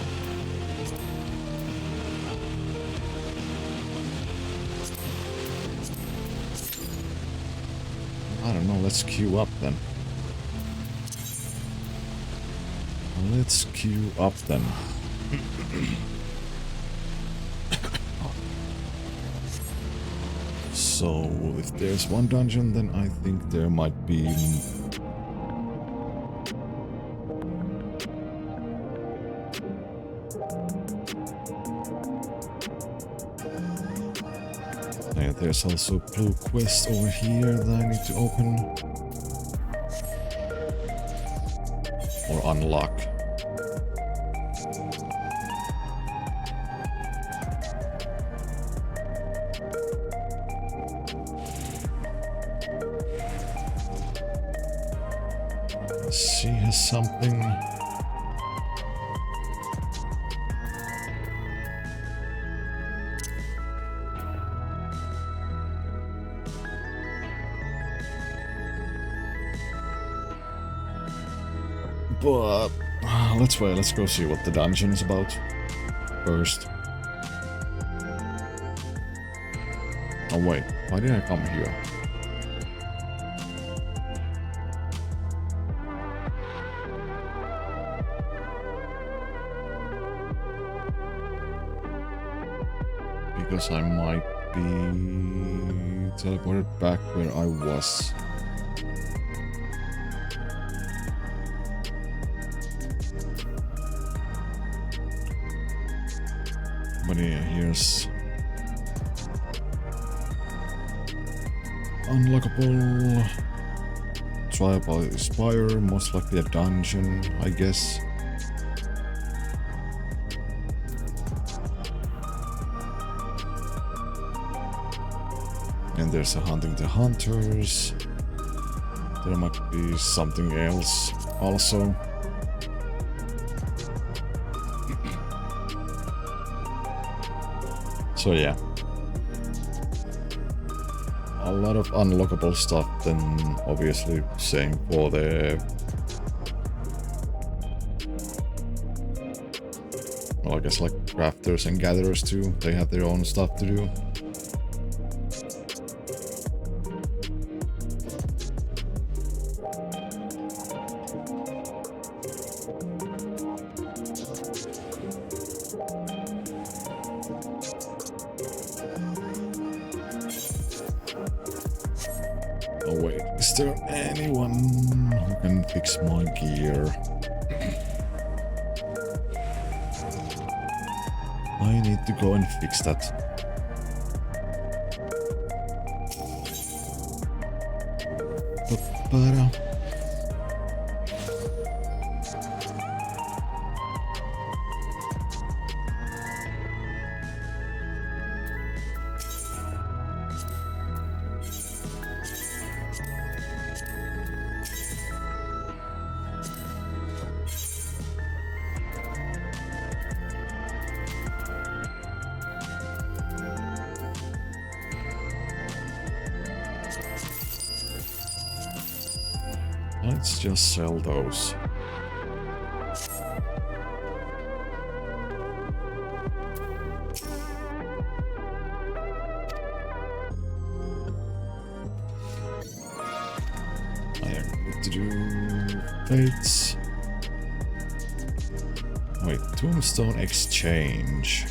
S1: I don't know, let's queue up then. Let's queue up then. So, if there's one dungeon, then I think there might be... Yeah, there's also a blue quest over here that I need to open. Or unlock. She has something. But let's wait, let's go see what the dungeon is about first. Oh wait, why did I come here? Because I might be teleported back where I was. But yeah, here's unlockable tribal spire, most likely a dungeon, I guess. And there's a hunting the hunters. There might be something else also. So yeah, a lot of unlockable stuff, then obviously same for the, well, I guess like crafters and gatherers too, they have their own stuff to do. Oh wait, is there anyone who can fix my gear? I need to go and fix that. Ba-ba-da. Let's just sell those. I need to do fates. Wait, tombstone exchange.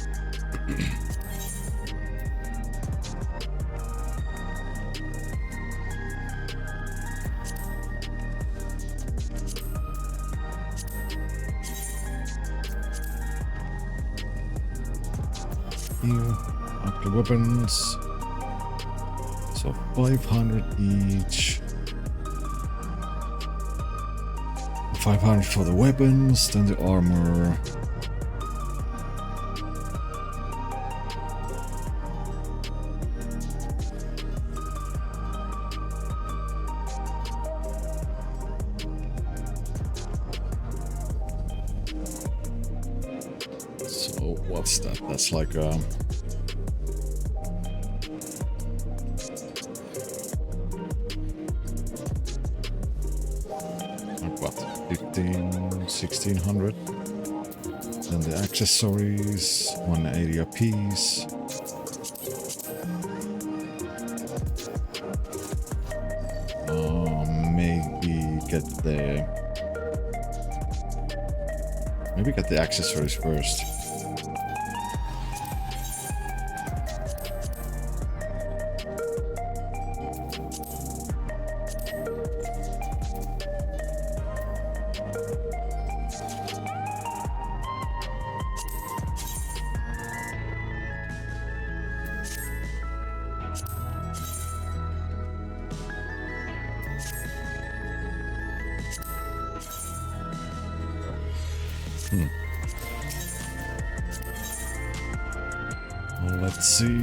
S1: here. Upgrade weapons. So 500 each. 500 for the weapons, then the armor. So what's that? That's like like what? 1600. Then the accessories, 180 apiece. Maybe get the accessories first.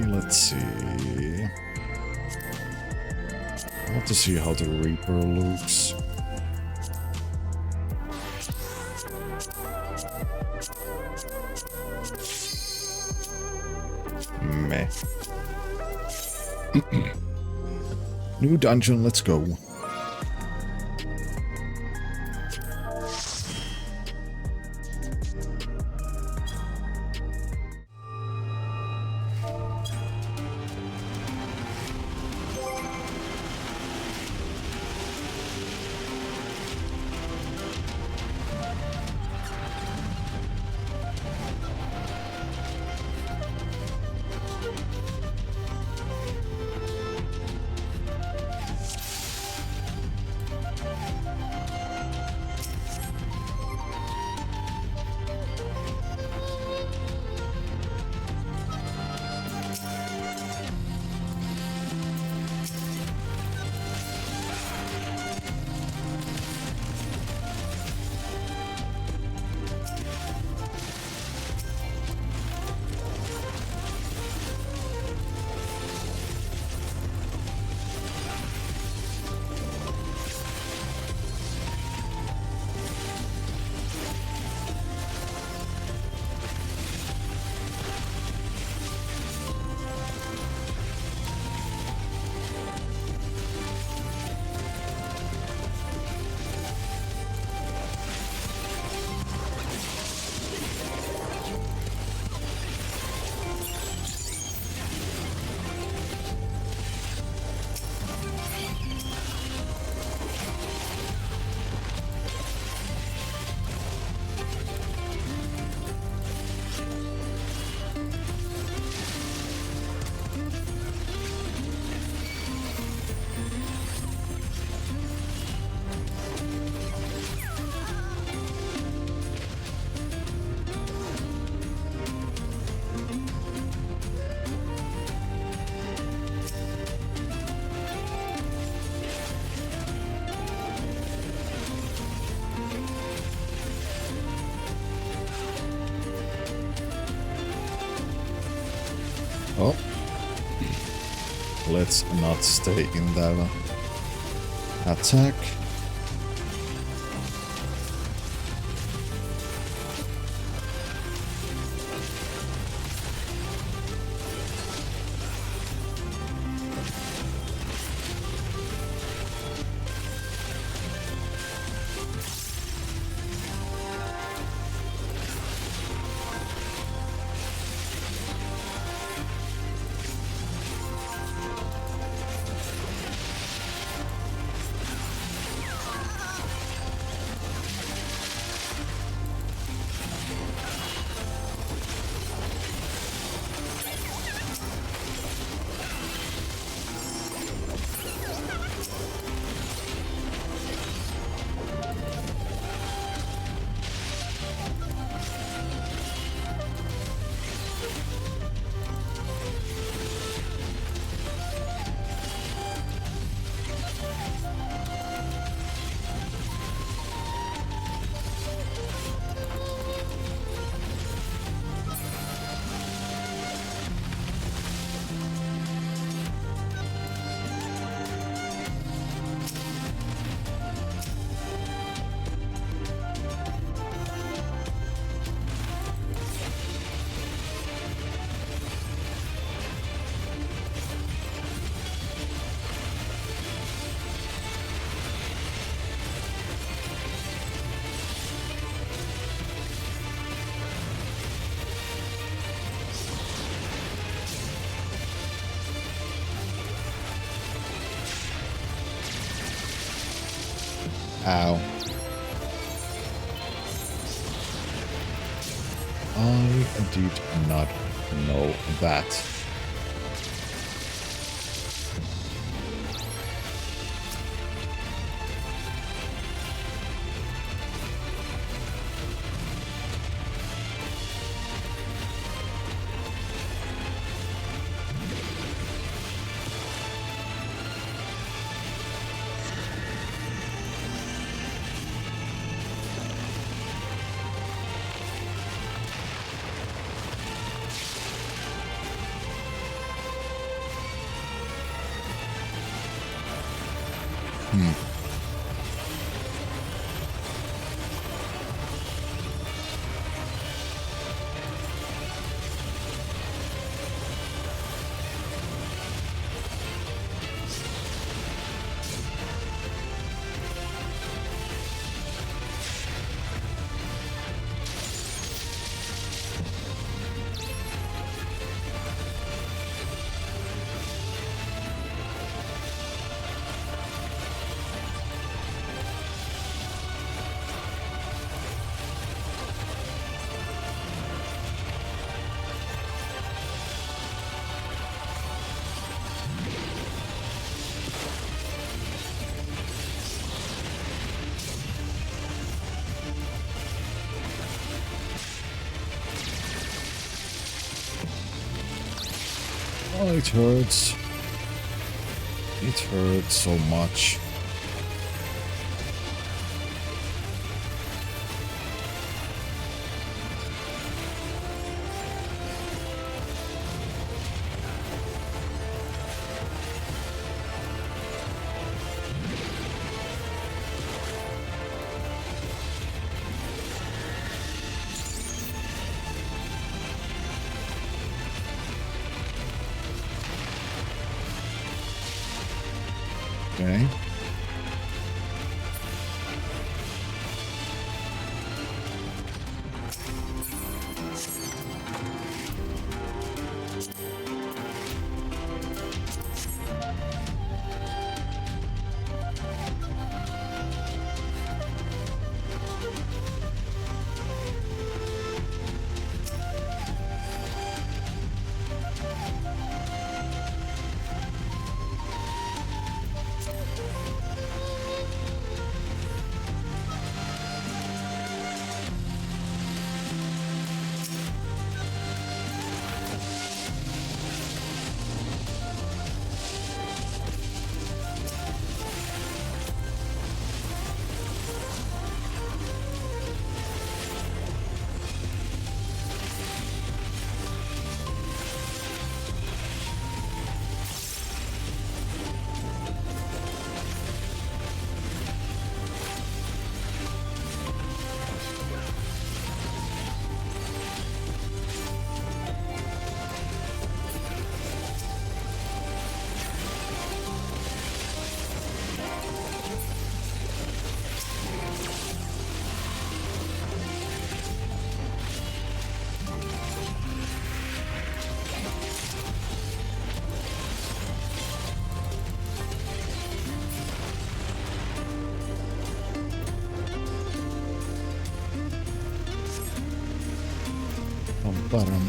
S1: Let's see. I want to see how the Reaper looks. Meh. New dungeon, let's go. Oh. Let's not stay in that attack. Ow. I did not know that. Oh, it hurts. It hurts so much. Okay. Bottom.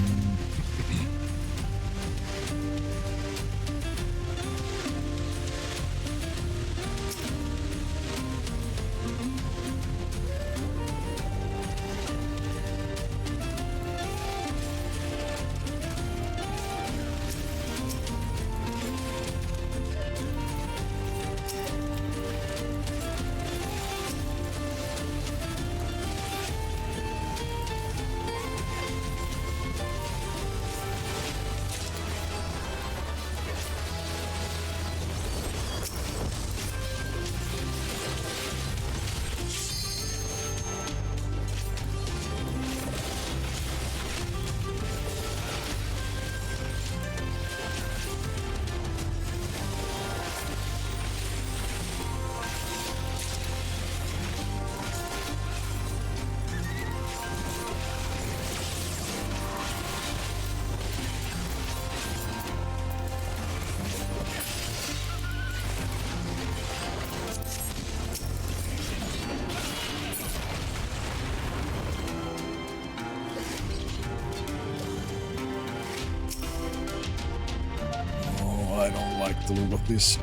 S1: the look of this.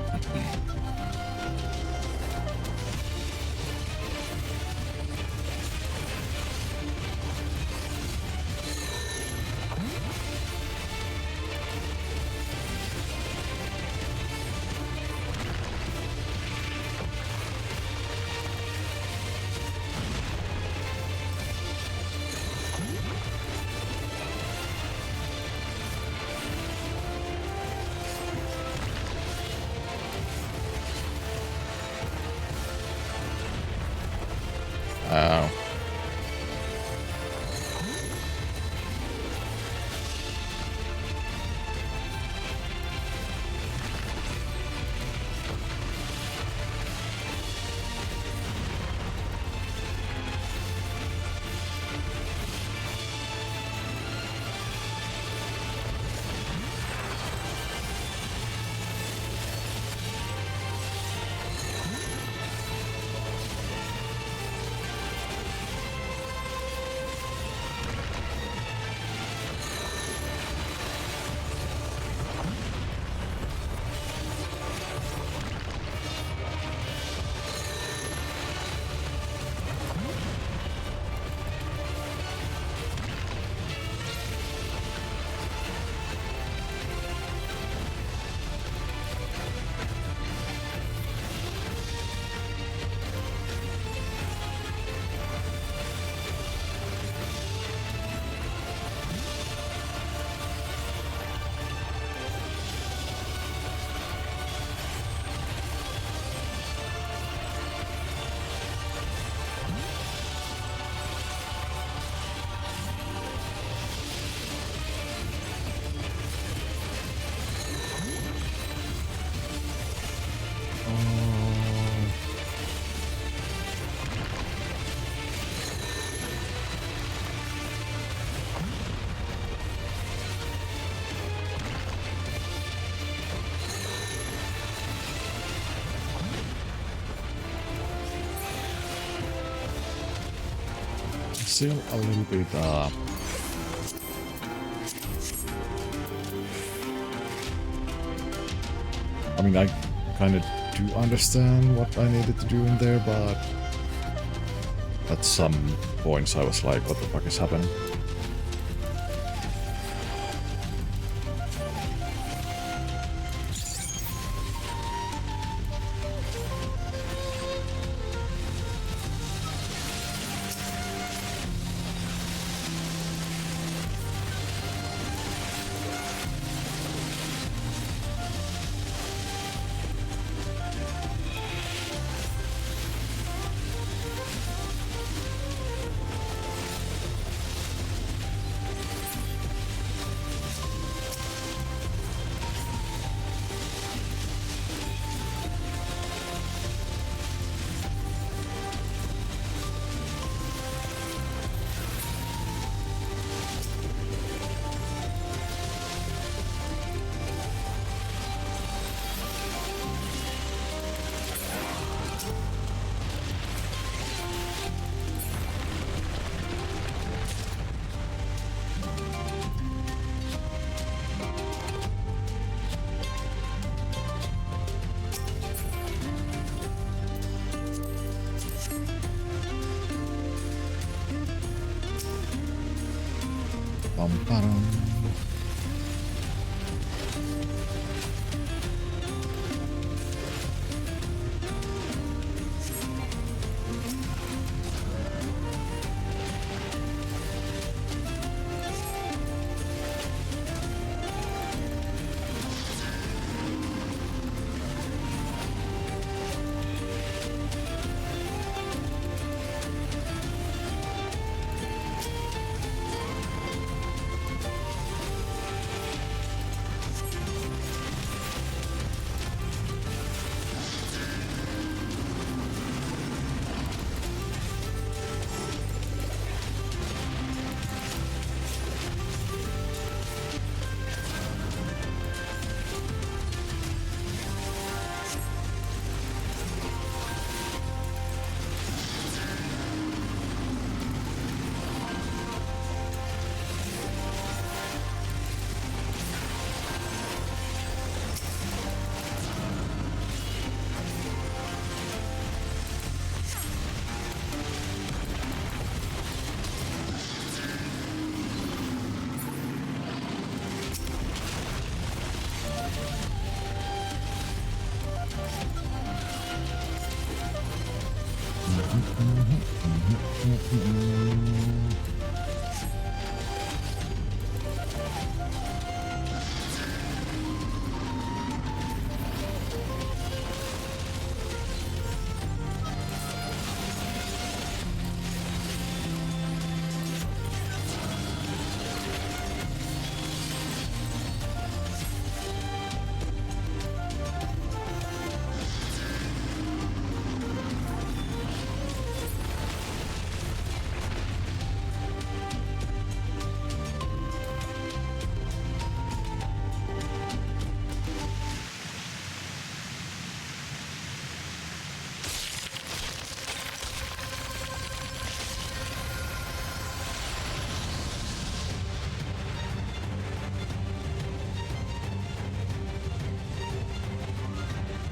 S1: Ow. Still a little bit I mean, I kind of do understand what I needed to do in there, but at some points I was like, what the fuck is happening?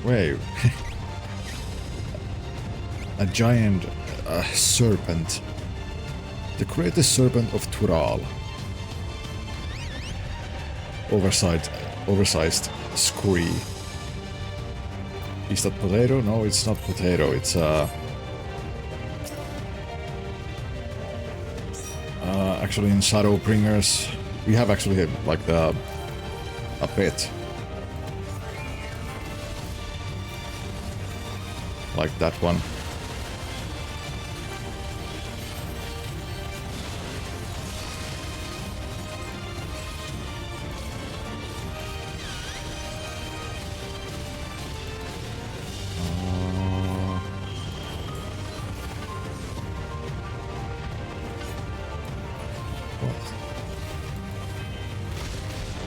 S1: Wait. A giant serpent. The greatest serpent of Tural. Oversized scurry. Is that potato? No, it's not potato. It's actually in Shadowbringers we have actually like a pet. Like that one. What?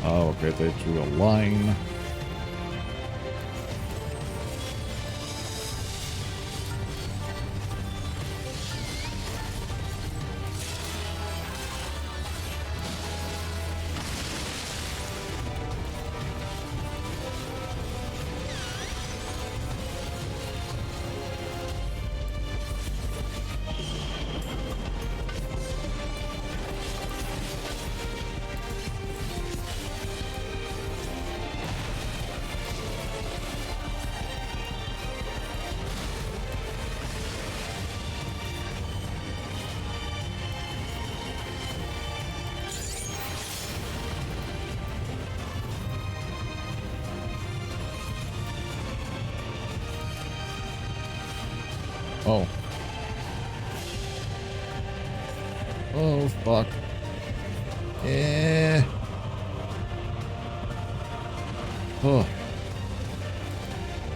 S1: Oh, okay, they drew a line. Oh. Oh, fuck. Yeah. Oh.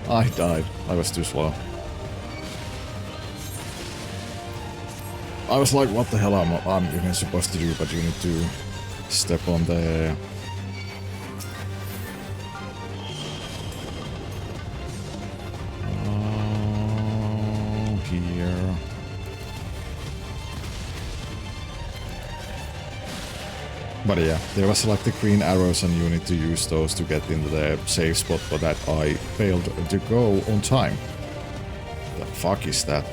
S1: I died. I was too slow. I was like, what the hell I'm even supposed to do, but you need to step on the... here. But yeah, there was like the green arrows and you need to use those to get into the safe spot, but that I failed to go on time. The fuck is that?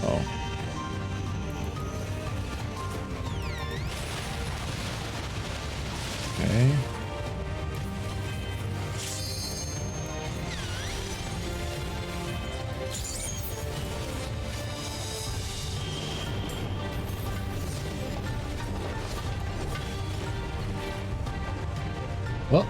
S1: Oh. Okay. Well.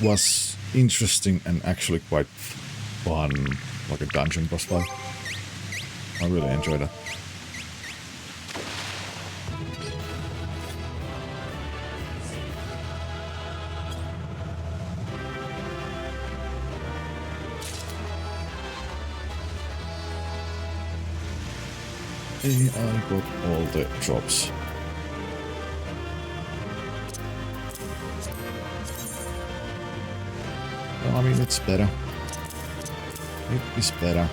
S1: was interesting and actually quite fun, like a dungeon boss fight. I really enjoyed it. Hey, I got all the drops. I mean, it's better. It is better.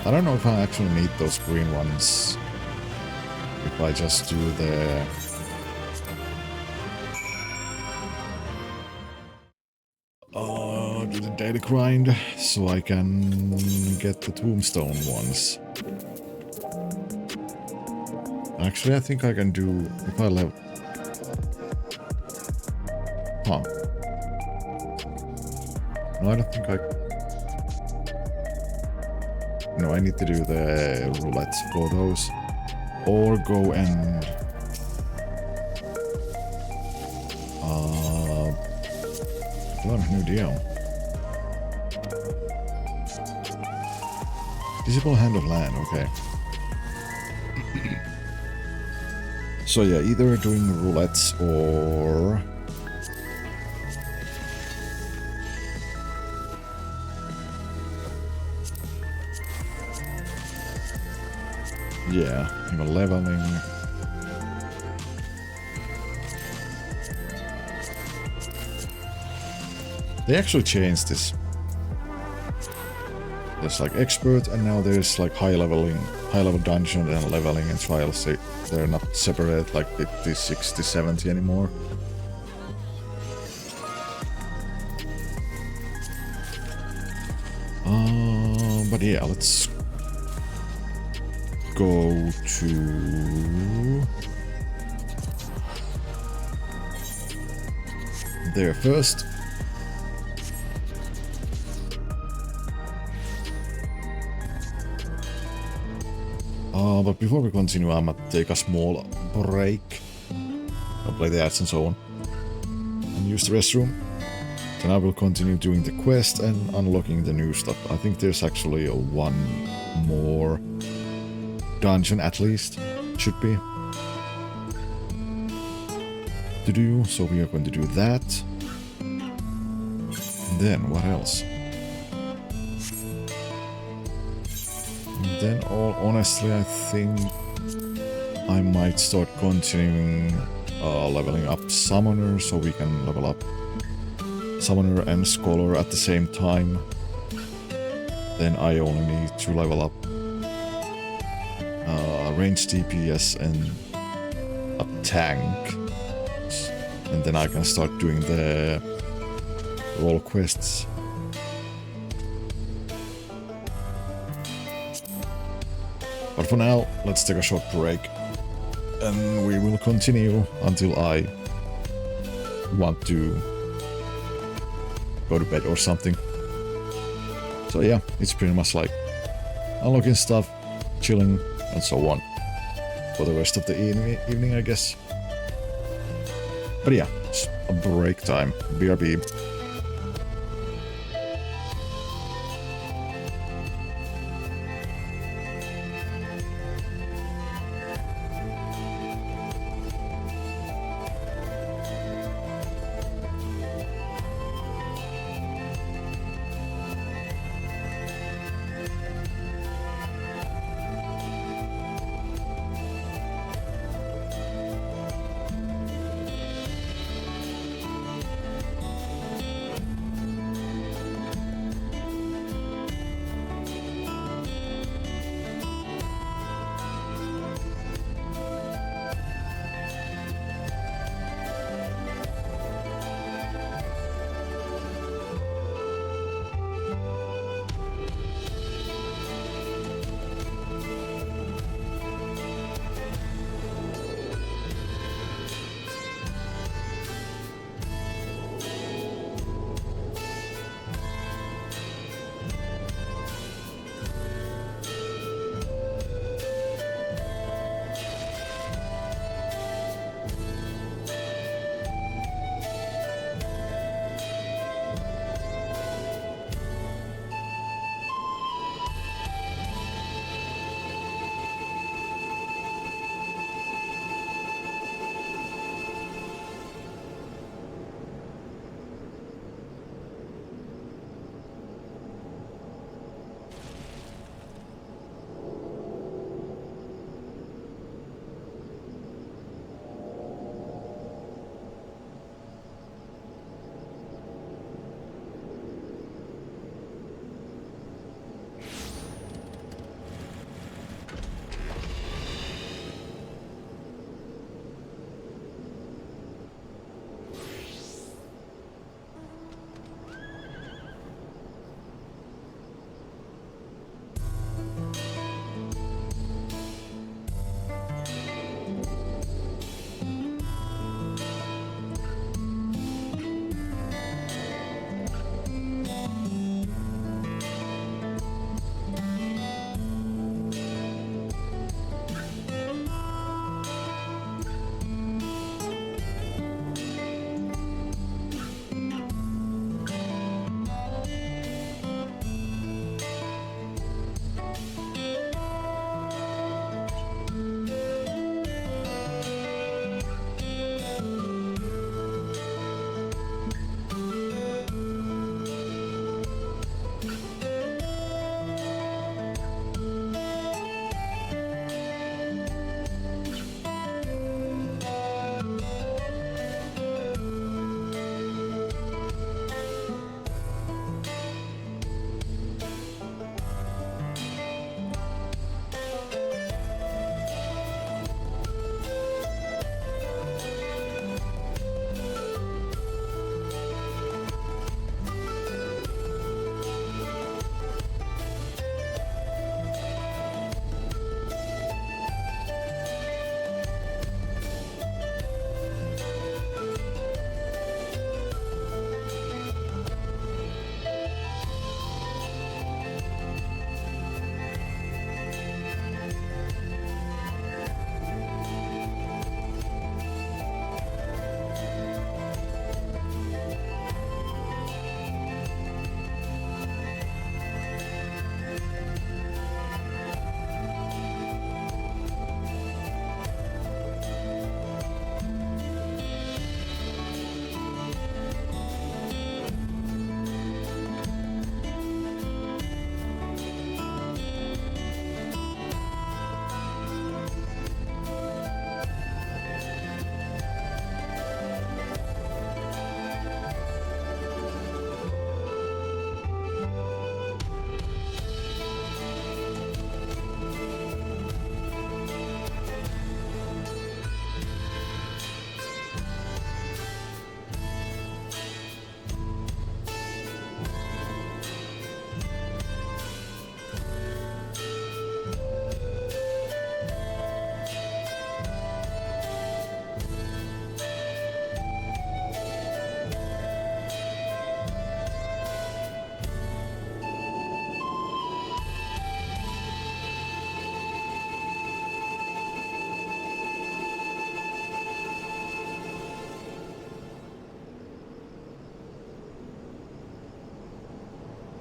S1: I don't know if I actually need those green ones. If I just do the... do the daily grind, so I can get the tombstone ones. Actually, I think I can do... if I level... Huh. No, I don't think I... No, I need to do the roulette for those. Or go and... new deal. Visible hand of land, okay. So yeah, either doing roulettes or... yeah, even leveling. They actually changed this. There's like expert, and now there's like high level dungeon and leveling and trials. They're not separate like 50, 60, 70 anymore. But yeah, let's go to there first. But before we continue, I might take a small break. I'll play the ads and so on. And use the restroom. Then I will continue doing the quest and unlocking the new stuff. I think there's actually one more dungeon at least. Should be. To do, so we are going to do that. And then, what else? Then, all honestly, I think I might start continuing leveling up Summoner, so we can level up Summoner and Scholar at the same time. Then I only need to level up range DPS and a tank. And then I can start doing the role quests. But for now, let's take a short break, and we will continue until I want to go to bed or something. So yeah, it's pretty much like unlocking stuff, chilling, and so on for the rest of the evening, I guess. But yeah, it's a break time. BRB.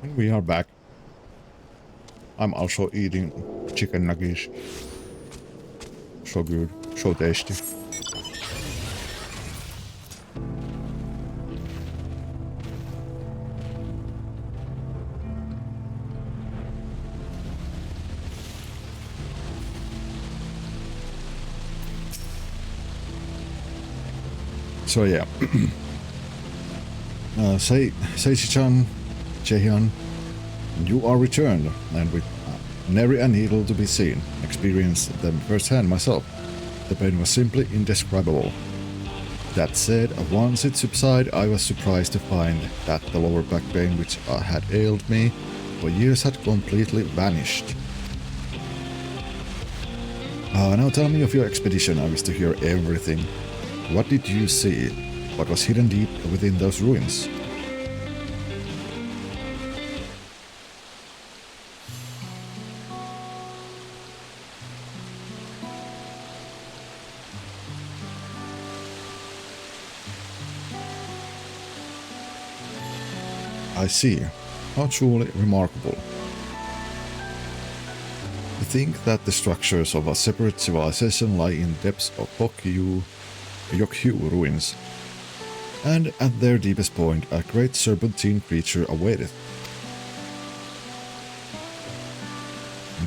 S1: And we are back. I'm also eating chicken nuggets. So good, so tasty. So yeah, Seiji-chan, Jaehyun, you are returned, and with nary a needle to be seen. Experienced them firsthand myself. The pain was simply indescribable. That said, once it subsided, I was surprised to find that the lower back pain which had ailed me for years had completely vanished. Now tell me of your expedition. I wish to hear everything. What did you see? What was hidden deep within those ruins? I see. How truly remarkable. I think that the structures of a separate civilization lie in the depths of Yokyu ruins, and at their deepest point a great serpentine creature awaited.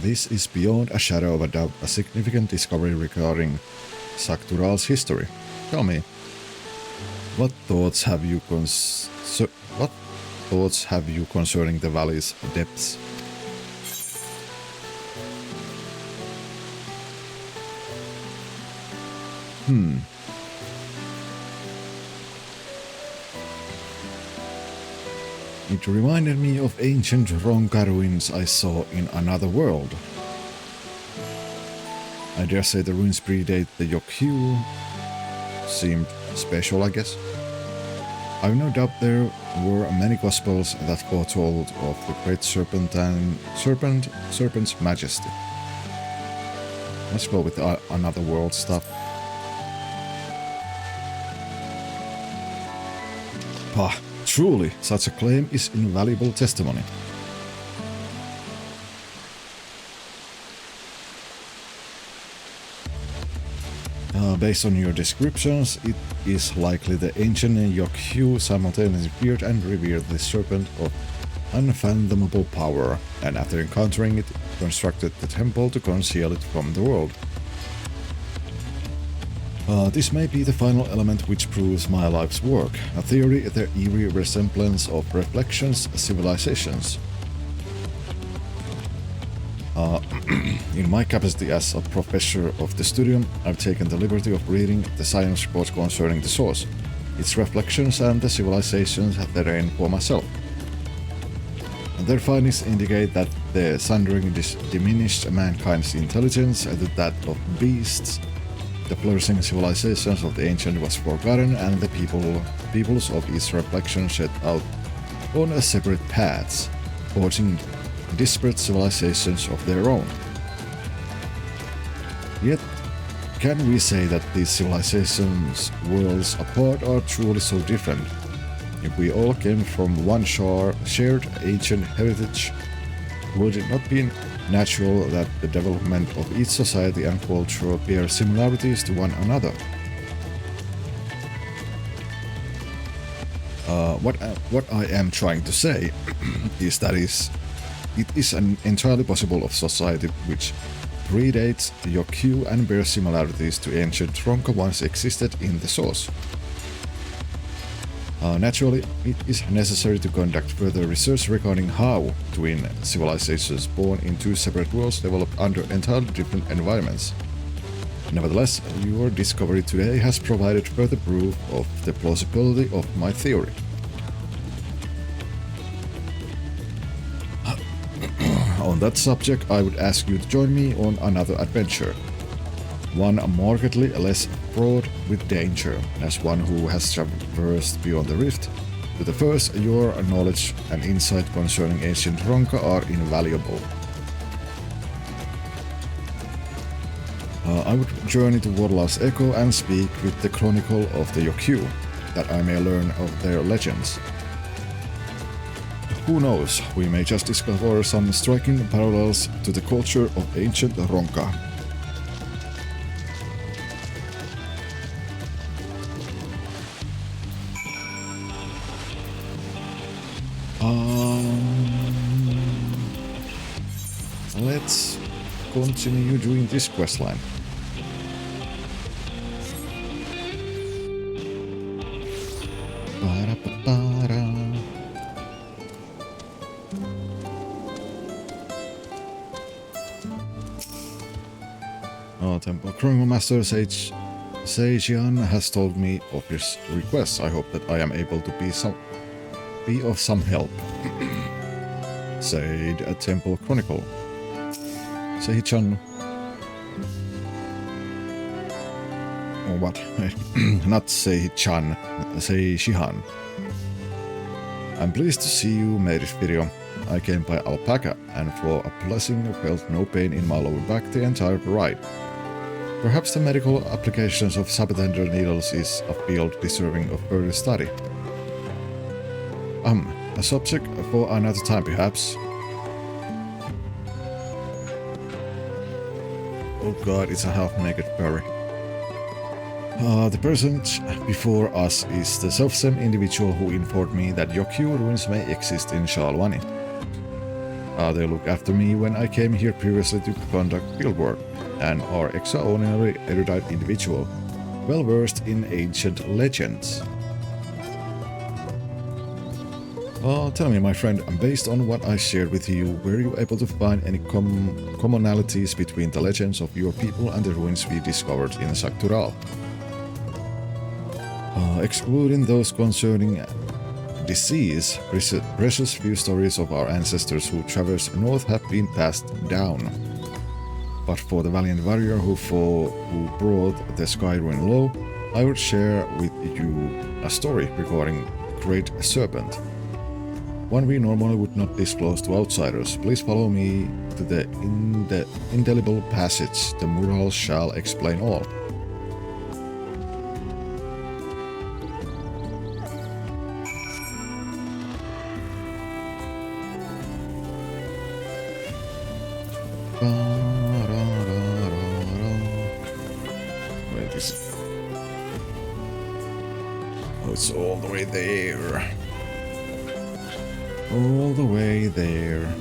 S1: This is beyond a shadow of a doubt a significant discovery regarding Saktural's history. Tell me, what thoughts have you concerning the valley's depths? It reminded me of ancient Ronka ruins I saw in another world. I dare say the ruins predate the Yokyu. Seemed special, I guess. I've no doubt there were many gospels that foretold of the great serpent's majesty. Let's go with another world stuff. Truly, such a claim is invaluable testimony. Based on your descriptions, it is likely the ancient Yokyu simultaneously feared and revered the serpent of unfathomable power, and after encountering it, constructed the temple to conceal it from the world. This may be the final element which proves my life's work, a theory, the eerie resemblance of reflections, civilizations. In my capacity as a professor of the studium, I've taken the liberty of reading the science reports concerning the source, its reflections and the civilizations therein for myself. And their findings indicate that the sundering diminished mankind's intelligence and that of beasts. The flourishing civilizations of the ancient was forgotten, and the peoples of its reflection set out on separate paths, forging disparate civilizations of their own. Yet, can we say that these civilizations, worlds apart, are truly so different? If we all came from one shared ancient heritage, would it not be natural that the development of each society and culture bear similarities to one another? What I am trying to say is that it is entirely possible of society which predates the Yokyu and bears similarities to ancient Ronka once existed in the source. Naturally, it is necessary to conduct further research regarding how twin civilizations born in two separate worlds developed under entirely different environments. Nevertheless, your discovery today has provided further proof of the plausibility of my theory. On that subject, I would ask you to join me on another adventure. One markedly less fraught with danger, as one who has traversed beyond the rift. To the first, your knowledge and insight concerning ancient Ronka are invaluable. I would journey to Warla's Echo and speak with the Chronicle of the Yokyu, that I may learn of their legends. Who knows, we may just discover some striking parallels to the culture of ancient Ronka. Let's continue doing this questline. Temple Chrono Master Seijian has told me of his requests. I hope that I am able to be of some help. Said a Temple Chronicle. Seichan. Oh, what? Not Seichan. Seishihan. I'm pleased to see you made this video. I came by alpaca, and for a blessing felt no pain in my lower back the entire ride. Perhaps the medical applications of sabatender needles is a field deserving of further study. A subject for another time perhaps. Oh god, it's a half-naked furry. The person before us is the self-same individual who informed me that Yokyu ruins may exist in Shalwani. They looked after me when I came here previously to conduct fieldwork, and are extraordinarily erudite individual, well versed in ancient legends. Tell me, my friend, based on what I shared with you, were you able to find any commonalities between the legends of your people and the ruins we discovered in Saktural? Excluding those concerning disease, precious few stories of our ancestors who traversed north have been passed down. But for the valiant warrior who brought the Sky Ruin low, I would share with you a story regarding the Great Serpent. One we normally would not disclose to outsiders. Please follow me to the indelible passage. The mural shall explain all. Wait, it's all the way there. All the way there.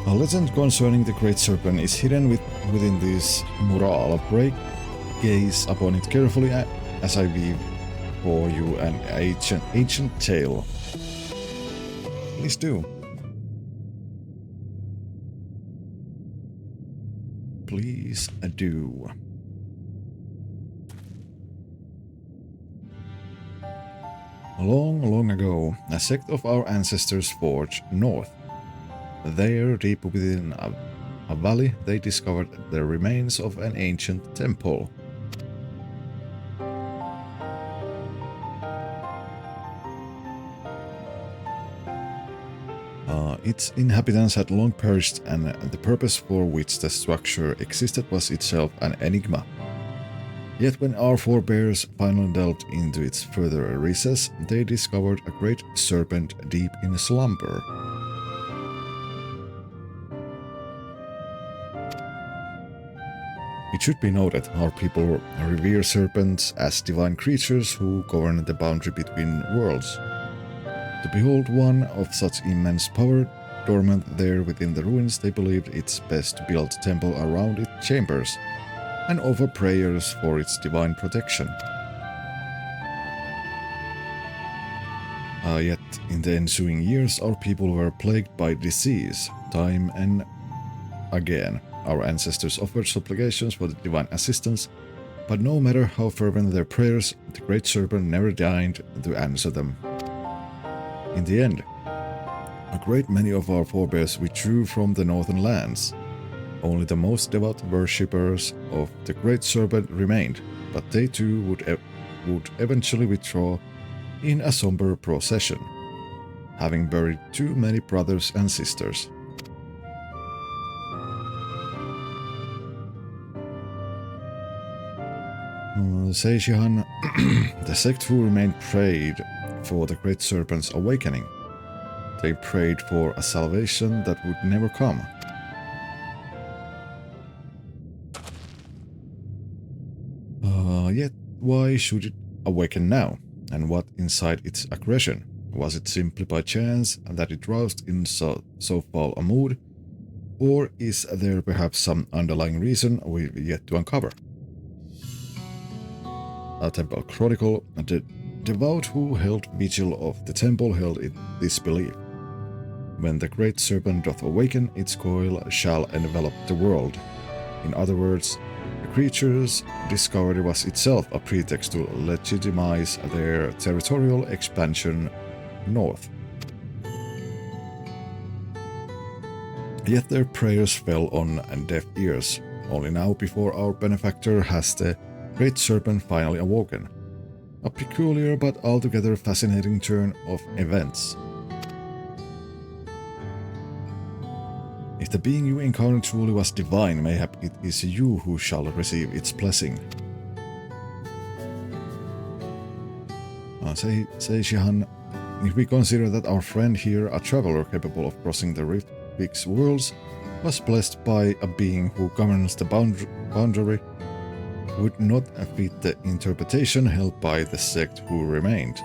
S1: A legend concerning the Great Serpent is hidden within this mural. Break gaze upon it carefully as I weave for you an ancient tale. Please do. Please do. Long, long ago, a sect of our ancestors forged north. There, deep within a valley, they discovered the remains of an ancient temple. Its inhabitants had long perished, and the purpose for which the structure existed was itself an enigma. Yet when our forebears finally delved into its further recess, they discovered a great serpent deep in slumber. It should be noted, our people revere serpents as divine creatures who govern the boundary between worlds. To behold one of such immense power dormant there within the ruins, they believed it's best to build a temple around its chambers, and offer prayers for its divine protection. Yet, in the ensuing years, our people were plagued by disease, time and again. Our ancestors offered supplications for the divine assistance, but no matter how fervent their prayers, the Great Serpent never deigned to answer them. In the end, a great many of our forebears withdrew from the northern lands. Only the most devout worshippers of the Great Serpent remained, but they too would eventually withdraw in a somber procession, having buried too many brothers and sisters. Seishihan, the sect who remained, prayed for the Great Serpent's awakening. They prayed for a salvation that would never come. Yet why should it awaken now? And what inside its aggression? Was it simply by chance that it roused in so foul a mood? Or is there perhaps some underlying reason we've yet to uncover? A temple chronicle, the devout who held vigil of the temple held this belief. When the Great Serpent doth awaken, its coil shall envelop the world. In other words, the creature's discovery was itself a pretext to legitimize their territorial expansion north. Yet their prayers fell on deaf ears. Only now, before our benefactor, has the Great Serpent finally awoken. A peculiar but altogether fascinating turn of events. If the being you encountered truly was divine, mayhap it is you who shall receive its blessing. Seishihan, if we consider that our friend here, a traveler capable of crossing the Rift Peaks worlds, was blessed by a being who governs the boundary, would not fit the interpretation held by the sect who remained.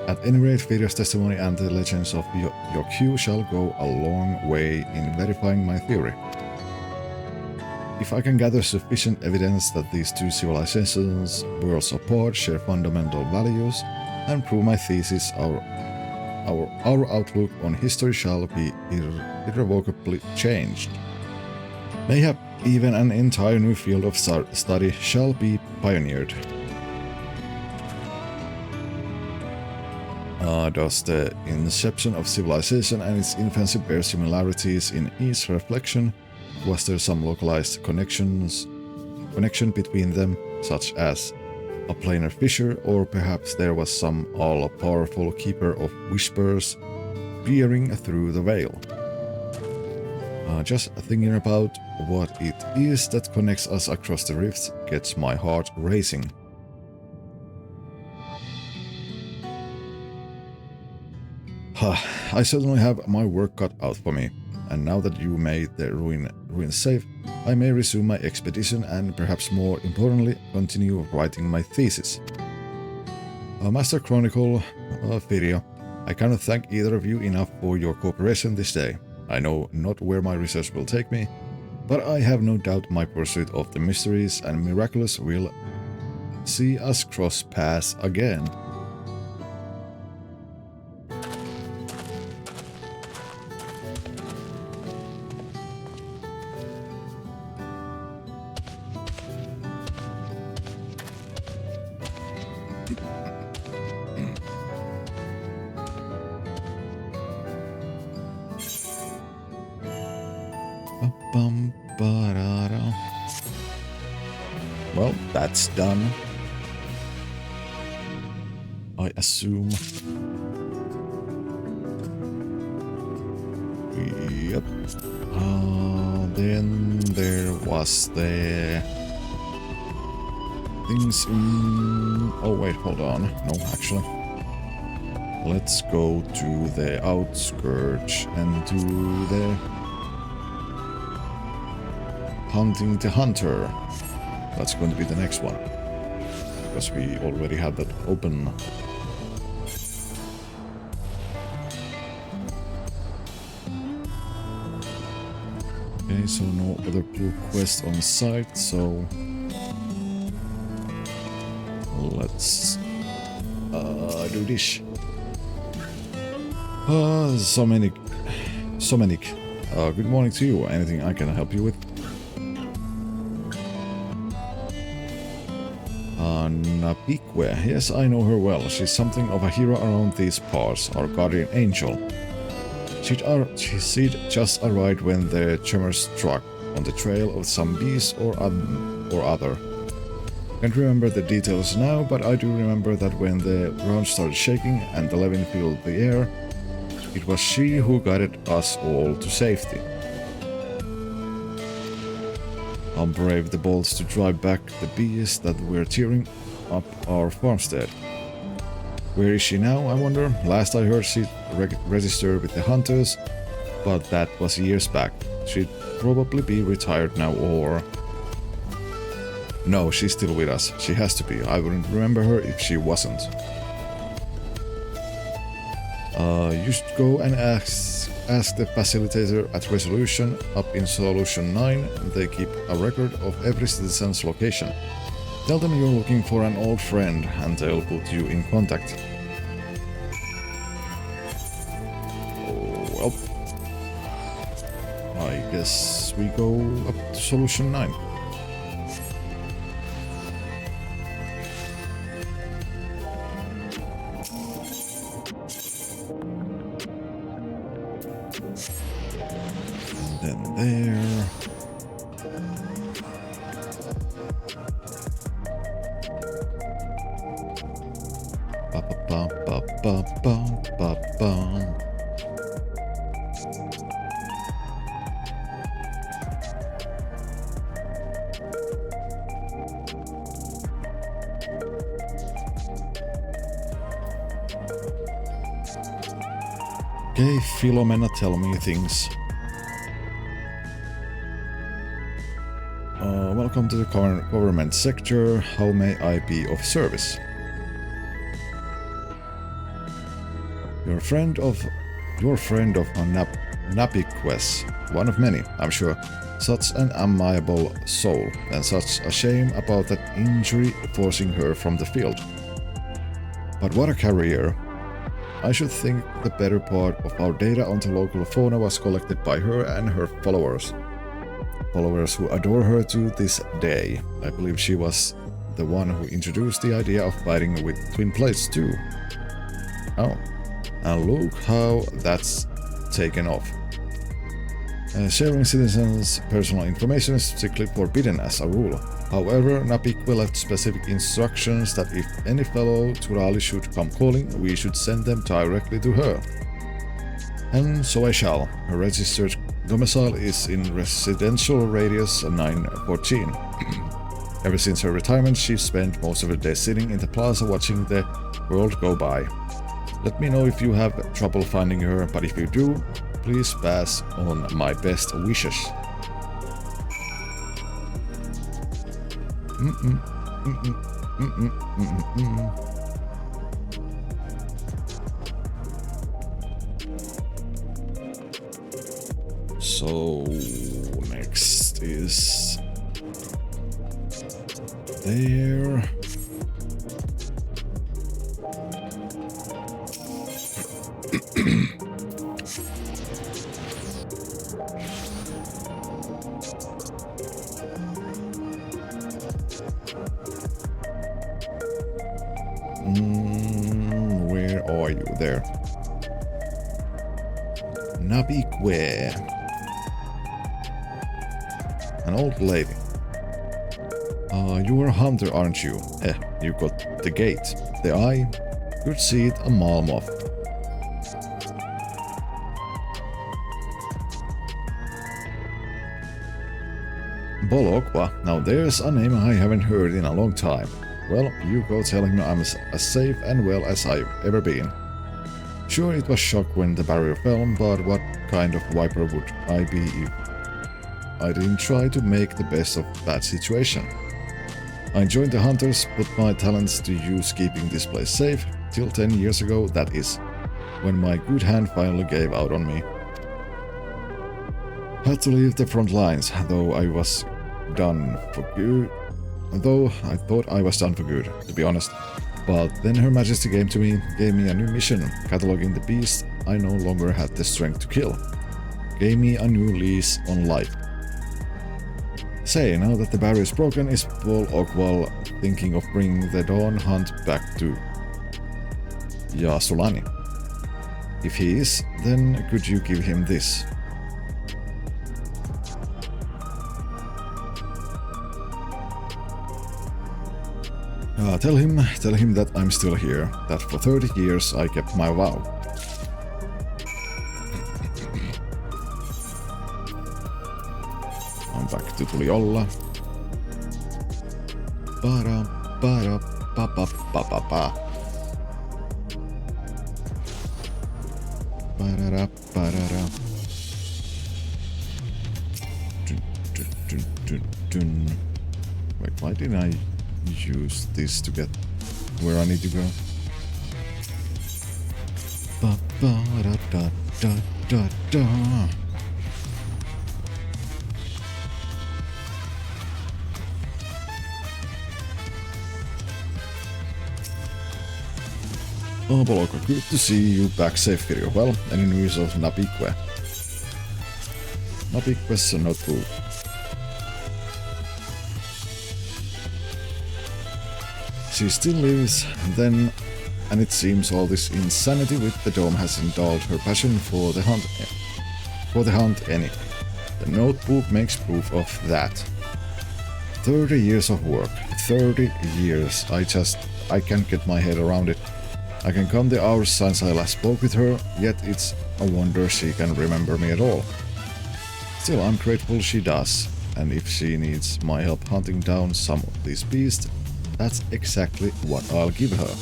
S1: At any rate, Firia's testimony and the legends of Yokyu shall go a long way in verifying my theory. If I can gather sufficient evidence that these two civilizations, worlds apart, share fundamental values, and prove my thesis, our outlook on history shall be irrevocably changed. Mayhap even an entire new field of study shall be pioneered. Does the inception of civilization and its infancy bear similarities in each reflection? Was there some localized connection between them, such as a planar fissure, or perhaps there was some all-powerful keeper of whispers peering through the veil? Just thinking about what it is that connects us across the rifts gets my heart racing. I certainly have my work cut out for me, and now that you made the ruin safe, I may resume my expedition and, perhaps more importantly, continue writing my thesis. Master Chronicle, Firia, I cannot thank either of you enough for your cooperation this day. I know not where my research will take me, but I have no doubt my pursuit of the mysteries and miraculous will see us cross paths again. Well, that's done. I assume. Yep. Then there was the things in... Oh wait, hold on. No, actually. Let's go to the outskirts and do the hunting the hunter. That's going to be the next one, because we already had that open. Okay, so no other blue quest on site, so let's do this. So many. Good morning to you. Anything I can help you with? Napikwe. Yes, I know her well. She's something of a hero around these parts, our guardian angel. She'd just arrived when the tremor struck, on the trail of some beast or other. Can't remember the details now, but I do remember that when the ground started shaking and the levin filled the air, it was she who guided us all to safety. I'll brave the bolts to drive back the beasts that were tearing up our farmstead. Where is she now, I wonder? Last I heard she registered with the hunters, but that was years back. She'd probably be retired now, or... No, she's still with us. She has to be. I wouldn't remember her if she wasn't. You should go and ask the facilitator at Resolution up in Solution 9. They keep a record of every citizen's location. Tell them you're looking for an old friend and they'll put you in contact. Oh, well. I guess we go up to Solution 9. There. Ba ba ba ba ba ba ba. Okay, Philomena, tell me things. Welcome to the government sector. How may I be of service? Your friend of Napikwe, one of many, I'm sure. Such an amiable soul, and such a shame about that injury forcing her from the field. But what a career! I should think the better part of our data on the local fauna was collected by her and her followers. Followers who adore her to this day. I believe she was the one who introduced the idea of fighting with twin plates too. Oh, and look how that's taken off. Sharing citizens' personal information is strictly forbidden as a rule. However, Napikwe left specific instructions that if any fellow Turali should come calling, we should send them directly to her. And so I shall. Her registered domicile is in residential radius 914. Ever since her retirement, she spent most of her day sitting in the plaza watching the world go by. Let me know if you have trouble finding her, but if you do, please pass on my best wishes. So next is there. Where are you? There. Napikwe. An old lady. You're a hunter, aren't you? You got the gait, the eye, good seed, a malmoth. Bolokwa, now there's a name I haven't heard in a long time. Well, you go tell him I'm as safe and well as I've ever been. Sure, it was shock when the barrier fell, but what kind of viper would I be if I didn't try to make the best of that situation? I joined the hunters, put my talents to use keeping this place safe, till 10 years ago, that is, when my good hand finally gave out on me. Had to leave the front lines, though I was done for good. Though I thought I was done for good, to be honest. But then Her Majesty came to me, gave me a new mission, cataloging the beast I no longer had the strength to kill. Gave me a new lease on life. Say, now that the barrier is broken, is Paul Oakwell thinking of bringing the Dawn Hunt back to Yaasulani? If he is, then could you give him this? Tell him that I'm still here, that for 30 years I kept my vow. I'm back to Tuliolla. Para pa pa pa pa pa. Parara parara. Dun, dun, dun, dun, dun. Wait, why didn't I use this to get where I need to go? Ba ba da da da da da. Oh, Boloko, good to see you back safe, Kirjo. Well, any news of Napique? Napique's notebook. She still lives, then, and it seems all this insanity with the dome hasn't dulled her passion for the hunt any. The notebook makes proof of that. 30 years of work, 30 years, I can't get my head around it. I can count the hours since I last spoke with her, yet it's a wonder she can remember me at all. Still, I'm grateful she does, and if she needs my help hunting down some of these beasts, that's exactly what I'll give her.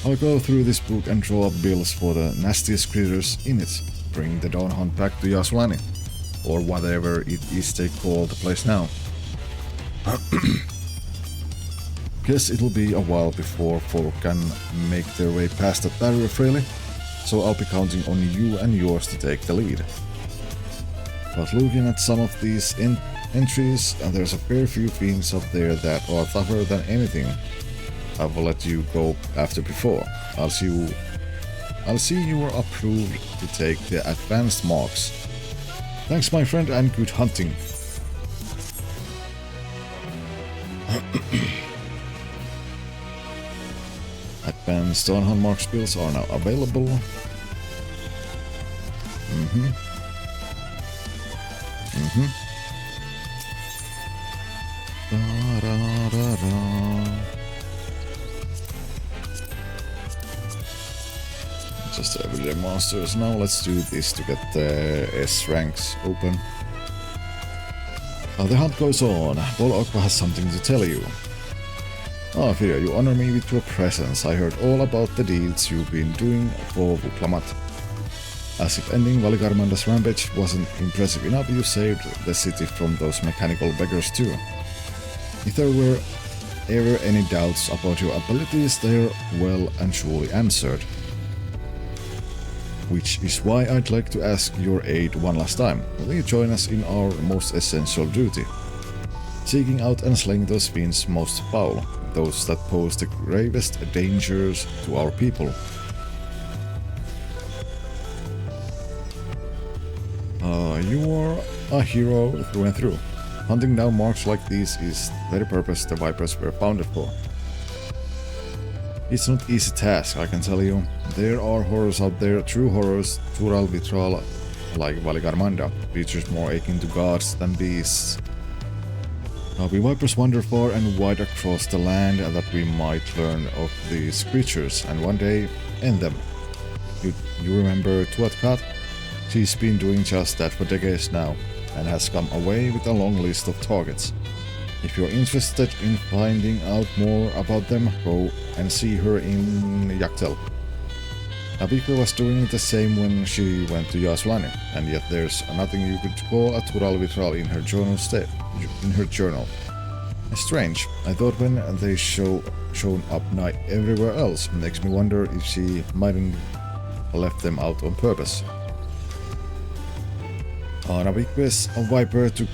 S1: I'll go through this book and draw up bills for the nastiest critters in it, bring the Dawn Hunt back to Yaasulani, or whatever it is they call the place now. Guess it'll be a while before folk can make their way past that barrier freely, so I'll be counting on you and yours to take the lead. But looking at some of these entries, there's a fair few fiends up there that are tougher than anything I've let you go after before. I'll see you are approved to take the advanced marks. Thanks, my friend, and good hunting. Advanced Dawn Hunt mark spells are now available. Just everyday monsters. Now let's do this to get the S ranks open. The hunt goes on. Paul Oakwell has something to tell you. Ah, Firia, you honor me with your presence. I heard all about the deeds you've been doing for Vuklamat. As if ending Valigarmanda's rampage wasn't impressive enough, you saved the city from those mechanical beggars too. If there were ever any doubts about your abilities, they're well and surely answered. Which is why I'd like to ask your aid one last time. Will you join us in our most essential duty? Seeking out and slaying those fiends most foul, those that pose the gravest dangers to our people. You are a hero through and through. Hunting down marks like these is the very purpose the Vipers were founded for. It's not an easy task, I can tell you. There are horrors out there, true horrors, Tural Vitral, like Valigarmanda, creatures more akin to gods than beasts. We Vipers wander far and wide across the land that we might learn of these creatures and one day end them. You remember Tuatkat? She's been doing just that for decades now and has come away with a long list of targets. If you're interested in finding out more about them, go and see her in Yaktel. Napique was doing the same when she went to Yaasulani, and yet there's nothing you could call a Tural Vitral in her journal. Strange. I thought when they shown up everywhere else, makes me wonder if she mightn't left them out on purpose. Navique's viper to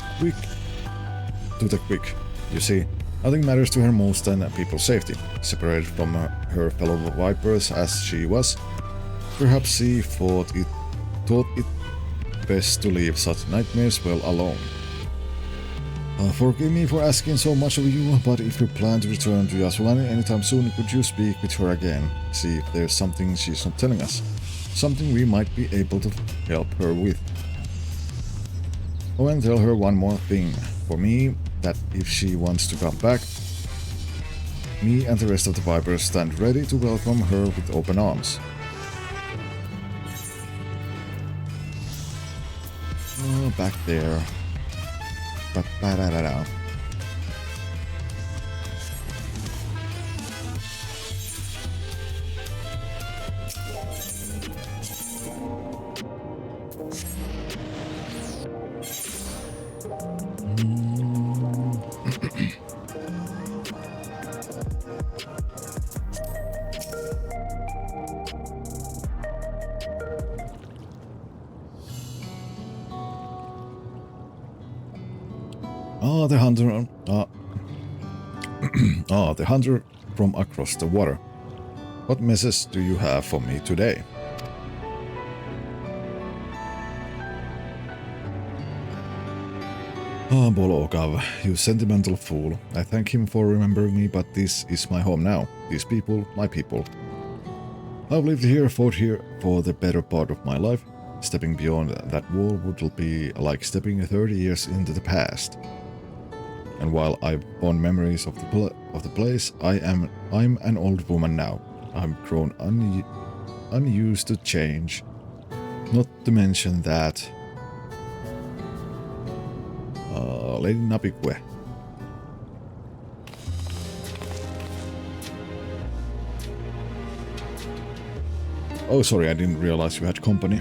S1: the quick. You see, nothing matters to her most than people's safety. Separated from her fellow vipers as she was, perhaps she thought it best to leave such nightmares well alone. Forgive me for asking so much of you, but if you plan to return to Yaswani anytime soon, could you speak with her again? See if there's something she's not telling us. Something we might be able to help her with. Oh, and tell her one more thing. For me, that if she wants to come back, me and the rest of the Vipers stand ready to welcome her with open arms. Oh, back there. Ba-ba-da-da-da. The hunter. The hunter from across the water. What message do you have for me today? Bologav, you sentimental fool. I thank him for remembering me, but this is my home now. These people, my people. I've lived here, fought here for the better part of my life. Stepping beyond that wall would be like stepping 30 years into the past. And while I've fond memories of the place, I'm an old woman now. I'm grown unused to change. Not to mention that Lady Napique. Oh, sorry, I didn't realize you had company.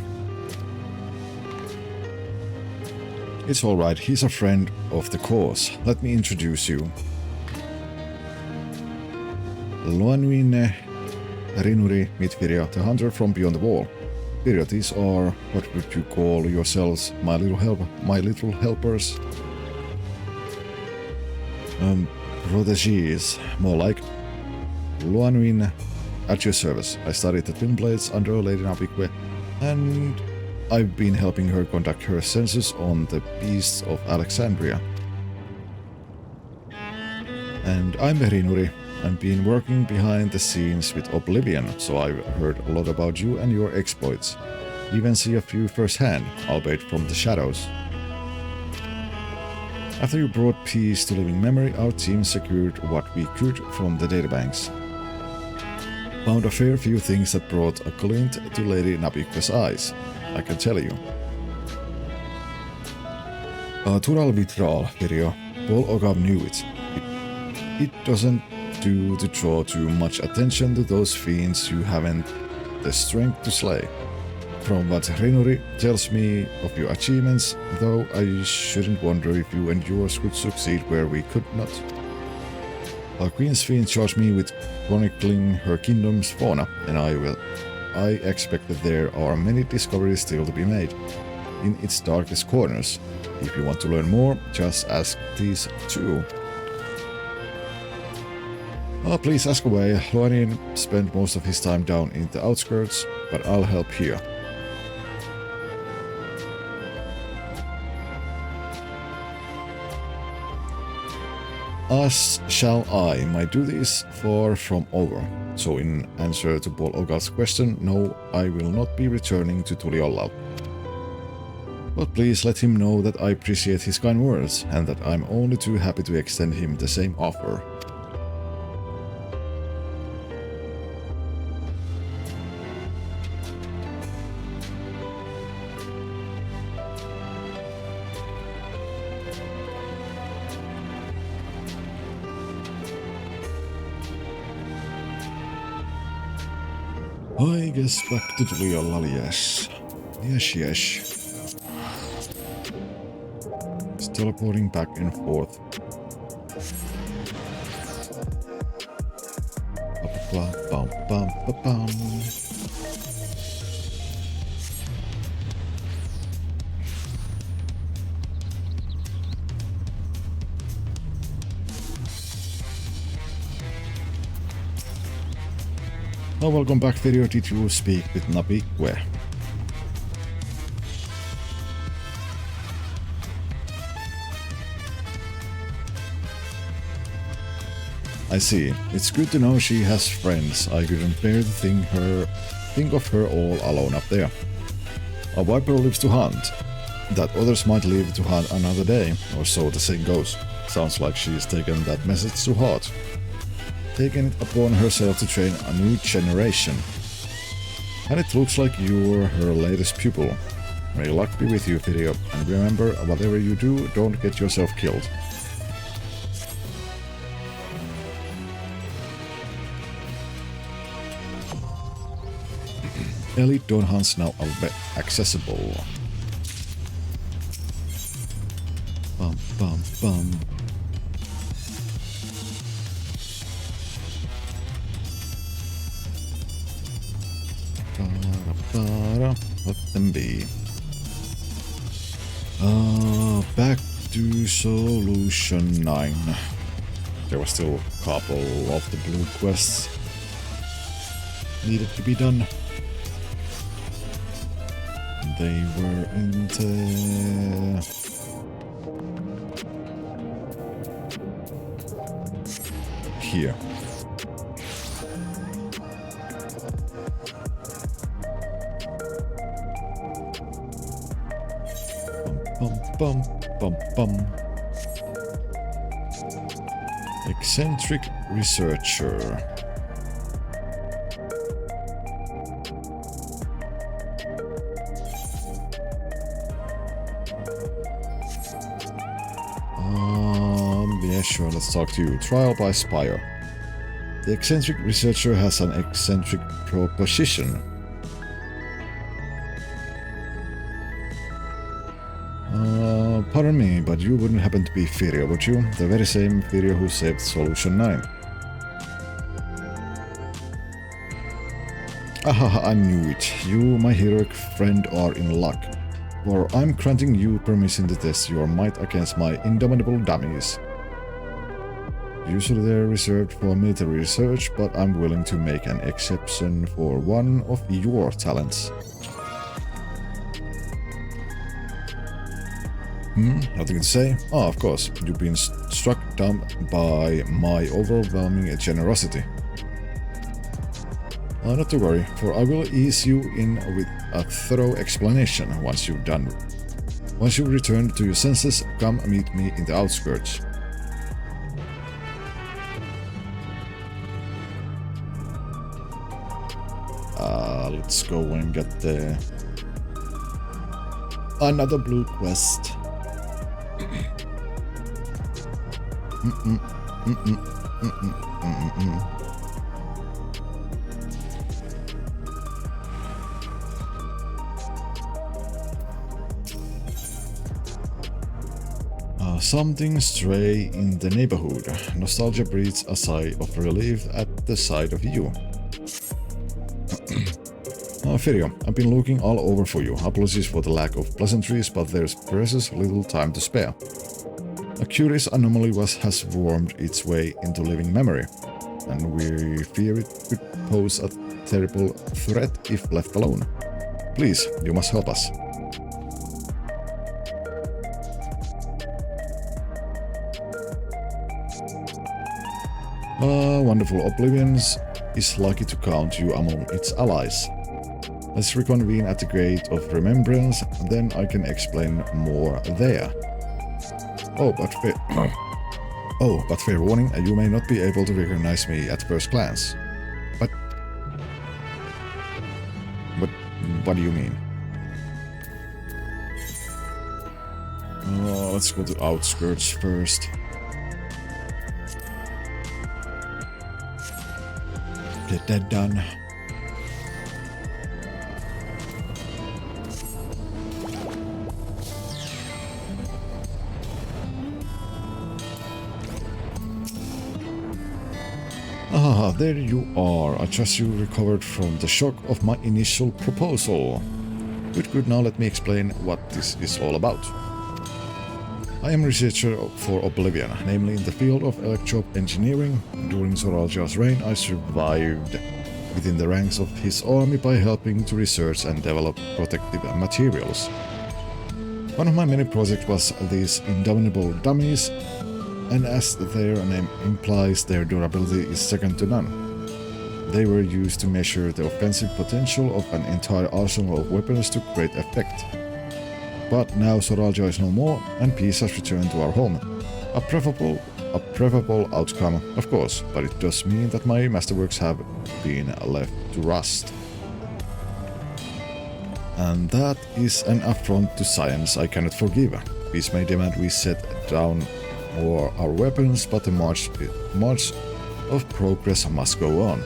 S1: It's alright, he's a friend of the cause. Let me introduce you. Luanwine Rinuri Mitviria, the hunter from beyond the wall. Viria, these are, what would you call yourselves, my little helpers? Proteges, more like. Luanwine, at your service. I studied the twin blades under Lady Napique, and I've been helping her conduct her census on the beasts of Alexandria. And I'm Rinuri. I've been working behind the scenes with Oblivion, so I've heard a lot about you and your exploits. Even see a few firsthand, albeit from the shadows. After you brought peace to living memory, our team secured what we could from the databanks. Found a fair few things that brought a glint to Lady Napique's eyes, I can tell you. Tural Vitral video, Paul Ogav knew it. It doesn't do to draw too much attention to those fiends you haven't the strength to slay. From what Rinuri tells me of your achievements, though, I shouldn't wonder if you and yours could succeed where we could not. Our Queen's Fiend charged me with chronicling her kingdom's fauna, and I expect that there are many discoveries still to be made in its darkest corners. If you want to learn more, just ask these two. Please ask away. Luanin spent most of his time down in the outskirts, but I'll help here. As shall I. My duty is far from over. So in answer to Paul Ogav's question, no, I will not be returning to Tuliolal. But please let him know that I appreciate his kind words, and that I'm only too happy to extend him the same offer. I guess back to Tuliolal, yes. Yes. It's teleporting back and forth. Oh, welcome back, video. Did you speak with Nabique? I see. It's good to know she has friends. I couldn't bear to think of her all alone up there. A viper lives to hunt. That others might live to hunt another day, or so the saying goes. Sounds like she's taken that message to heart. Taken it upon herself to train a new generation. And it looks like you're her latest pupil. May luck be with you, video, and remember, whatever you do, don't get yourself killed. Elite Dawn hunts now accessible. Bum bum bum. Let them be. Back to Solution 9. There was still a couple of the blue quests needed to be done. They were into here. Bum bum bum bum. Eccentric researcher. Yeah, sure, let's talk to you. Trial by Spire. The eccentric researcher has an eccentric proposition. Pardon me, but you wouldn't happen to be Firia, would you? The very same Firia who saved Solution 9. Ahaha, I knew it. You, my heroic friend, are in luck. For I'm granting you permission to test your might against my indomitable dummies. Usually they're reserved for military research, but I'm willing to make an exception for one of your talents. Nothing to say? Ah, of course. You've been struck dumb by my overwhelming generosity. Not to worry, for I will ease you in with a thorough explanation once you've done. Once you return to your senses, come meet me in the outskirts. Let's go and get the another blue quest. Something stray in the neighborhood. Nostalgia breathes a sigh of relief at the sight of you. Firio, I've been looking all over for you. Apologies for the lack of pleasantries, but there's precious little time to spare. A curious anomaly has wormed its way into living memory, and we fear it could pose a terrible threat if left alone. Please, you must help us. Wonderful Oblivions is lucky to count you among its allies. Let's reconvene at the Gate of Remembrance, then I can explain more there. Oh, but fair warning, you may not be able to recognize me at first glance. But what do you mean? Let's go to outskirts first. Get that done. Ah, there you are. I trust you recovered from the shock of my initial proposal. Good, now let me explain what this is all about. I am a researcher for Oblivion, namely in the field of electro engineering. During Zoralja's reign, I survived within the ranks of his army by helping to research and develop protective materials. One of my many projects was these indomitable dummies, and as their name implies, their durability is second to none. They were used to measure the offensive potential of an entire arsenal of weapons to great effect. But now Soralja is no more, and peace has returned to our home. A preferable outcome, of course, but it does mean that my masterworks have been left to rust. And that is an affront to science I cannot forgive. Peace may demand we set down our weapons, but the march of progress must go on.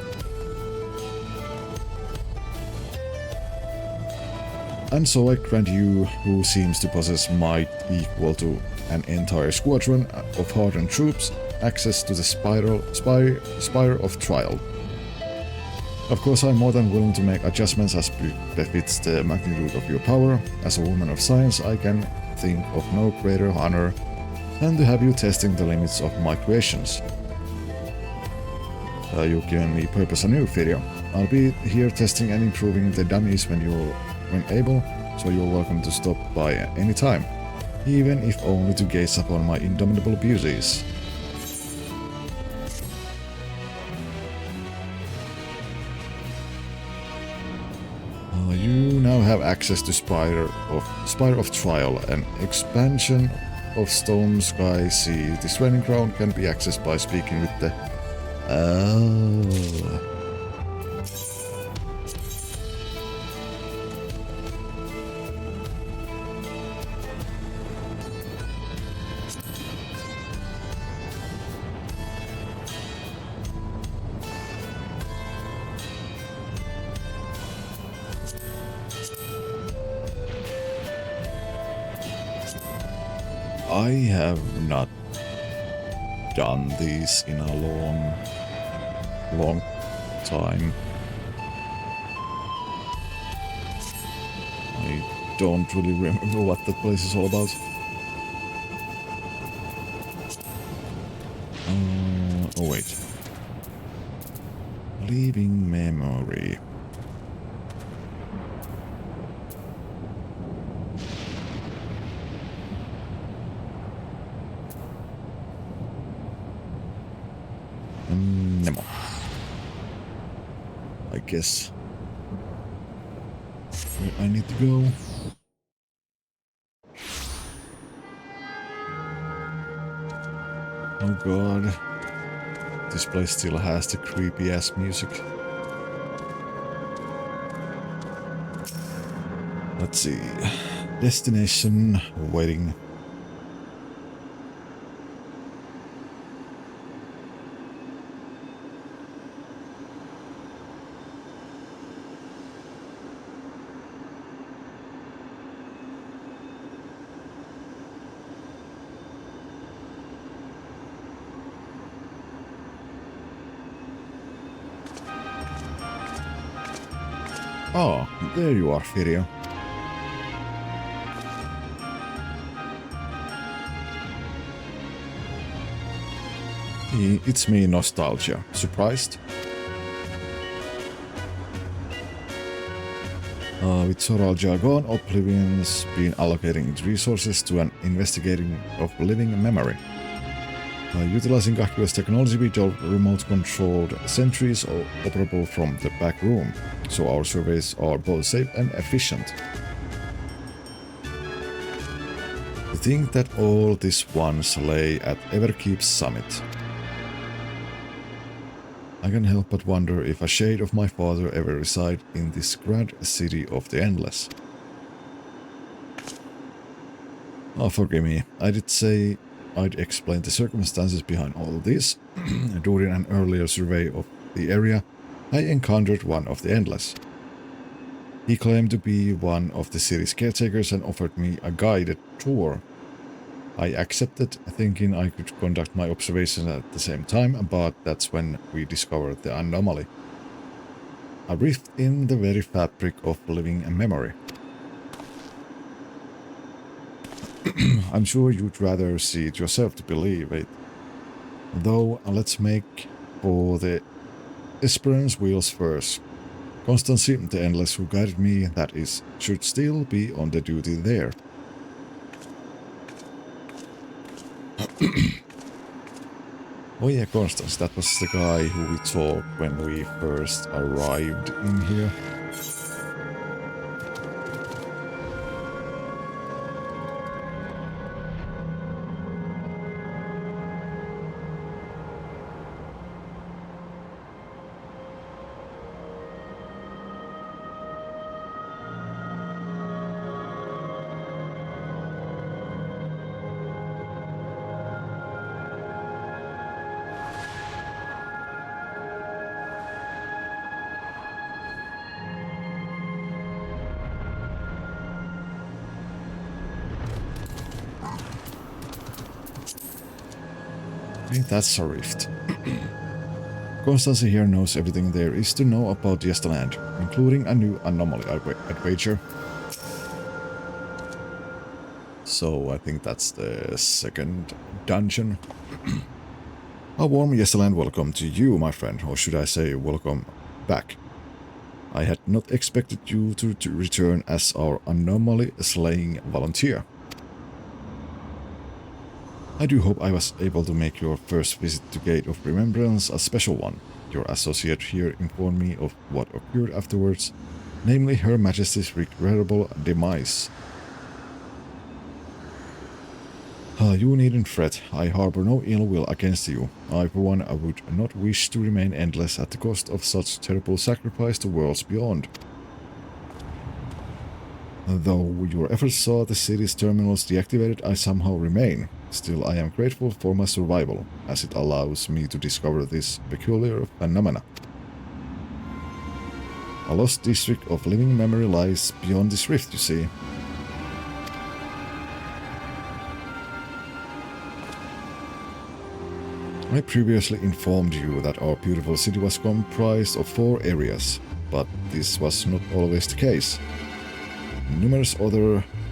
S1: And so I grant you, who seems to possess might equal to an entire squadron of hardened troops, access to the Spire of Trial. Of course, I'm more than willing to make adjustments as befits the magnitude of your power. As a woman of science, I can think of no greater honor than to have you testing the limits of my creations. You've given me purpose anew, Firia. I'll be here testing and improving the dummies when able, so you're welcome to stop by any time, even if only to gaze upon my indomitable beauties. You now have access to Spire of Trial, an expansion of Storm Sky Sea. This training ground can be accessed by speaking with the... I have not done these in a long time. I don't really remember what that place is all about. Oh wait. Leaving memory. Nemo. I guess where I need to go. Oh god. This place still has the creepy ass music. Let's see. Destination waiting. Oh, there you are, Firia. It's me, Nostalgia. Surprised? With Soralja gone, Oblivion's been allocating its resources to an investigating of living memory. Utilizing Gakua's technology, we built remote-controlled sentries operable from the back room, so our surveys are both safe and efficient. To think that all this once lay at Everkeep's summit. I can't help but wonder if a shade of my father ever resided in this grand city of the Endless. Oh, forgive me, I did say I'd explain the circumstances behind all this. During an earlier survey of the area, I encountered one of the Endless. He claimed to be one of the city's caretakers and offered me a guided tour. I accepted, thinking I could conduct my observations at the same time, but that's when we discovered the anomaly. A rift in the very fabric of living memory. I'm sure you'd rather see it yourself to believe it. Though, let's make for the Esperance wheels first. Constancy, the Endless who guided me, that is, should still be on the duty there. Oh yeah, Constance, that was the guy who we talked when we first arrived in here. That's a rift. Constance here knows everything there is to know about Yesterland, including a new anomaly, I'd wager. So I think that's the second dungeon. A warm Yesterland welcome to you, my friend, or should I say welcome back. I had not expected you to return as our anomaly-slaying volunteer. I do hope I was able to make your first visit to Gate of Remembrance a special one. Your associate here informed me of what occurred afterwards, namely Her Majesty's regrettable demise. You needn't fret, I harbor no ill will against you. I for one would not wish to remain endless at the cost of such terrible sacrifice to worlds beyond. Though your efforts saw the city's terminals deactivated, I somehow remain. Still, I am grateful for my survival, as it allows me to discover this peculiar phenomena. A lost district of living memory lies beyond this rift, you see. I previously informed you that our beautiful city was comprised of 4 areas, but this was not always the case. Numerous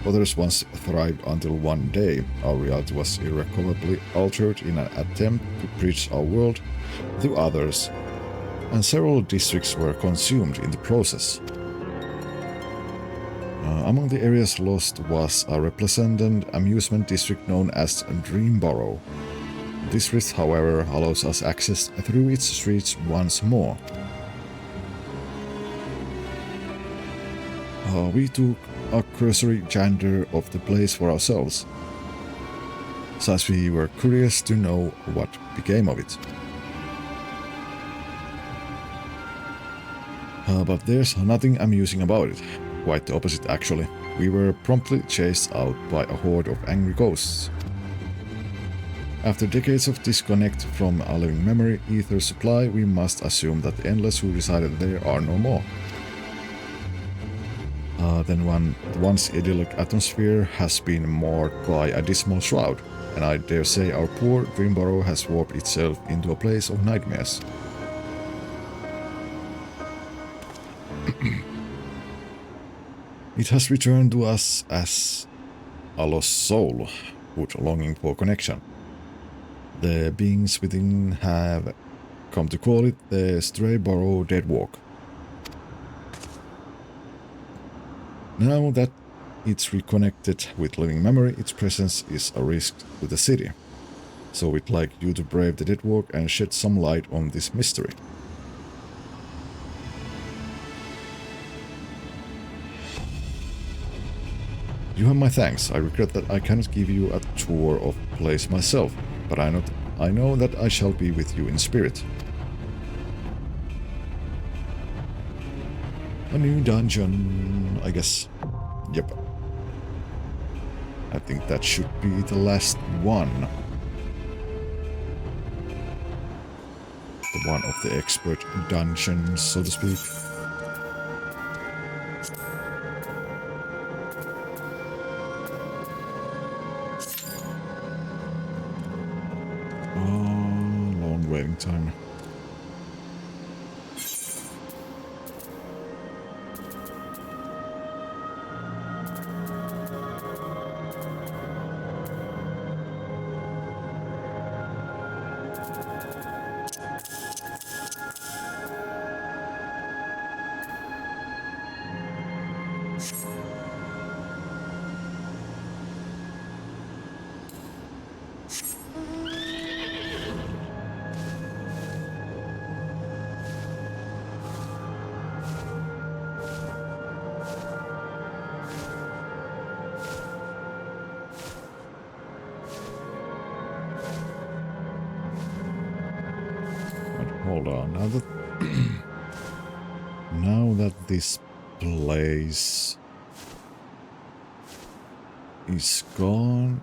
S1: others once thrived until one day our reality was irrecoverably altered in an attempt to bridge our world to others, and several districts were consumed in the process. Among the areas lost was a resplendent amusement district known as Dreamborough. This rift, however, allows us access through its streets once more. We took a cursory gander of the place for ourselves, since we were curious to know what became of it. But there's nothing amusing about it. Quite the opposite, actually. We were promptly chased out by a horde of angry ghosts. After decades of disconnect from a living memory ether supply, we must assume that the Endless who resided there are no more. Then the once idyllic atmosphere has been marred by a dismal shroud, and I dare say our poor Dreamborough has warped itself into a place of nightmares. It has returned to us as a lost soul, with longing for connection. The beings within have come to call it the Strayborough Deadwalk. Now that it's reconnected with living memory, its presence is a risk to the city. So we'd like you to brave the Deadwalk and shed some light on this mystery. You have my thanks. I regret that I cannot give you a tour of the place myself, but I know that I shall be with you in spirit. A new dungeon, I guess. Yep. I think that should be the last one. The one of the expert dungeons, so to speak. Long waiting time. hold on. Now that this place is gone,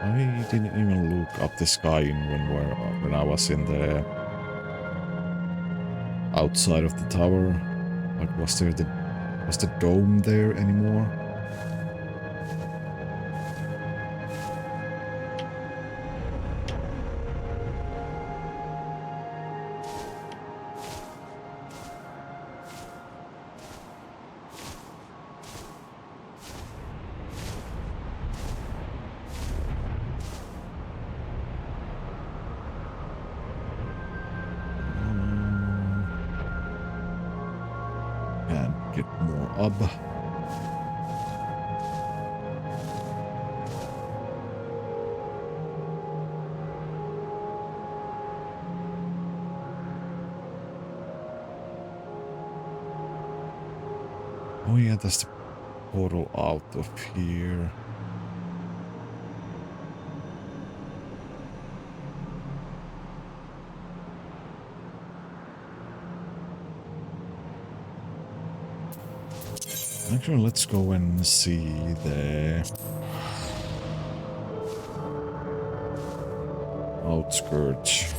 S1: I didn't even look up the sky when I was in the outside of the tower. Like, was the dome there anymore? Get more up. Oh yeah, that's the portal out of here. Actually, let's go and see the outskirts.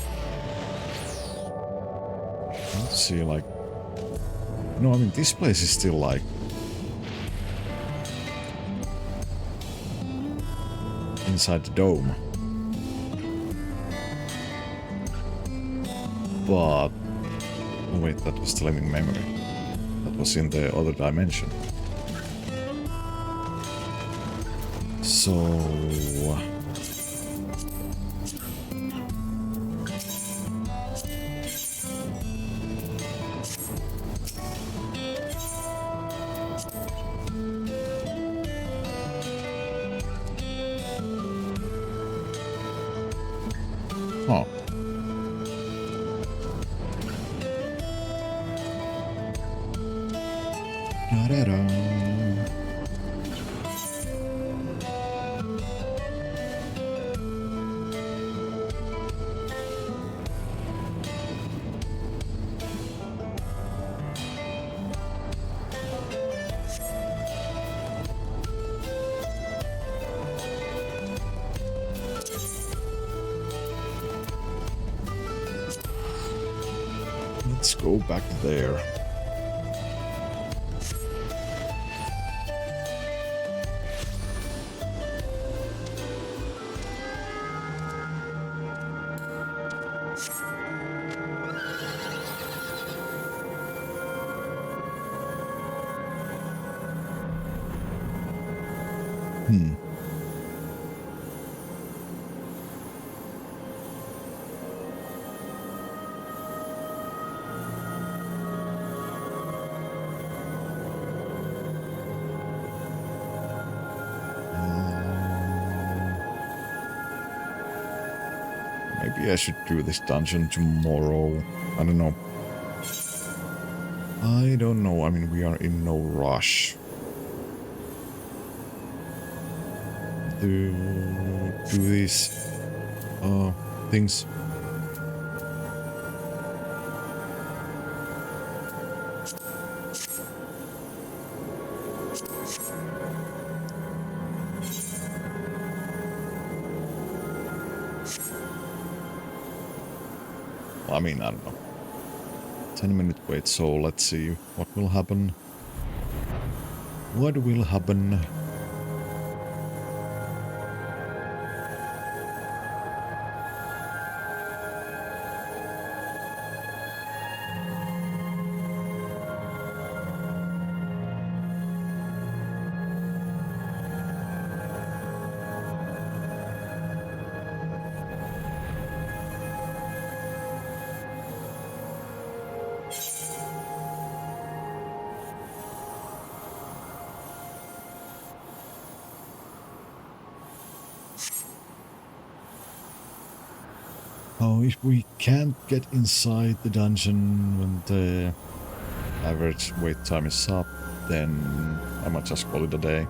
S1: Let's see, like... No, I mean, this place is still, like... inside the dome. But... Oh wait, that was the living memory. That was in the other dimension. So... Huh. Da-da-da. Let's go back there. Maybe I should do this dungeon tomorrow. I don't know. I don't know. I mean, we are in no rush to do these things. I mean, I don't know. 10-minute wait, so let's see what will happen. What will happen? Oh, if we can't get inside the dungeon when the average wait time is up, then I might just call it a day.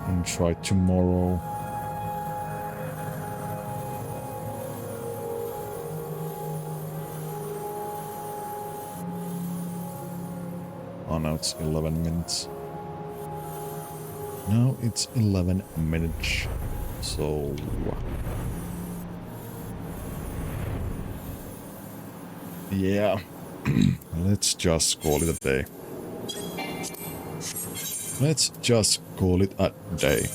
S1: and try tomorrow. Oh, now it's 11 minutes. Now it's 11 minutes. So... yeah. Let's just call it a day. Let's just call it a day.